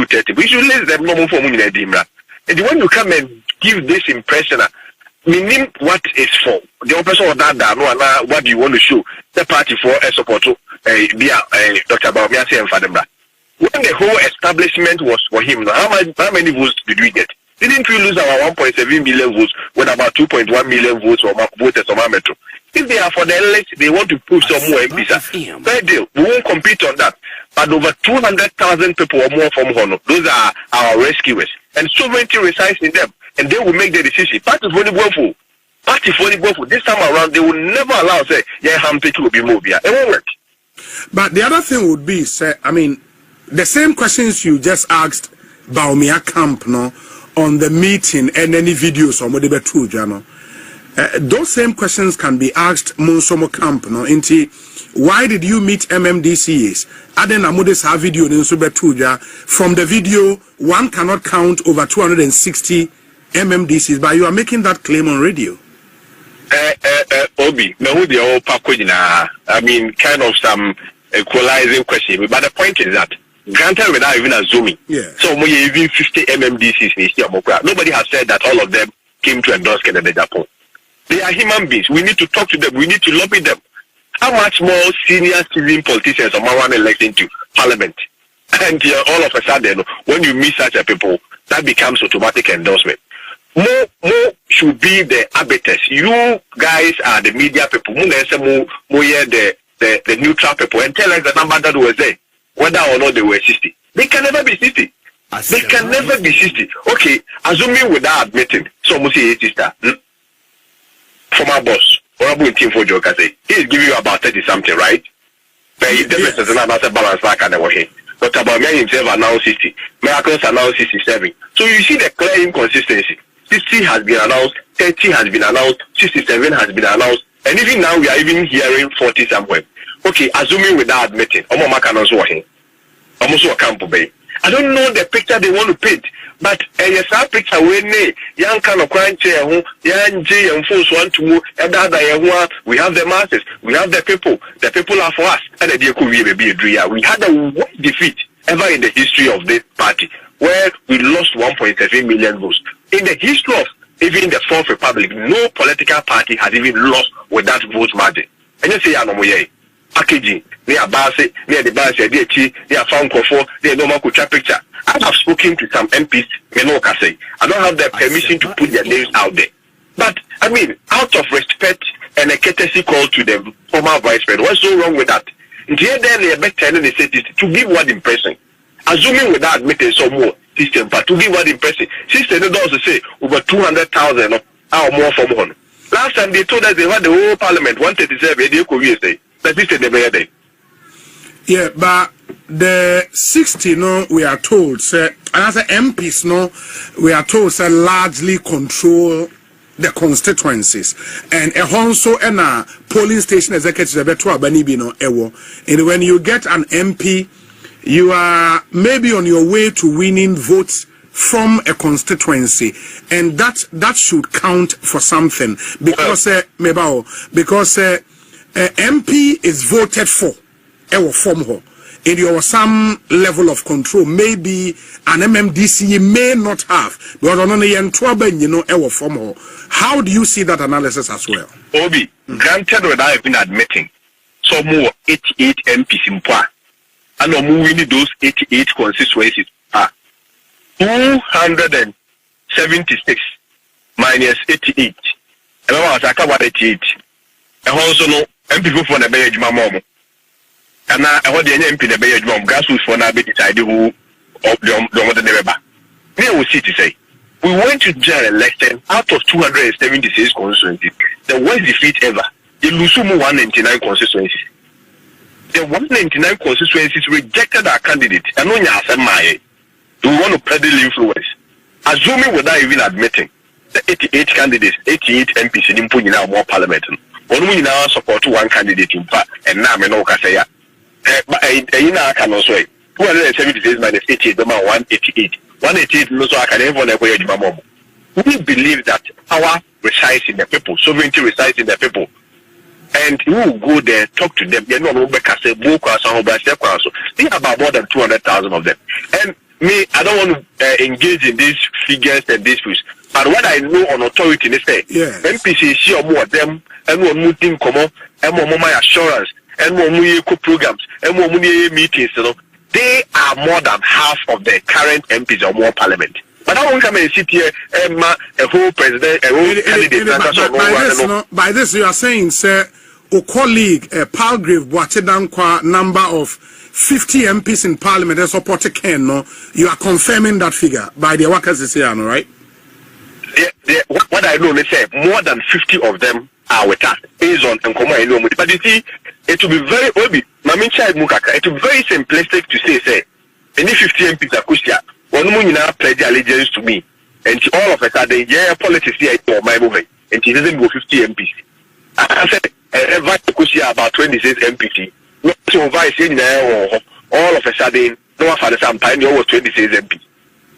30. We should let them know for me. And when you come and give this impression, meaning what is for the person of that, what do you want to show the party for a support to Dr. Bawumia and Fademba? When the whole establishment was for him, how many votes did we get? Didn't we lose our 1.7 million votes with about 2.1 million votes or voters on our metro? If they are for the election, they want to prove some more MPs. Fair deal. We won't compete on that. But over 200,000 people or more from Hono, those are our rescuers. And sovereignty resides in them. And they will make the decision. Party for the Bofu. Party for the Bofu. This time around, they will never allow, say, yeah, I'm taking will be moved here. It won't work. But the other thing would be, say, I mean, the same questions you just asked Bawumia camp, no, on the meeting and any videos on whatever true, Jano. those same questions can be asked Monsomo Camp no inti why did you meet MMDCs aden amudes ha video ni nso betuja from the video one cannot count over 260 MMDCs but you are making that claim on radio. Obi na who the whole package na I mean kind of some equalizing question but the point is that granted without even assuming so even 50 MMDCs in Agyapong nobody has said that all of them came to endorse Kennedy Agyapong. They are human beings. We need to talk to them. We need to lobby them. How much more senior citizen politicians are one elected to parliament? And all of a sudden, when you meet such a people, that becomes automatic endorsement. More should be the arbiters. You guys are the media people. More the neutral people. And tell us the number that was there. Whether or not they were 60. They can never be 60. They can never be 60. Okay, assuming without admitting, so must say sister. Former boss, Honorable Team for Joker say, he's giving you about 30 something, right? But the difference is not a balance like an way. But about me himself announced 60. Miracles announced 67. So you see the clear inconsistency. 60 has been announced, 30 has been announced, 67 has been announced, and even now we are even hearing 40 somewhere. Okay, assuming without admitting, I don't know the picture they want to paint. But yes, our picture when young kind of crime chair, young J and force want to move, we have the masses, we have the people are for us, and the we had the worst defeat ever in the history of this party, where we lost 1.7 million votes. In the history of even the Fourth Republic, no political party has even lost with that vote margin. And you say, packaging, near Basse, near the Basse, near Found Coffo, near Normal Kucha picture. I have spoken to some MPs, I don't have the permission to put their names out there. But, I mean, out of respect and a courtesy call to the former vice president, what's so wrong with that? Here then they are better than they say to give what impression. Assuming without admitting some more system, but to give what impression. System they also say over 200,000 or more from one. Last time they told us they had the whole parliament 137, they could say. That system they were there. Yeah, but the 60, no, we are told, sir, and as MPs, no, we are told, sir, largely control the constituencies. And a honso and a polling station executive, and when you get an MP, you are maybe on your way to winning votes from a constituency, and that should count for something because MP is voted for and you have some level of control. Maybe an MMDC may not have, but how do you see that analysis as well? Obi, granted without even admitting, some more 88 MPs in power, and moving those 88 constituencies are 276 minus 88. And I was about 88. And also no MP for the Bay Jumamo. And I want the MP the Bay Jumam grassroots for now be decided who of the never. Here we see to say we went to general election out of 276 constituencies. The worst defeat ever. The Lusumu 199 constituencies. The 199 constituencies rejected our candidate. And when you have we want to peddle influence. Assuming without even admitting the 88 candidates, 88 MPs in Impu now more parliament. When we now support one candidate in fact, and now we know Kasaya. But in our can also 276 minus 88, 188. 188 no so I can even know. We believe that power resides in the people, sovereignty resides in the people. And we will go there, talk to them. They know they have about more than 200,000 of them. And me, I don't want to engage in these figures and disputes. But what I know on authority, they say, MPC see more of them, and more moving common, and more my assurance, and more programs, and more meetings. You know, they are more than half of the current MPs or more parliament. But I won't come and sit here and a whole president, a whole candidate. By this, you are saying, sir, a colleague, Palgrave Boachedankwa, number of 50 MPs in parliament that supported Ken, no? You are confirming that figure by the workers this year, right? What I know, they say more than 50 of them are with us based on Nkoma. But you see, it will be very it will be very simplistic to say any 50 MPs are Kushia, one woman now pledge allegiance to me, and all of a sudden, politics here for my movement. and he doesn't go 50 MPs. I said, ever could see about 26 MPs. No, so vice in there, all of a sudden, no one for the same time, there was 26 MPs.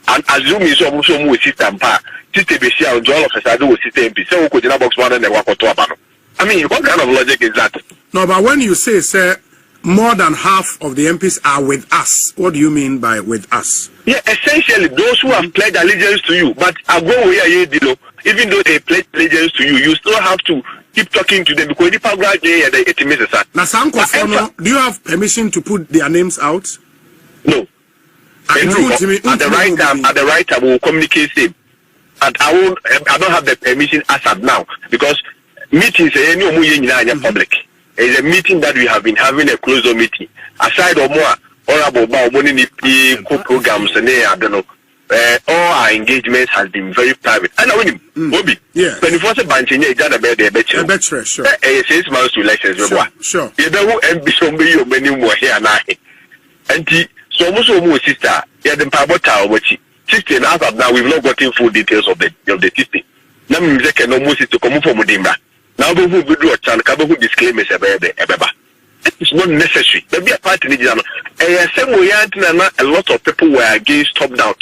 And assuming so much system pa, system is all of a sudden was system MPs. So we could in a box one and then walk to a I mean, what kind of logic is that? No, but when you say, sir, more than half of the MPs are with us, what do you mean by with us? Yeah, essentially, those who have pledged allegiance to you, but I go where even though they pledge allegiance to you, you still have to keep talking to them because the paragraph it misses that. Now, do you have permission to put their names out? No. At the right time, we will communicate same. And I don't have the permission as of now because meetings are public. It's a meeting that we have been having a closed meeting. Aside or more, honorable programs and I don't know. All our engagements has been very private. And I win Bobby. Yeah. 24 banking is done about the better. Sure. 6 months to elections. Sure. You know, ambition be your many more here and I. And so most of my sister, yeah, the Pabota, which 16 as of now, we've not gotten full details of the system. Now, we can almost to come from Mudimba. Now, we will do a chance, who disclaimers about the it's not necessary. There be a party in the a lot of people were against top down.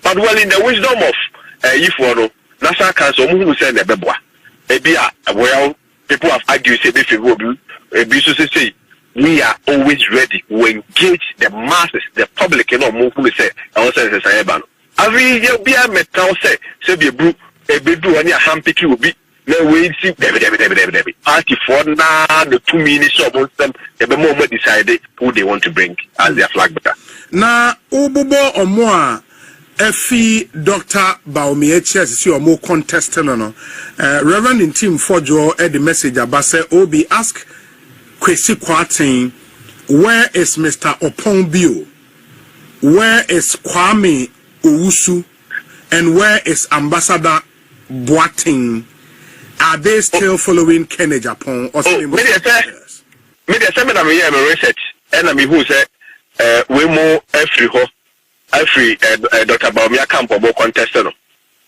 But well, in the wisdom of if one National Council, who said the Beboa, well, people have argued, say, we are always ready to engage the masses, the public, move who say, I was saying, every year be a metal say, be a brew, a bedroom, and your hand picky will be. No way, see, party for now, the 2 minutes of them, the moment decided who they want to bring as their flag bearer. Now, Obobo or more, Effie Dr. Baumiechi, as you are more contesting, Reverend in Team Fojo, the message about say, Obi ask Kwesi Kwarteng, where is Mr. Opong? Where is Kwame Owusu? And where is Ambassador Boateng? Are they still following Agyapong? Maybe a seminar me research and I mean who said we more every Dr. Baumia camp or contestant.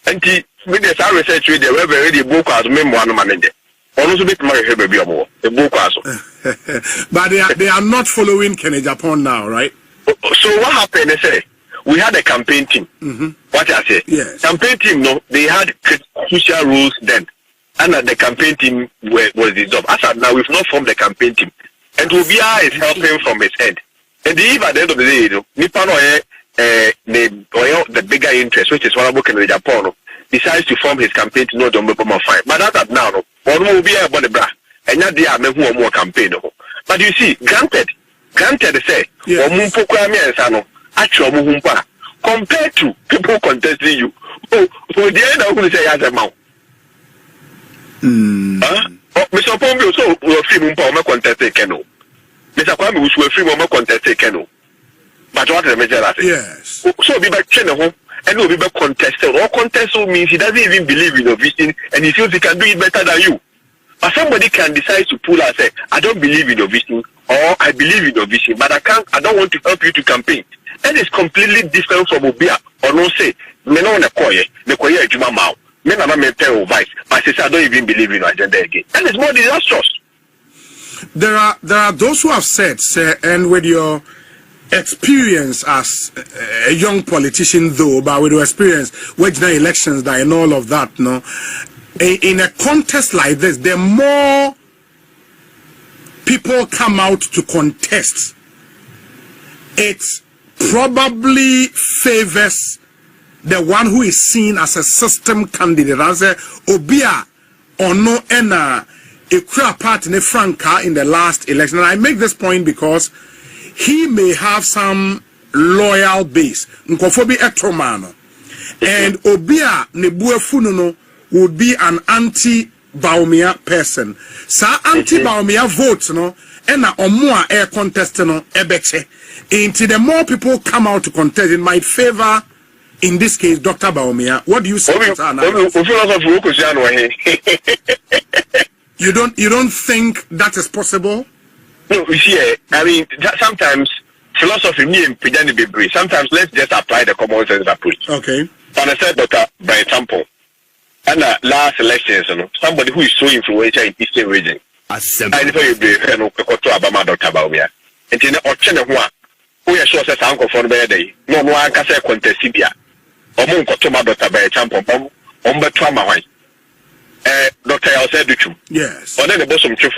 And maybe a research with the very book as memoir manager. Also bit marry baby more a book also. But they are not following Agyapong now, right? So what happened? They say we had a campaign team. What I say? Yes. Campaign team, no, they had crucial rules then. And the campaign team was dissolved. As of now, we've not formed the campaign team. And Obia is helping from his head. And if at the end of the day, Nippon the bigger interest, which is one of Agyapong, decides to form his campaign to know the more fine. But as of now, one will be about the bra. And not the other who more campaign. But you see, granted, say, compared to people contesting you, the end of who say as a mouth. Mr. Pombo, so we're free Mumpa contested Keno. Mr. Kwame, which were free Mumpa contested Keno. But what the major yes. So be back Keno and will be back contested. Or contest means he doesn't even believe in your vision and he feels he can do it better than you. But somebody can decide to pull and say, I don't believe in your vision or I believe in your vision, but I don't want to help you to campaign. That is completely different from Obia or no say, me no na koye Juma Mao. Men are not tell vice, but I don't even believe in agenda again. And it's more disastrous. There are those who have said, sir, and with your experience as a young politician, though, but with your experience with the elections and all of that, no, in a contest like this, the more people come out to contest, it probably favors the one who is seen as a system candidate, as a Obia or no ena a crap part in a franca in the last election. And I make this point because he may have some loyal base. Nkofobi etromano. And Obia Nebue Fununo would be an anti-Baumia person. Sa anti-Baumia votes, no, ena omua air contest, no, ebeche. Into the more people come out to contest, it might favor, in this case, Dr. Baumia. What do you say? You don't think that is possible? No, you see, I mean, sometimes philosophy me and sometimes let's just apply the common sense approach. Okay. And I said, Dr. By example, And last elections, somebody who is so influential in Eastern region. I never you be no to Abama Dr. Baumia. And in Ochena who are sure that Uncle for the day. No one can say contestibia. Omo Kotoma Dr. Bay Champo, Omba Trama. Dr. Elsa Duchu. Yes. Or then the bosom chief.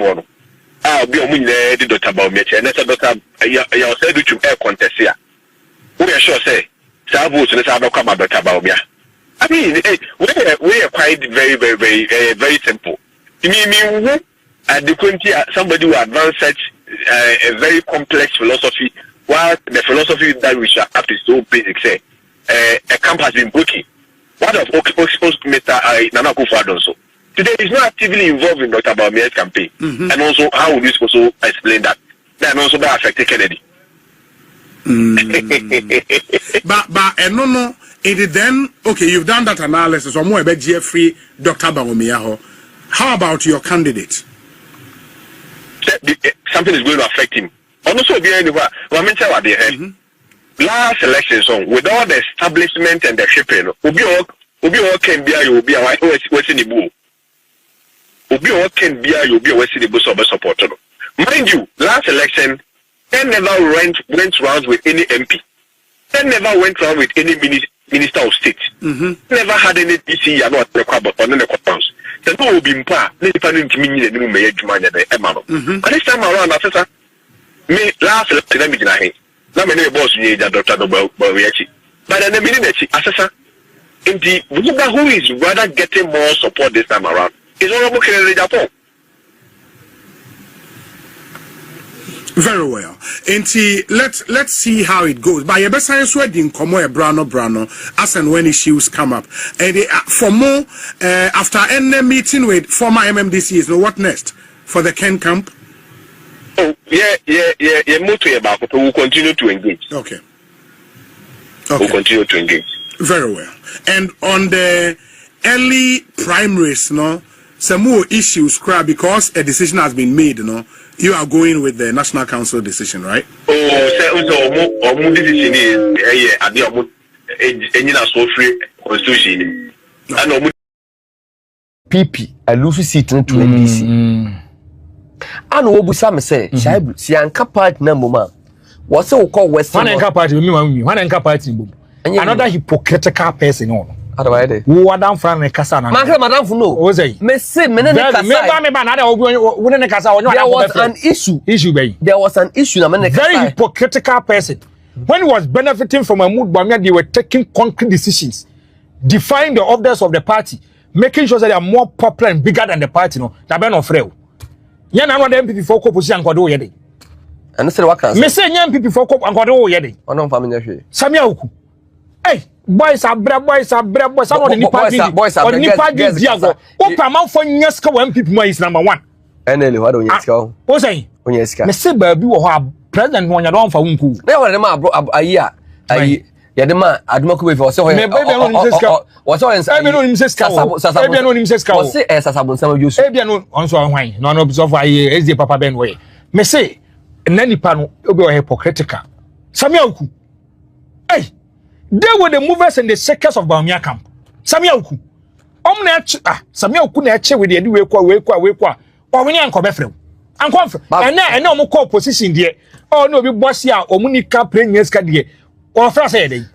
I'll be a winner, Dr. Baumia, and that's a Dr. Elsa Duchu air contestia. We are sure say, Sabu to the Sabo Kama Dr. Baumia. I mean, we are quite very simple. You mean, at the quantity, somebody who advanced such a very complex philosophy, while the philosophy that we shall have is so basic, say, a camp has been broken. What of Mr. Nana Akufo-Addo also? Today is not actively involved in Dr. Baumia's campaign. And also, how would you also explain that? That also that affected Kennedy. But no. It then okay. You've done that analysis. Or more about Jeffrey, Dr. Bawumia. How about your candidate? Something is going to affect him. Also, last election, with all the establishment and the shipping, Obi all can be a what's in the bull. Obi all can be a what's in the bull of support. Mind you, last election, they never went round with any MP. They never went round with any Minister of State. Never had any DC or not but on the compounds. The no will be impa, independent meaning the new mayor Jumania the Emano. But this time around, after me last election, I'm in now many boss need a Dr. Bawiachi. But then the minute assessor, indeed, who is rather getting more support this time around is Honorable Kennedy Agyapong. Very well. And let's see how it goes. By your best science wedding, come Brano, as and when issues come up. And for more, after any meeting with former MMDCs, what next for the Ken camp? Oh, yeah. We will continue to engage. Okay. We'll continue to engage. Very well. And on the early primaries, some more issues, because a decision has been made, you are going with the National Council decision, right? Decision is PP, I lose seat to NPC. And what would some say? Shaibu, see, and capart number man. What's so called Western party? One and party. Another hypocritical person. Otherwise, who are down from the Casana? Madam, no, was a Messi, there was an issue, there was an issue, very hypocritical person. When he was benefiting from a mood, they were taking concrete decisions, defying the orders of the party, making sure that they are more popular and bigger than the party. That be no frail. Yeah, now the NPP for opposition and go yede. And say what can? Me say NPP for and go yede. Ono family hwe. Samia Oku. Hey, boys are some of the nipa diago. Opa man for nyeska wa NPP mo is number 1. Enele what don nyeska. O say? Onyeska. Me say ba bi wo ho president wo nya don fa wunku. Na wo de ma ayi ya de ma aduma ko be for say ho. Me baby no nim seska. Wo so ensa. Baby no nim seska. Baby no nim seska. Wo say sasabon sama juice. Baby no onso hwan. No no so for ayi SD papa ben we. Me say nanipa no obi o hypocritical. Samia Oku. Hey, they were the movers and the shakers of Bawumia camp. Samia Oku. Samia Oku na eche with the we kwa. Or we anko befrem. Anko afre. And na omo call position there. Oh no, be boss ya omunika prenyes ka there. Or fra say dey.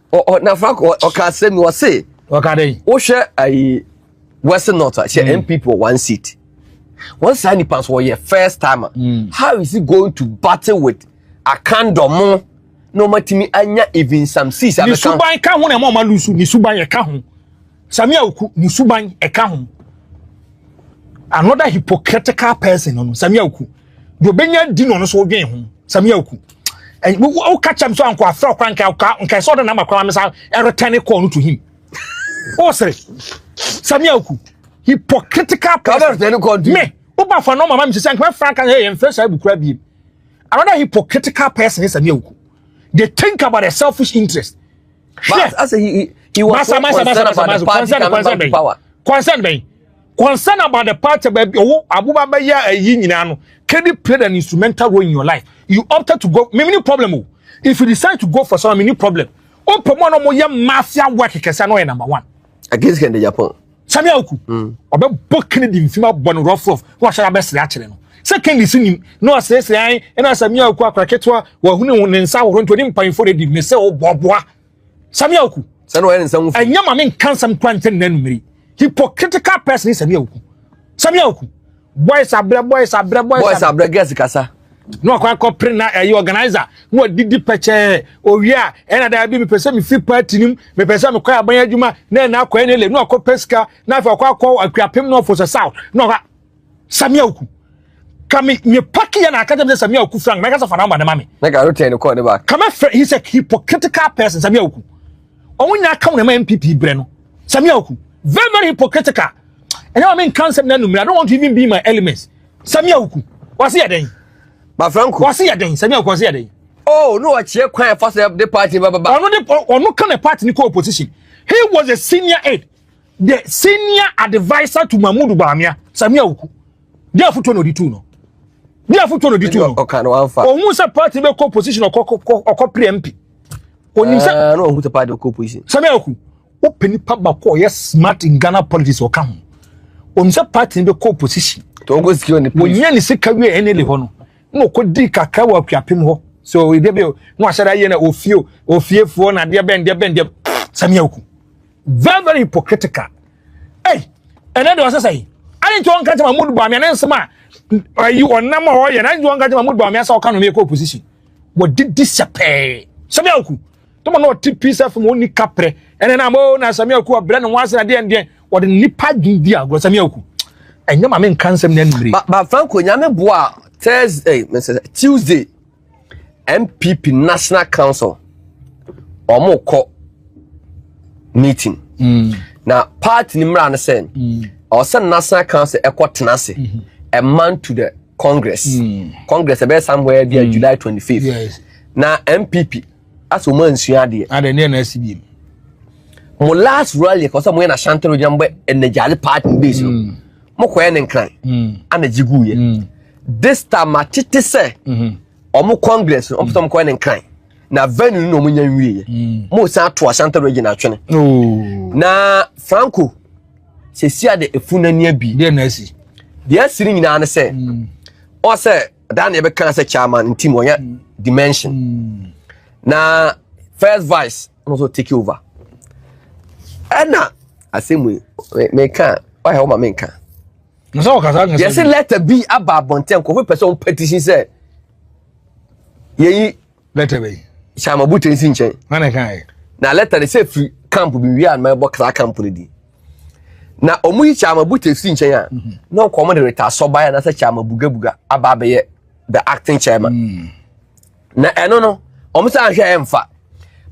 Na Frank o ka say me o say. O ka dey. O hwe ai Western North, share NPP 1 seat. One side pass for your first time. How is he going to battle with a candomo? No matimi anya even some seats. Ni suban ka ho na mo ma lusu ni suban ye ka ho. Samia Oku ni suban e ka ho. Another hypocritical person no Samia Oku. Do benya di no so dwen ho. Samia Oku. And we catch him so anko afra kwanka nka so the number kwa me sa e return call to him. Oh sorry. Samia Oku. Hypocritical person. Me. Oba for no mama me say when Frank and hey first I bukura bi. Another hypocritical person is Samia Oku. They think about their selfish interest. But as he was so concerned about the party coming back to power. Concern about the party, baby. Oh, Abuba Baya a yin. Can you play an instrumental role in your life? You opted to go. Many problem. If you decide to go for some many problem. Oh, promote no more mafia work. Can say no number 1 against Kennedy Agyapong. Samia Oku obe bokini di mfima bon rough wa shara be sere akere no secondly sinim no asese an na Samia Oku akraketwa wa hunu ne nsa wo ronto ni mpanfo de me se wo boboa Samia Oku se no ene nsa wo anya ma men kansam kwante na numeri hypocritical person Samia Oku boys abre gas kasa no akwa pre na organizer no didi peche owia ena da bi me pese me fi party nim me pese me kwa aban adwuma na akwa ene le no akwa pesca na fa akwa akuapem no for south no Samia Oku kami me paki ya na akaja me Samia Oku frank me kasa fa na ma de mame na ga rotate ko ne ba kama he's a hypocritical person Samia Oku omunya account na NPP bre no Samia Oku very hypocritical and I mean concept na numeri I don't want to even be my elements Samia Oku what's here then ba Franco what's here then Samia Oku what's here then oh no a che kwan for the party ba ono kan party ni opposition he was a senior aide the senior advisor to Mahmoud Bawumia Samia Oku dia futo no ditu no o kan wan fa o mu se party be opposition o pre MP oni se no o mu se party opposition Samia Oku o penipa ba ko yes smart in Ghana politics o kan o mu se party be opposition to go ski on the police wonye ni se kawe enele ho no ko di kaka wa kwapem ho so e de be no ashara ye na ofiefo na de ben Samia Oku very hypocritical hey ene de wasa sai ani to onka ma Mahmoud Bawumia na nsema ayi onam ho ye na njo onka ma Mahmoud Bawumia sa oka no me ko opposition wo did disappear Samia Oku to no TPS FM oni kapre ene na mo na Samia Oku abre no wase na de wo de nipa gindi agro Samia Oku enya ma men kansem na numeri ba Franco nyame boa Thursday Tuesday NPP National Council omoko meeting na party ni mra na say or send National Council tenase a month to the Congress Congress be somewhere there July 25th yes na NPP as o man sua de ade ne na SBM mo last rally ko so mo na Shantaro Jambe enejale party base no mo ko ne nkran ana jiguye this time atete say omo Congress o pom ko ne nkran na venue no mo nya nwiye mo san to Shantaro Region atwene na Franco sesia de efunani abi de na asi de asiri nyina na say o say dan e be kan say chairman team onya dimension na first vice also take over ana asemu me kan o he o ma me kan no so ka sa yes letter B aba bonten ko person petition say yeyi letter B chama butin sinchen na kan na letter say free camp bi wi an my box camp ni di na omuyi chama butin sinchen ya no ko de reta so ba ya na say chama bugabuga aba be ye the acting chairman na eno no omusa ahwe emfa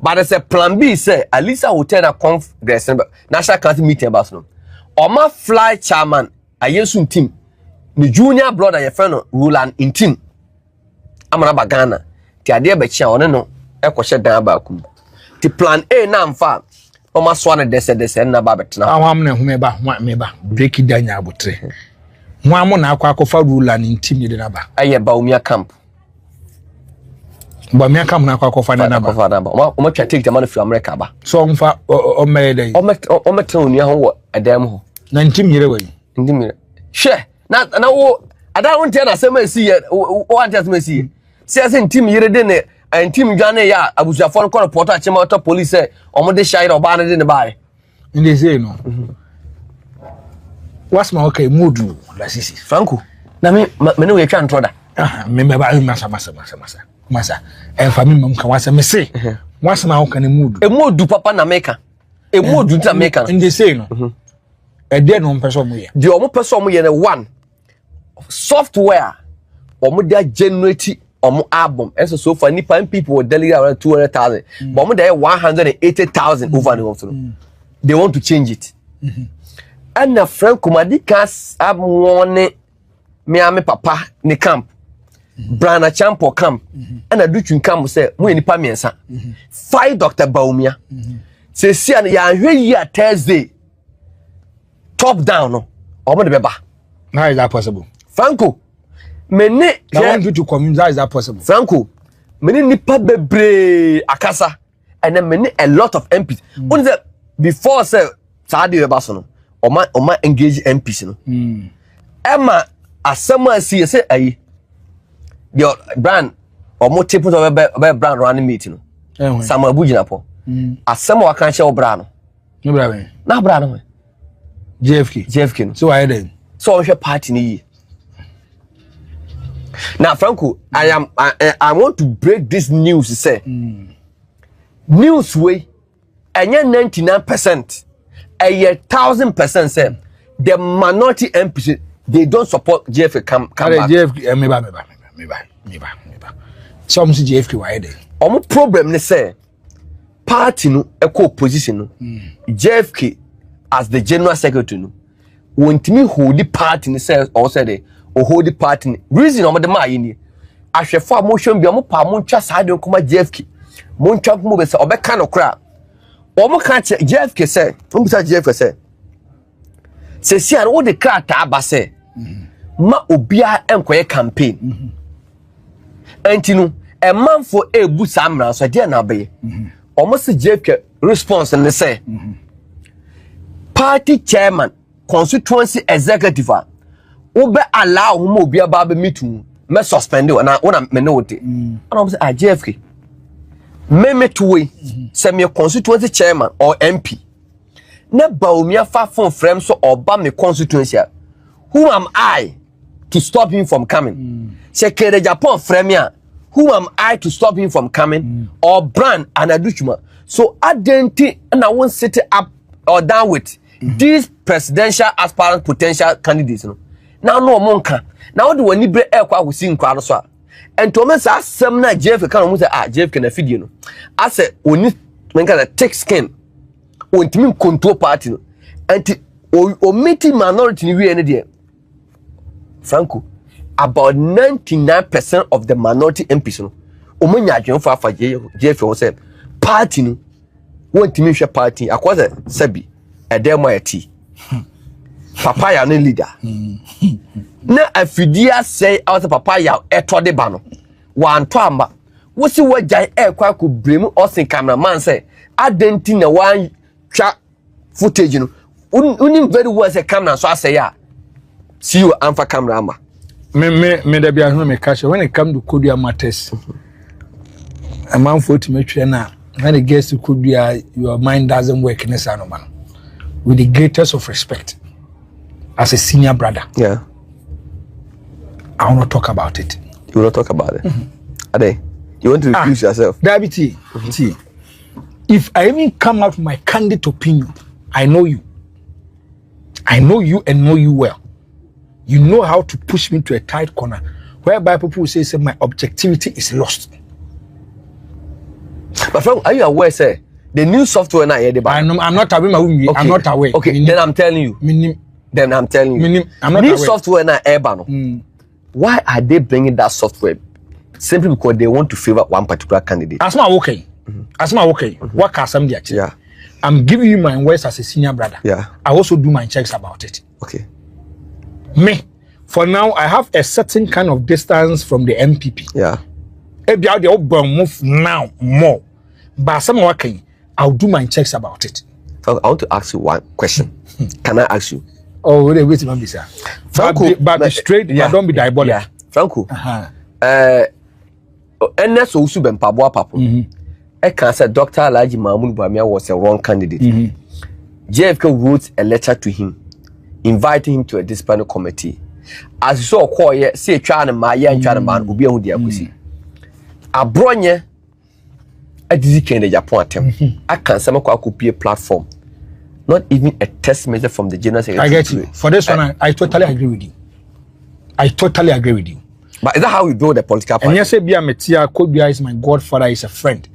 but there's a plan B say Alisa hotel na congress national council meeting about no oma fly chairman ayesu team the junior brother ye friend Roland in team amana bagana ti ade be chia one no ekwohye dan ba ku ti plan A na mfa oma so na dese na ba betena awam na hume ba break down ya abotre nwa na akwa Roland in team ni de na ba aye Bawumia camp ba mi aka na akwa na ba o ma twa take the money from America ba so mfa o mede o metra onua ho wo adam ho na ntim yire we ntim yire hwe na wo ada won tie na asema si ye o ante asema si ye si ase ntim yire de ne ntim dwane ya abusuafo no ko report a chema to police o mo de shire o ba na de ne bae ndi say no what's my okay mood la sisi Franco na me ne we twa ntroda me ba masa en family mam kan wasa me say wasa na kan mood e mood papa na meka e mood nta meka ndi say no e de no person mo ye de o mo person mo ye ne one software o mo da generate o mo album and so far nipa people were dealing around 200,000 but mo da 180,000 over the world they want to change it and na Franco Madikas amone me ame papa ni camp Brana Champo camp and a duchun camp say mo nipa miensa fight Dr. Bawumia say see an ya hwe ya Thursday top down no o mo de beba how is that possible Franco mene I want you to communicate how is that possible Franco mene nipa bebre akasa and then mene a lot of MPs on the before say Saudi Rebaso no Oma engage MPs no. Emma asema see say ayi. Your brand omo tipos of brand running meeting no. Some abujina po. Asema wa kan share brand no. No brand. Na brand no. JFK no. So why then? So we party ni. Now Franco, I want to break this news say. News way enye 99% a 1000% say the minority MPs they don't support JFK come back. JFK me ba. Some say JFK why then? Omo problem ne say party no eco opposition no. JFK as the general secretary no Wontumi hold the party ni say or say the hold the party reason omo de ma yi ni ahwefo motion bi omo pa mo ntwa saade nkoma JFK mo ntwa mo be say obeka no kra omo ka che JFK say omo say JFK say si an wo de kra ta aba say ma obia enkoye campaign antinu e manfo ebu samra so de na be omo say JFK response ne say party chairman constituency executive ube allow him obi aba be meeting me suspend na me no wote and say JFK me to we say me constituency chairman or MP na ba omi afa phone frame so oba me constituency who am I to stop him from coming say kere Agyapong frame ya who am I to stop him from coming or brand and aduchuma so identity and I won't sit up or down with these presidential aspirant potential candidates no now no monka now the one libre e kwa husi nkwa no so a ento me sa asem na JFK kan mo say JFK na fidie no ase oni menka the thick skin ontimi control party no anti o meeting minority ni we ne de Franco about 99% of the minority MPs no omunya adwen for afa JFK wo say party no wontimi hwe party akwa sabi edemo eti papaya no leader na afidia say out papaya eto de ba no wanto amba wo si wagyan ekwa ko bremu osin cameraman say adenti na wan twa footage no unim very well say camera so say ya see you amfa camera amba me da bia me catch when it come to Kodua matters a man for to make sure na when it gets to Kodua your mind doesn't work in a man with the greatest of respect as a senior brother. Yeah. I want to talk about it. You want to talk about it? Ade, you want to refuse yourself? David, if I even come out with my candid opinion, I know you. I know you and know you well. You know how to push me to a tight corner whereby people will say my objectivity is lost. My friend, are you aware, sir? The new software now, I'm not aware. Okay. I'm not aware. Okay, then I'm telling you. I'm not new aware. Software now, why are they bringing that software? Simply because they want to favor one particular candidate. Asma okay. What can some do? Yeah. I'm giving you my words as a senior brother. Yeah. I also do my checks about it. Okay. Me, for now, I have a certain kind of distance from the NPP. Yeah. Maybe I'll move now more, but some working. I'll do my checks about it. I want to ask you one question. Can I ask you? Oh, wait, sir. Franco, but be straight, but don't be diabolic. Yeah. Franco. NS also been pabo papo. I can say Dr. Alhaji Mahmoud Bawumia was a wrong candidate. JFK wrote a letter to him, inviting him to a disciplinary committee. As you saw, call say trying Maya and trying man ubi on the akusi. Abronye a dizzy in the Japan attempt. I can some a platform. Not even a test measure from the general secretary. I get you. For this one, I totally agree with you. I totally agree with you. But is that how we build a political party? And yes, Bia Metia, Kodua is my godfather, is a friend.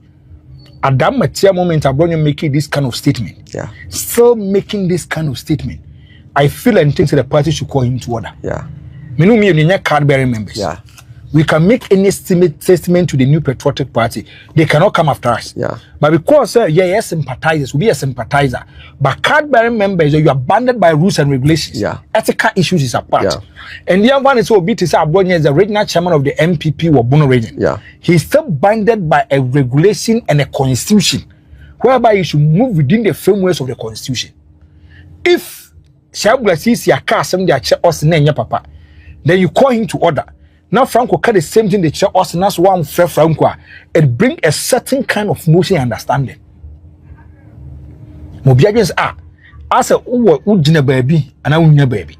At that Metia moment, I'm making this kind of statement. Yeah. Still making this kind of statement. I feel and think that the party should call him to order. Yeah. Me know me and card bearing members. Yeah. We can make any statement to the new patriotic party. They cannot come after us. Yeah. But because yes, sympathizers, we be a sympathizer. But card-bearing members, you are bounded by rules and regulations. Yeah. Ethical issues is apart. Yeah. And the other one is Obi to say Abonye is the regional chairman of the NPP Wabuno region. Yeah. He's still bounded by a regulation and a constitution, whereby he should move within the frameworks of the constitution. If Shabula sees your car some dia che us na nya papa. Then you call him to order. Now Franco cut the same thing they che us and that's one fair Franco. It bring a certain kind of motion and understanding. Mobiagens as a ujina baby and a baby.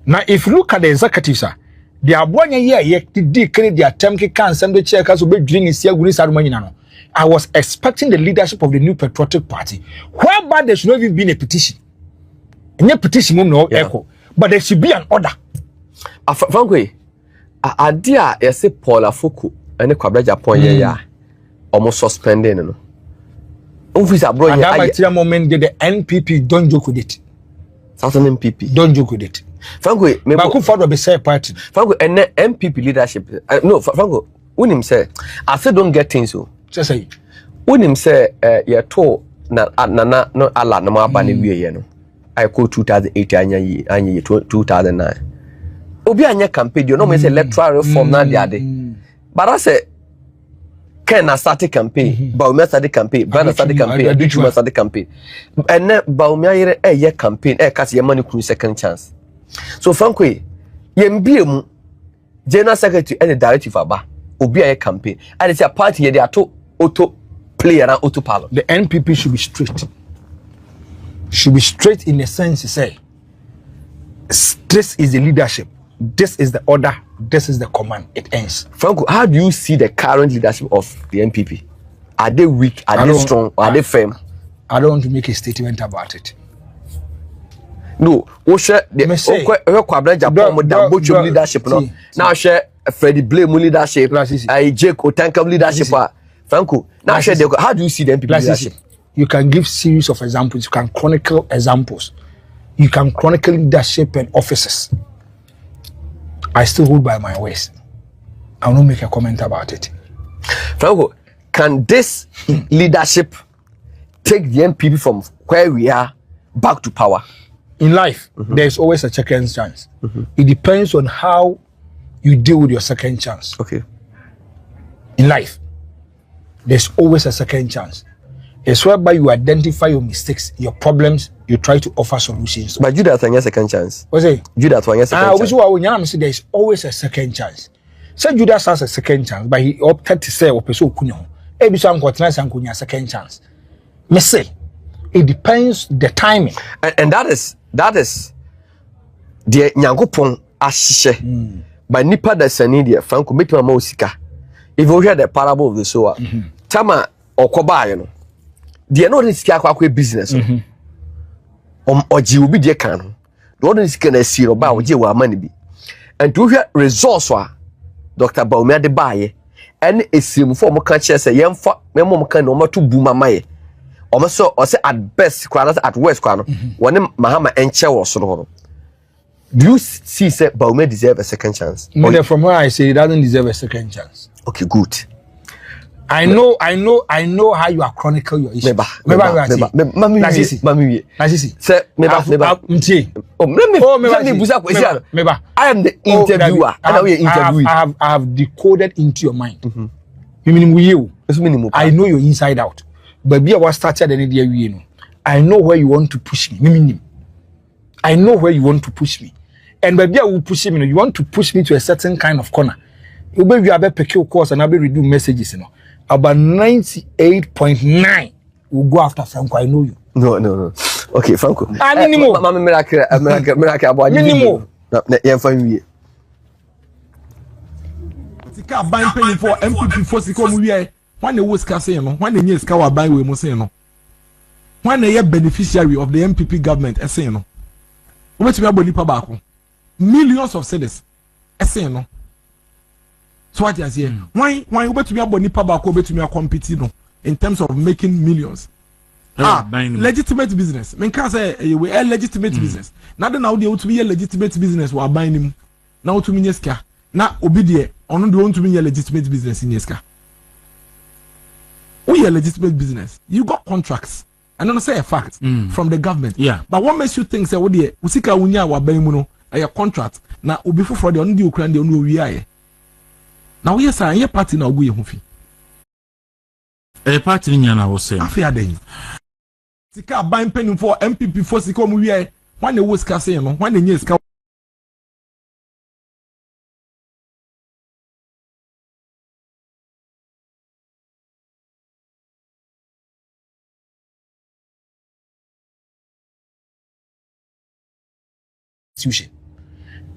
Now if you look at the executives, they are born a year the credit their term can send the check as be drinking is here. I was expecting the leadership of the New Patriotic Party, whereby there should not even be a petition. A petition no echo, but there should be an order. Frankly, idea is a Paul Afuku and a Agyapong almost suspending. No, office abroad. And that moment the NPP don't joke with it. Southern NPP don't joke with it. Frankly, maybe I could follow the same party. Frankly, and NPP leadership. No, Frankly, when him say, I say don't get things so. Just say, when him say, you're told na no Allah no more bani we no. I call 2008 anya 2009. Obi anya campaign, you know me say electoral reform na dey. But I say, Ken na start campaign, Baumia start campaign, Brand start campaign, Agyapong start campaign. And then Baumia year campaign, kasi yamani kunu second chance. So frankly, yembiemu general secretary and the directive aba obi a campaign and it's a party here they are to auto play around auto parlor. The NPP should be straight. Should be straight in the sense to say this is the leadership, this is the order, this is the command. It ends. Franco, how do you see the current leadership of the NPP? Are they weak? Are they strong? Are they firm? I don't want to make a statement about it. No, we share the Agyapong leadership no. Now share Freddie Blame leadership, Jake Otankam leadership. Franco, now share the how do you see the NPP leadership? You can give series of examples, you can chronicle examples, you can chronicle leadership and officers. I still hold by my words. I will not make a comment about it. Franco, can this leadership take the NPP from where we are back to power? In life, there's always a second chance. It depends on how you deal with your second chance. Okay. In life, there's always a second chance. It's whereby you identify your mistakes, your problems, you try to offer solutions. But Judas has a second chance. What's it? Judas has a second chance. There's always a second chance. So Judas has a second chance, but he opted to say, second chance. Me say, it depends the timing. And that is the Nyankopon ashe. But nipa da sani dia Franco metima ma osika. If you hear the parable of the sower, tama okoba ye no. Dia no risiki akwa business. Oji obi dia kan no. Do no risiki na siro ba oji wa amani bi. And to hear resource wa Dr. Baumia de baye and esimu for mo kan che se yemfa memo mo kan no ma to bu mama ye. Omoso o say at best kwa at worst kwa no. Woni mahama enche wo so no. Do you see say Baumia deserve a second chance? From where I say he doesn't deserve a second chance. Okay, good. I know how you are chronicle your issue. I am the interviewer. I have decoded into your mind. You mean you? I know you inside out. But be what started any day you know. I know where you want to push me. I know where you want to push me. And baby, I will push me. You want to push me to a certain kind of corner. You be a better pick course and I will redo messages, you know. About 98.9 will go after Franco. I know you. No. Okay, Franco. Mama miracle about you. Yeah, fine we. Sika ban penny for NPP for sika mu wie. When the was say no, when the near sika wa ban we mo say no. When the beneficiary of the NPP government say no. What me aboni pa ba ko. Millions of cedis. Say no. So what you say? Why you bet to me about nipa ba ko bet to me compete no in terms of making millions? Legitimate business. Men can say we a legitimate business. Now now they want to be a legitimate business we are buying him. Now to me yeska. Na obi de ono de want to be a legitimate business in yeska. We a legitimate business. You got contracts. I don't say a fact from the government. Yeah. But what makes you think say what the usika unya wa buying no a contract na obi for the ono de okran de ono wi aye. Now yes, I am party now go yehufi. A party nyana was saying. Afia den. Sika ban penny for NPP for sika mu wie When the was casting, when the news come.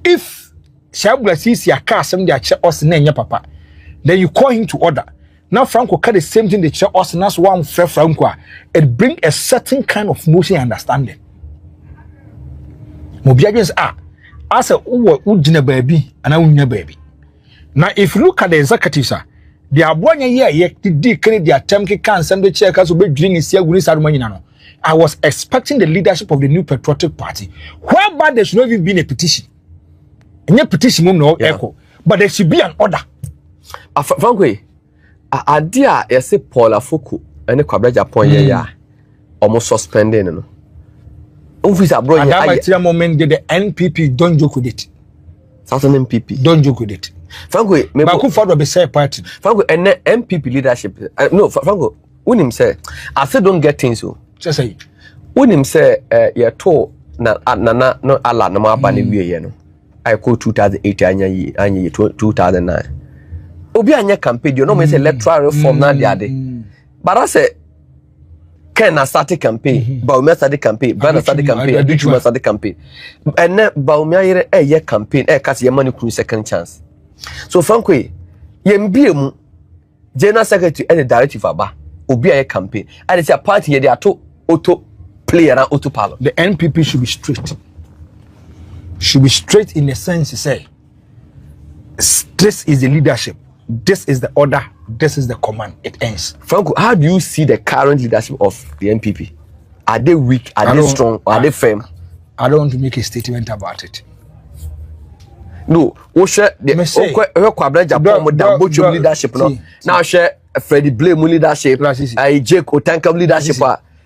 If Shabla sees your car, some their check us name papa, then you call him to order. Now Franco cut the same thing they check us and that's one fair Franco. It bring a certain kind of motion and understanding. Mobiagens are as a ujina baby and I will baby. Now if you look at the executives, they are 1 year yet did their term can send the checkers will be drinking here with this. I was expecting the leadership of the New Patriotic Party, whereby there should not even be a petition. And a petition will no echo, but there should be an order. Frankly, idea is a Paula Fuku and a Agyapong ya almost suspended. No, at that moment, the NPP don't joke with it. Southern NPP don't joke with it. Frankly, maybe I could follow the same party. Frankly, and NPP leadership. No, Frankly, when him say, I said don't get things so. Just say when him say you told na no ala na ma ba na wie no I call 2008 anya 2009 obi anya campaign no me say electoral reform na dia de but I say Ken start campaign Baumia start campaign Brand start campaign Agyapong start campaign and Baumia yere campaign cast your money ku second chance so frankly yembiem general secretary and the directive aba obi aya campaign and it's a party here they are to auto play and auto pilot. The NPP should be straight. Should be straight in the sense to say, this is the leadership, this is the order, this is the command. It ends. Franco, how do you see the current leadership of the NPP? Are they weak? Are they strong? Are they firm? I don't want to make a statement about it. No, we share the leadership. No, now share Freddie Blame leadership. Jake Otankam leadership.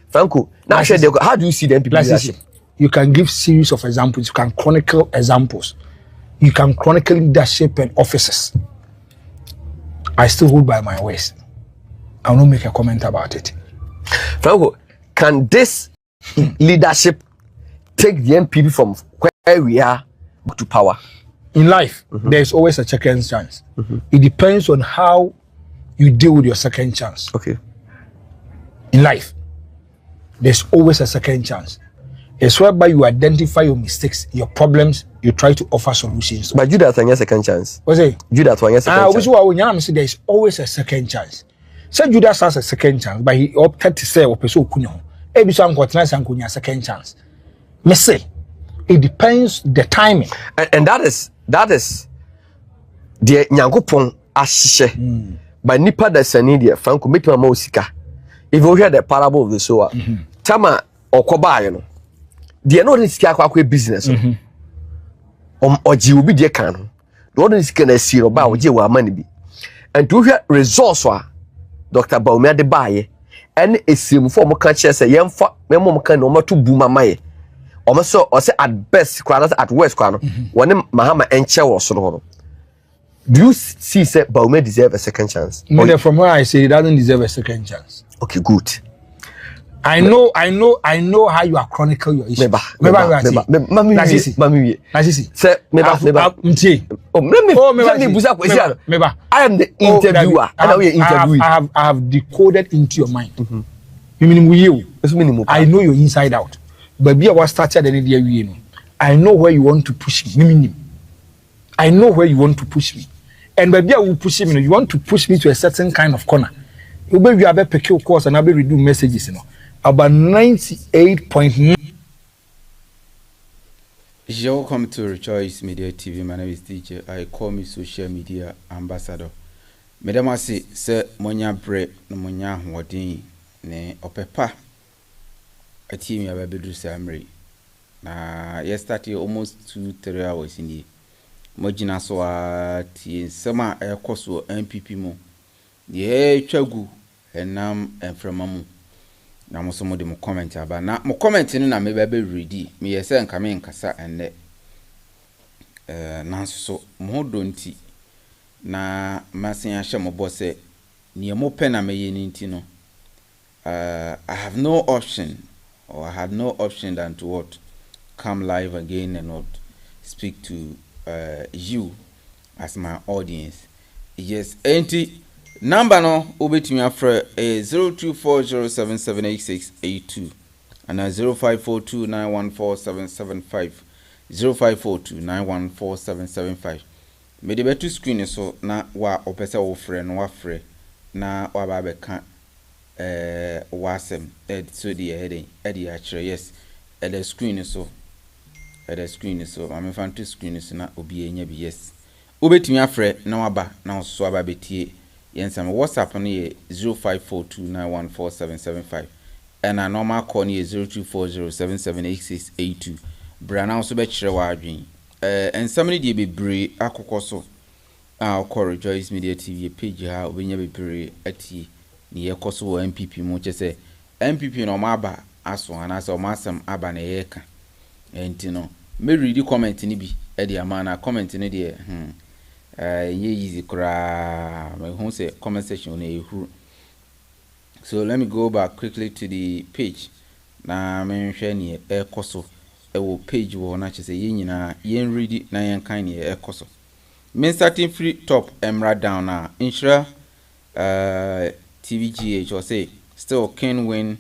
Franco, now share the, how do you see the NPP leadership? You can give series of examples. You can chronicle examples. You can chronicle leadership and officers. I still hold by my words. I will not make a comment about it. Franco, can this leadership take the NPP from where we are to power? In life, there is always a second chance. It depends on how you deal with your second chance. Okay. In life, there's always a second chance. It's whereby you identify your mistakes, your problems, you try to offer solutions. But Judas has a second chance. What's it? Judas has a second chance. There is always a second chance. So Judas has a second chance, but he opted to say, second chance. Me say, it depends the timing. And that is the Nyankopon ashishe. But nipa da sani dia Franco metima ma osika. If you hear the parable of the sower, tama okoba you know. The no sika akwa business. Oji obi de kan no. The one sika na si oba oji wa mani bi. And to hear results wa Dr. Baumia de baye and esim for mo kan che say yemfa memo mo kan no ma to bu mama ye. Omo so o say at best kwa at worst kwa no. Wone mahama enche wo so no. Do you see say Baumia deserve a second chance? No, from where I say he doesn't deserve a second chance. Okay, good. I know how you are chronicle your issues. I am the interviewer. I have decoded into your mind. I know your inside out. But be our started the I know where you want to push me. I know where you want to push me. And maybe I will push me. You want to push me to a certain kind of corner. You be have a peculiar course and I will redo messages, about 98.9. You're welcome to Rejoice Media TV. My name is DJ. I call me social media ambassador. Madam, I say, sir, Monya bread, no Monya Wadin, ne Opepa. A team you have a Samri. Yesterday, almost 2-3 hours in the Mojina Soa, Summer Air Coso, NPP mo. Ye Chagu, and Nam and Framamu. Na mo somo de mo comment aba na mo comment no na me ba ready me yese nka me nkasa enne na so mo do nti na masen ahye mo boss ne mo pe na me ye nti no I have no option or I had no option than to what come live again and not speak to you as my audience. Yes, number no ubetimi afre 0240778682 and 0542914775 0542914775. Me de betu screen so na wa opese wo frɛ no wa frɛ na wa ba be ka wasem so the heading actually yes the screen so I'm fan to screen so na obi enya bi yes obetimi afrɛ na waba na so aba betie yensam WhatsApp no ye 0542914775 and a normal call no ye 0240778682 bra na so be kyerɛ wa adwen and somebody dey bebre akokɔ so call Rejoice Media TV page ha obenya bebre atie ni yekoso wo NPP mu che NPP no maba aso anasa o masam aba na yeka enti no me read comment ni bi e de ama na comment ni de ye easy kra me hu say comment section na ehuru. So let me go back quickly to the page na me hwe ni ekoso e wo page wo na che ye nyina yen read na yen kan ni ekoso me starting free top emra down na insure TVGH or say still can win.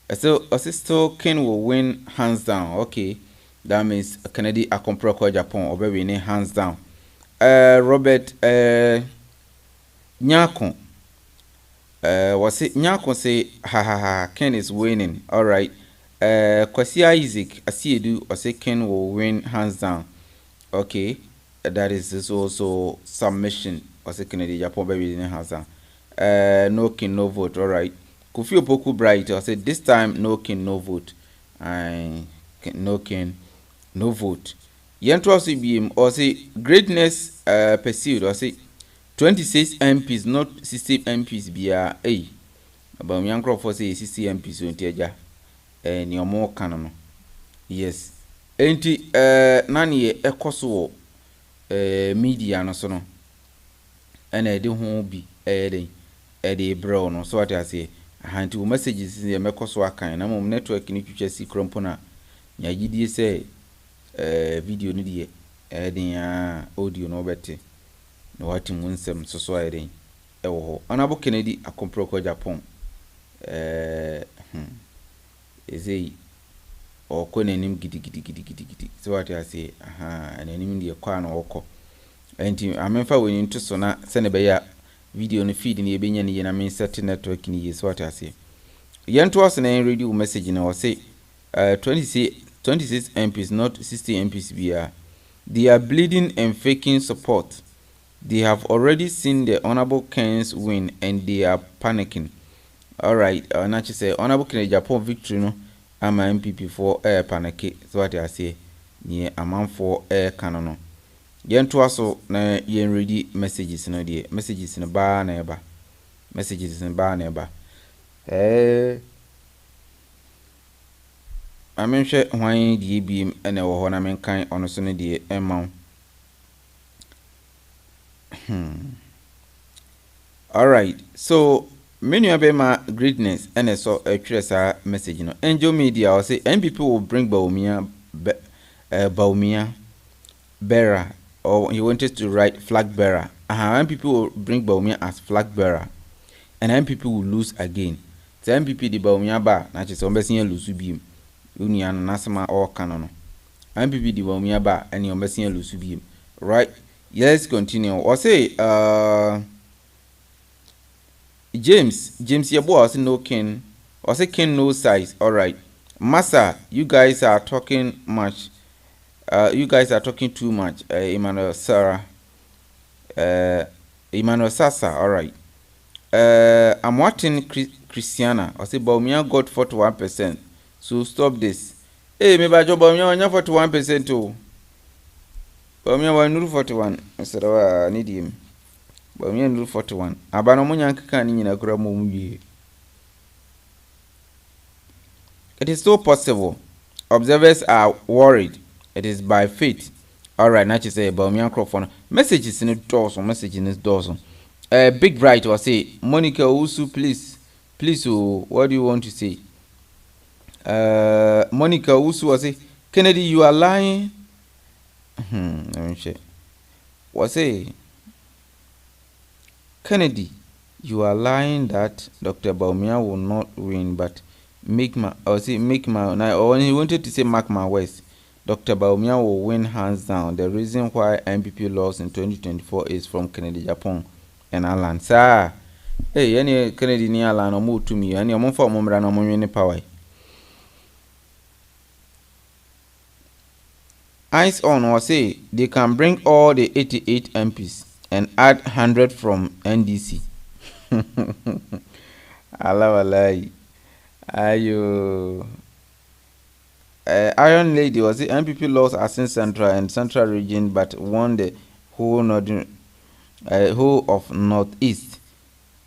Still can will win hands down. Okay, that means Kennedy Agyapong Agyapong or baby hands down. Robert Nyako was it Nyako say ha Ken is winning. All right. Kwasi Isaac I see you do or say Ken will win hands down. Okay, that is also submission or say Kennedy Agyapong baby hands down. No king, no vote. All right. Kofi Opoku Bright. I said this time no king, no vote. No king, no vote. Yentro CBM or say greatness pursued. Or say 26 MPs, not 60 MPs. Be a about Yankro for say 60 MPs. So inteja and your more canon. Yes. Enti nani ekoso media no so no. And I don't be Eddie Brown, so what I say. I hand to messages in the Mekoso Akan, and I'm network in which I see Crumpona. Yagidi say video nidie, adding audio no better. No, what in winsome society. Oh, Honorable Kennedy, a comproko Agyapong. Is a or coining giddy. So what I say, and in the Kwan or and I'm when into Sona, Senebaya. Video on the feed in the Benyan and I mean certain network in years what I say. Yan to us and radio message in our say 26 MPs, not 60 MPs BR. They are bleeding and faking support. They have already seen the Honorable Ken's win and they are panicking. Alright, not say Honorable Ken Agyapong victory no I'm a MPP for air panic. So what I say near a man for air cannon. Yen to also na yen ready messages no de messages in ba na eba messages in ba na eba amenhwe hwan die biem ene wo ho na menkan ono so ne de emma all right so menu abema greatness ene so atwere message no angel media or say NPP will bring Baumia bearer. Or he wanted to write flag bearer. And people will bring Baumia as flag bearer. And then people will lose again. So MPP the Baumia ba, na chese ombesi lose bim. Uni an nasama or canon. MPP the Baumia ba, and ombesi lose bim. Right? Let's continue. Or say, James Yabo was no kin. Or say kin no size. All right. Massa, you guys are talking much. You guys are talking too much. Emmanuel Sasa. All right. I'm watching Christiana. I say Baumia got 41%. So stop this. Hey, maybe I job Baumia 41% too. Baumia was 41. I said, I need him. Baumia 41. Abanomunya kani nyina kura mu. It is so possible. Observers are worried. It is by faith. All right, now you say about me microphone. Messages in the doors, message in this doors. Big Bright will say, Monica Usu, please, what do you want to say? Monica Usu will say, Kennedy, you are lying. Let me check. Was it Kennedy? You are lying that Dr. Baumia will not win, but make my or he wanted to say mark my words. Dr. Baumia will win hands down. The reason why NPP lost in 2024 is from Kennedy Agyapong and Alan. Sir, hey, any Kennedy ni Alan or move to me. Any among for Mumra no money power. Eyes on or say they can bring all the 88 MPs and add 100 from NDC. Allah. Ayo. Iron Lady was the NPP lost Asin Central and Central region, but won the whole northern, whole of Northeast.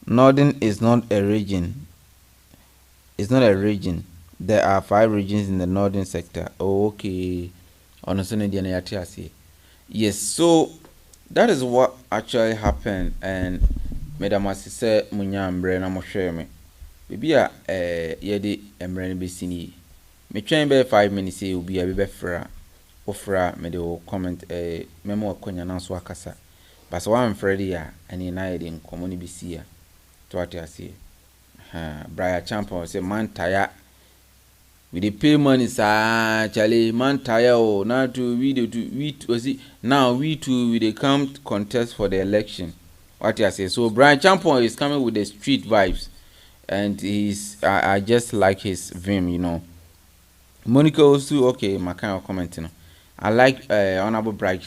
Northern is not a region. It's not a region. There are 5 regions in the northern sector. Oh, okay. Yes, so that is what actually happened, and Madam Asise Munyambre na mohwe me. Bibia yede emre ne besini. Me twen be 5 minutes e obi be fra. Ofra me de comment memo akonya na so akasa. But so am Freddy ya ani na yede nkomo ne bisia. To ati ase. Brian Champion say man tire. We dey pay money sir, Charlie man tire o. Now to we dey come contest for the election. What I say? So Brian Champion is coming with the street vibes, and I just like his vim, you know. Monica also okay. My kind of commenting. I like Honorable Brian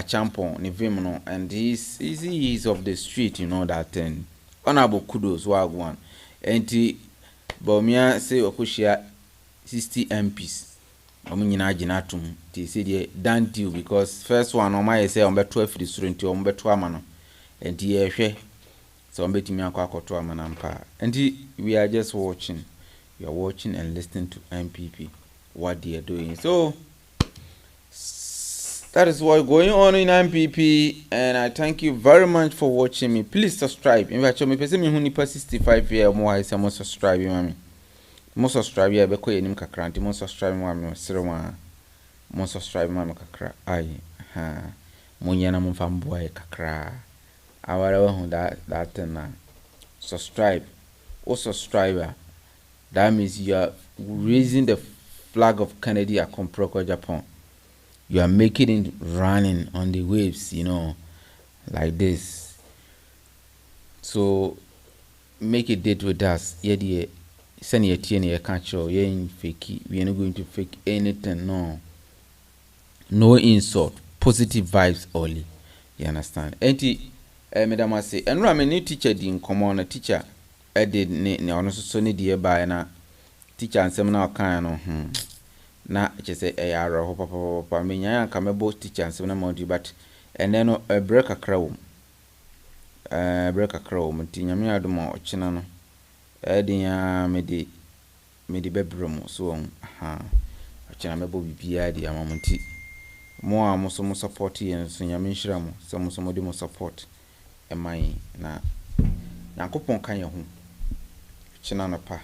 Champion, the vim, no, and he's of the street, you know that. And Honorable kudos wagwan, and he. Baumia say okoshia 60 MPs. Omunyina ginatum. They say they done deal because first one on my say on beto afiri surenti on beto amano. And he ehwe. So on betimi akwakoto amana mpa. And we are just watching. We are watching and listening to NPP what they are doing. So that is what going on in NPP, and I thank you very much for watching me. Please subscribe. In fact, me person me hu nipa 65 year more I say mo subscribe me. Mo subscribe ya be ko yenim kakra nti mo subscribe mo me sere mo subscribe mo kakra. Ai mo nyana mo fa mboa kakra. Awara hu that na subscribe. O subscriber. That means you are raising the flag of Kennedy Agyapong Japan. You are making it running on the waves, you know, like this. So make a date with us. Yeah, send your TN, can't show. You ain't fake. We are not going to fake anything. No insult. Positive vibes only. You understand? Madam, I say, and I'm a new teacher. Didn't come on a teacher. I did so need the by na teacher and seminar kind of na chese ara ho papa me nya ka mebo teacher and seminar mod but and then a break a crow mti nyame adom o china no dia me di bedroom so china mebo bibia di amamti mo a mo so mo support yen so nyame nhira mo so mo so mo di mo support e man na yankopon kan ye ho china no pa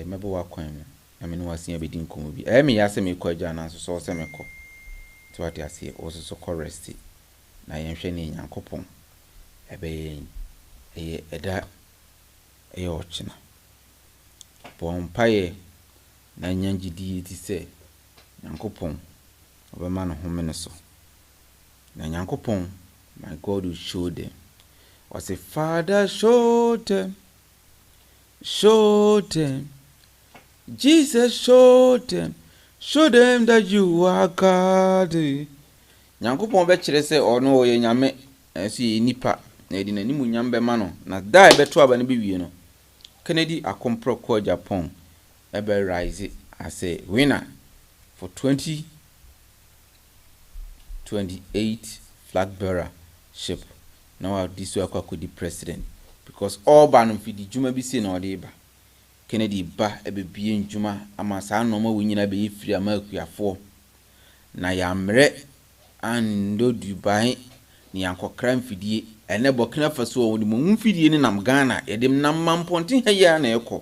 mebo wa kwan me no wasia be din komo bi me ya se me ko agya na so se me ko to ati ase o so ko rest na yen hwe ne yankopon ebe eda o china bon paye na nyangidi ti se yankopon obema no home so na yankopon my God will show them. I say, Father, show them. Jesus, show them that you are God. Nyankopon be kire se ono ye nyame si nipa na edi na nimu nyambe ma no na dai beto aba ne biwie no Kennedy Agyapong Japan ebe rise as a winner for 2028 flag bearer ship. Now this way could the president because all ban fi di juma bi se na ode ba Kennedy ba ebe bie njuma ama sa no ma winyina be ifiri ama akuafo na ya mre ando Dubai ni yankokra mfidie ene Burkina Faso woni mo mfidie ni nam Ghana edem nam mamponte ha ya na ekọ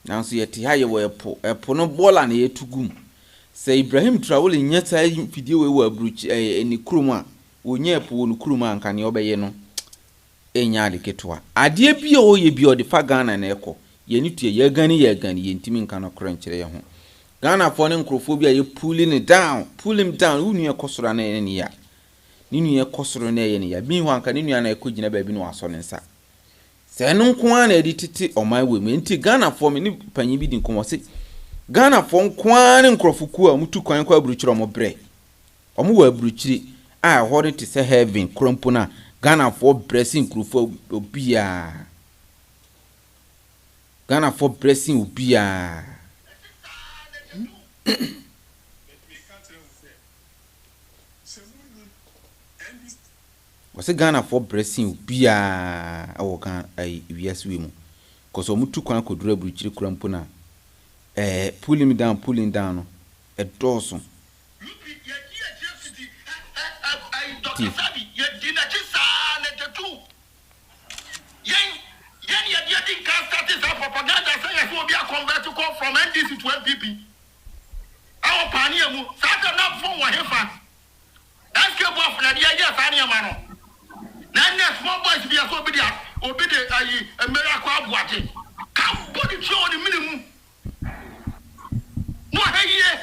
nanso yɛte ha yɛ wɔ ɛpo no bɔɔla na yɛtu gum sɛ Ibrahim Traore nyɛ saa fidie wɔ aburuchi ɛni kurom a onye ɛpo wɔ no kurom a nka ne ɔbɛyɛ no enya ade ketewa adeɛ bi a ɔyɛ bi ɔde fa Ghana na ɛkɔ yɛni tue yɛgani yɛntimi nka no korɔ nkyerɛ yɛ ho Ghana fo ne nkrofo bi a yɛ pull him down wunu yɛ kɔsoro na yɛ ne ya ne nu yɛ kɔsoro na yɛ ne ya bi ho anka ne nu na ɛkɔ gyina baabi no wasɔ ne nsa sɛ no nko a na ɛde tete ɔman wɔ mu nti Ghana fo me ne panyi bi di nkɔmɔ se Ghana fo nko a ne nkrofo ku a mutu kwan kɔ aburukyire ɔmo brɛ ɔmo wɔ aburukyire a ɛhɔ ne te sɛ heaven krompo na Ghana fo brɛsing nkrofo obia Ghana fo brɛsing obia wase Ghana for bressing bia awo kan ai wiase we mu koso mutu kwan kodura buruchiri kura mpo na pulling down no doso from NDC to NPP. Our pioneer mu sata na phone wa hefa ask you about na dia ya sani mano na small boys bi aso obi de ayi miracle abuate come body show the minimum no heye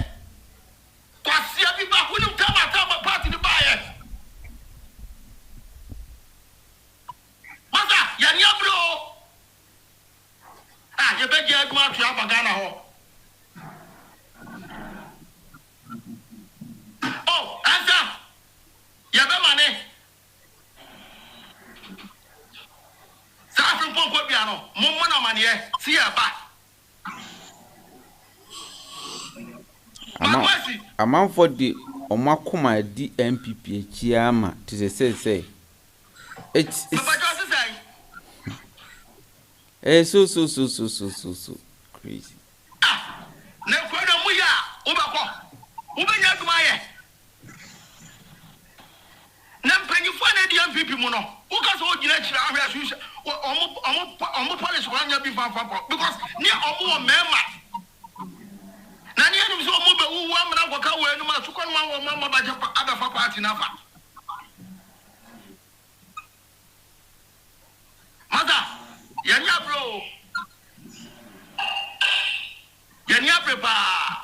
kwasi abi ba ko ni tama party ni bae masa ya ni abro ye be je aduma tu abagana ho. Oh, answer. Yabe mane. Sa from Poko Piano, Momona Manie, see a back. Amount for the Omakuma NPP Chiama to say. It's so crazy. Ne kwada muya, ubako. Ubenya kumaye. Na mpanyifo na di MPP mu no uka so ogina kira ahwe asusha omo police kwa nya bi fanfa because ni omo mema na ni enu so omo be wu amna kwa ka we enu ma sukon ma wo mama ba japa abafa party na fa mata yanya bro yanya prepare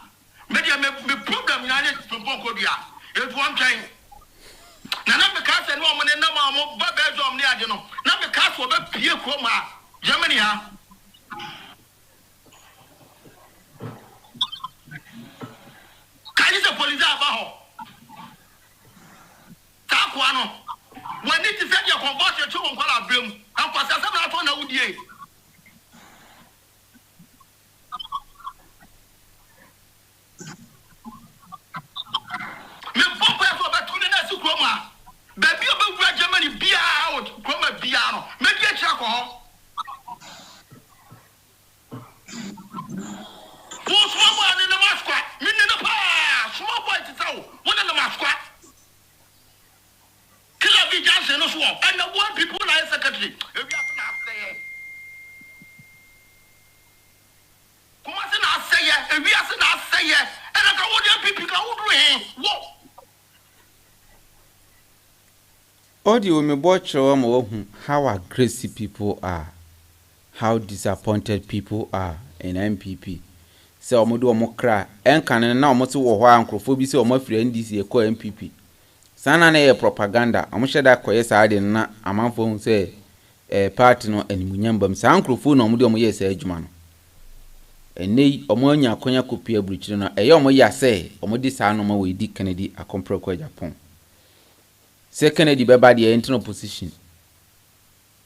media me problem na ne pompon ko dia e fu am twen na me ka se no mo ne na ma mo ba be zo ne ade no na me ka so ba pie ko ma Germany ha ka ni se police aba ho ta ko ano when it is your conversion to on kwala brem an kwasa se na to na wudie me papa so ba tuni na su ko ma baby oba Germany bia out koma bia no me dia kira ko ho small boy in the maskwa me ne pa small boy ti tawo wona na maskwa kila bi janse no so and the one people na secretary e bia so na say kuma se na say e bia se na say and ka wo dey people ka wo do he wo audio me bocho mo how aggressive people are, how disappointed people are in MPP. So omo do omo kra enka ne na omo te wo ho ankrofo bi se omo afiri NDC e ko MPP sana na ye propaganda omo hyeda koye saade na amanfo hu se party no animunyambam sa ankrofo na omo de omo ye sa adwuma no enei omo anya akonya kopi aburukyire no eye omo ya se omo di sa no ma we di Kennedy akompro ko Agyapong se Kennedy beba de enter opposition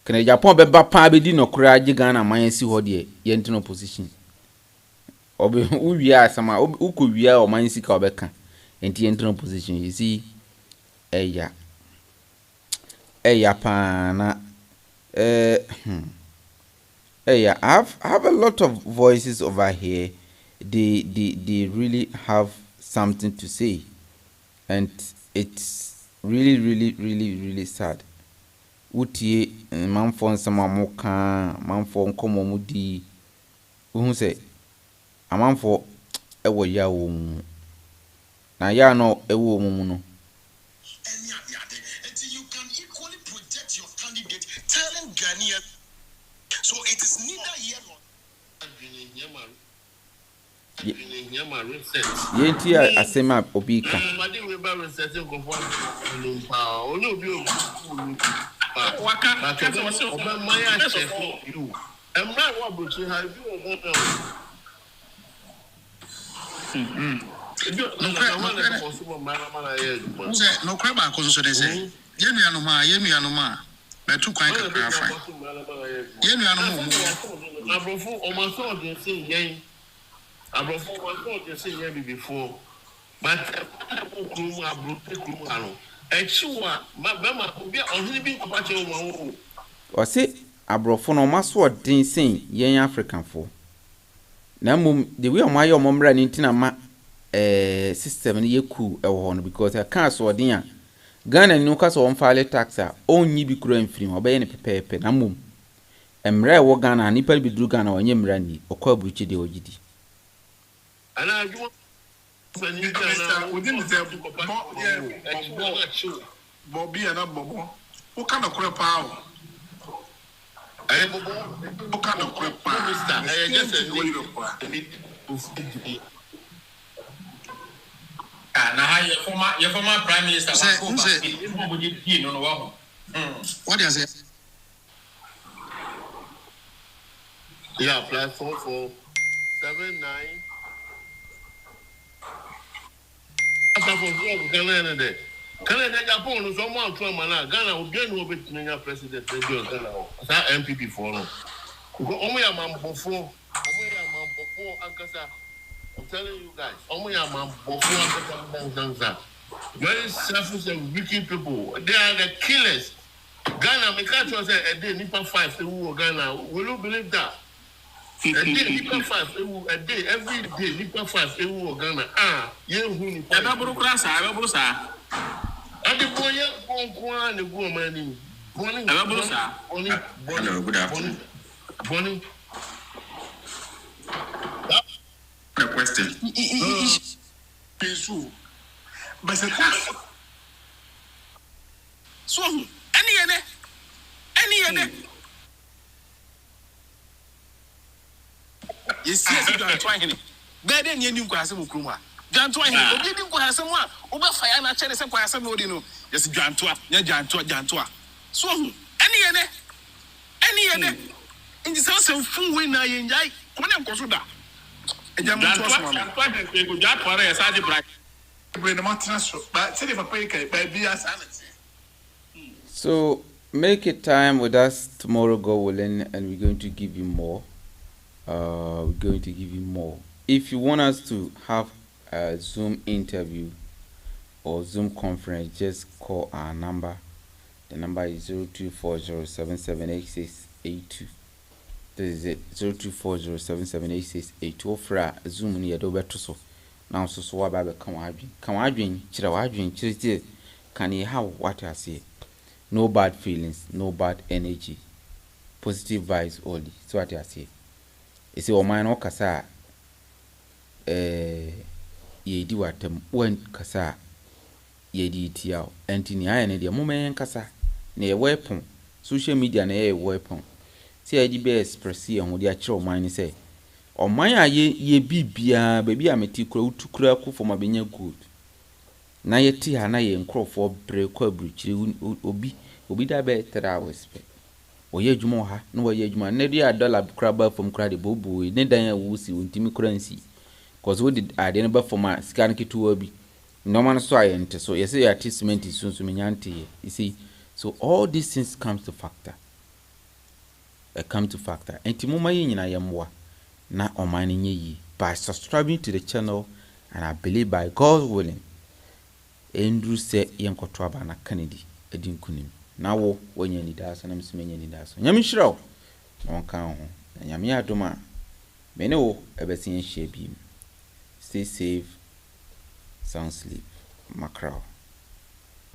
Kennedy Agyapong beba pa be di no kura agi Ghana man si ho de ye enter opposition obe uwia sama ukowia o man sika obeka enti enter opposition you see eya pa na eya I have a lot of voices over here. They really have something to say, and it's really sad. Utie manfo nsama moka manfo nkomo mudi Who say a man for a way ya womb. Now, ya know a woman. You can equally project your candidate, telling Ghanaian. So it is neither here nor. Yenti asema obika. No crab are considered say. Yenuanuma. But two kind of craft. Yenuanuma. Abrofu, almost all they say, yay. Abrofu, almost all they say, yay before. But or say abrofo no maso odin sen yen African fo. Na mum the way my momra ni ntina ma system ni yeku e wo no because I can't so odin a Ghana ni no ka so on file tax a onyi bi kura mfiri obeye ne pepepe na mum emre wo Ghana nipa bi duru Ghana onye mra ni okwa abuchi de ogidi. Ana within the Bobby and Bobo. What kind of crap power? What kind of crap power? I just your former prime minister. What do you say? Yeah, platform 479. Canada, Agyapong, someone from Ghana will get no bit in your president, NPP for no. Only a man before, I'm telling you guys, only a man before very selfish and wicked people. They are the killers. Ghana, we can't say a day, Nipa 5, Ghana. Will you believe that? A day, Nipa 5, a day, every day, Nipa 5, Ghana. You who class, I will say. And the boy, one, the woman, Bonnie, Bonnie, good afternoon. Bonnie. A question. But so, any other. Yes, you are trying. Better than you can say Mukruma. Jantua, you didn't go have someone over fire and I tell some quite some no. Yes, Jantua. So, any other. In the sense of full winner, I couldn't consider. So make a time with us tomorrow, God willing, and we're going to give you more. We're going to give you more. If you want us to have a Zoom interview or Zoom conference, just call our number. The number is 0240778682. This is it, 0240778682. Offer a Zoom near the better so. Now so what come chira can you have what I say? No bad feelings, no bad energy, positive vibes only. So what I say. It's your mind or kasa ye di watem when kasa ye di tiao antini aya ne de moment kasa na ye weapon social media na ye weapon see I di be express ye ho di a kire o man say o man a ye bibia baby ameti kura utukura ko for mabenya good na ye ti ha na ye nkrofo bre kwa bruchiri obi da be 3 hours pe oye adwuma ha no oye adwuma na dia dollar kraba from krade bobu ne dan a wusi Wontumi currency cause we did ade ne ba from a scan kitu bi no man so ayente so yes your attachment is so menyante you see so all these things come to factor enti moma ye nyina yemwa na oman nye yi by subscribing to the channel, and I believe by God willing Andrew say yenkoto aba na Kennedy edin kunim na wo wonye ni daso na msimenye ni daso nyame shiraw na wonka ho na nyame adoma me ne wo ebesin hye bi stay safe, sound sleep, mackerel.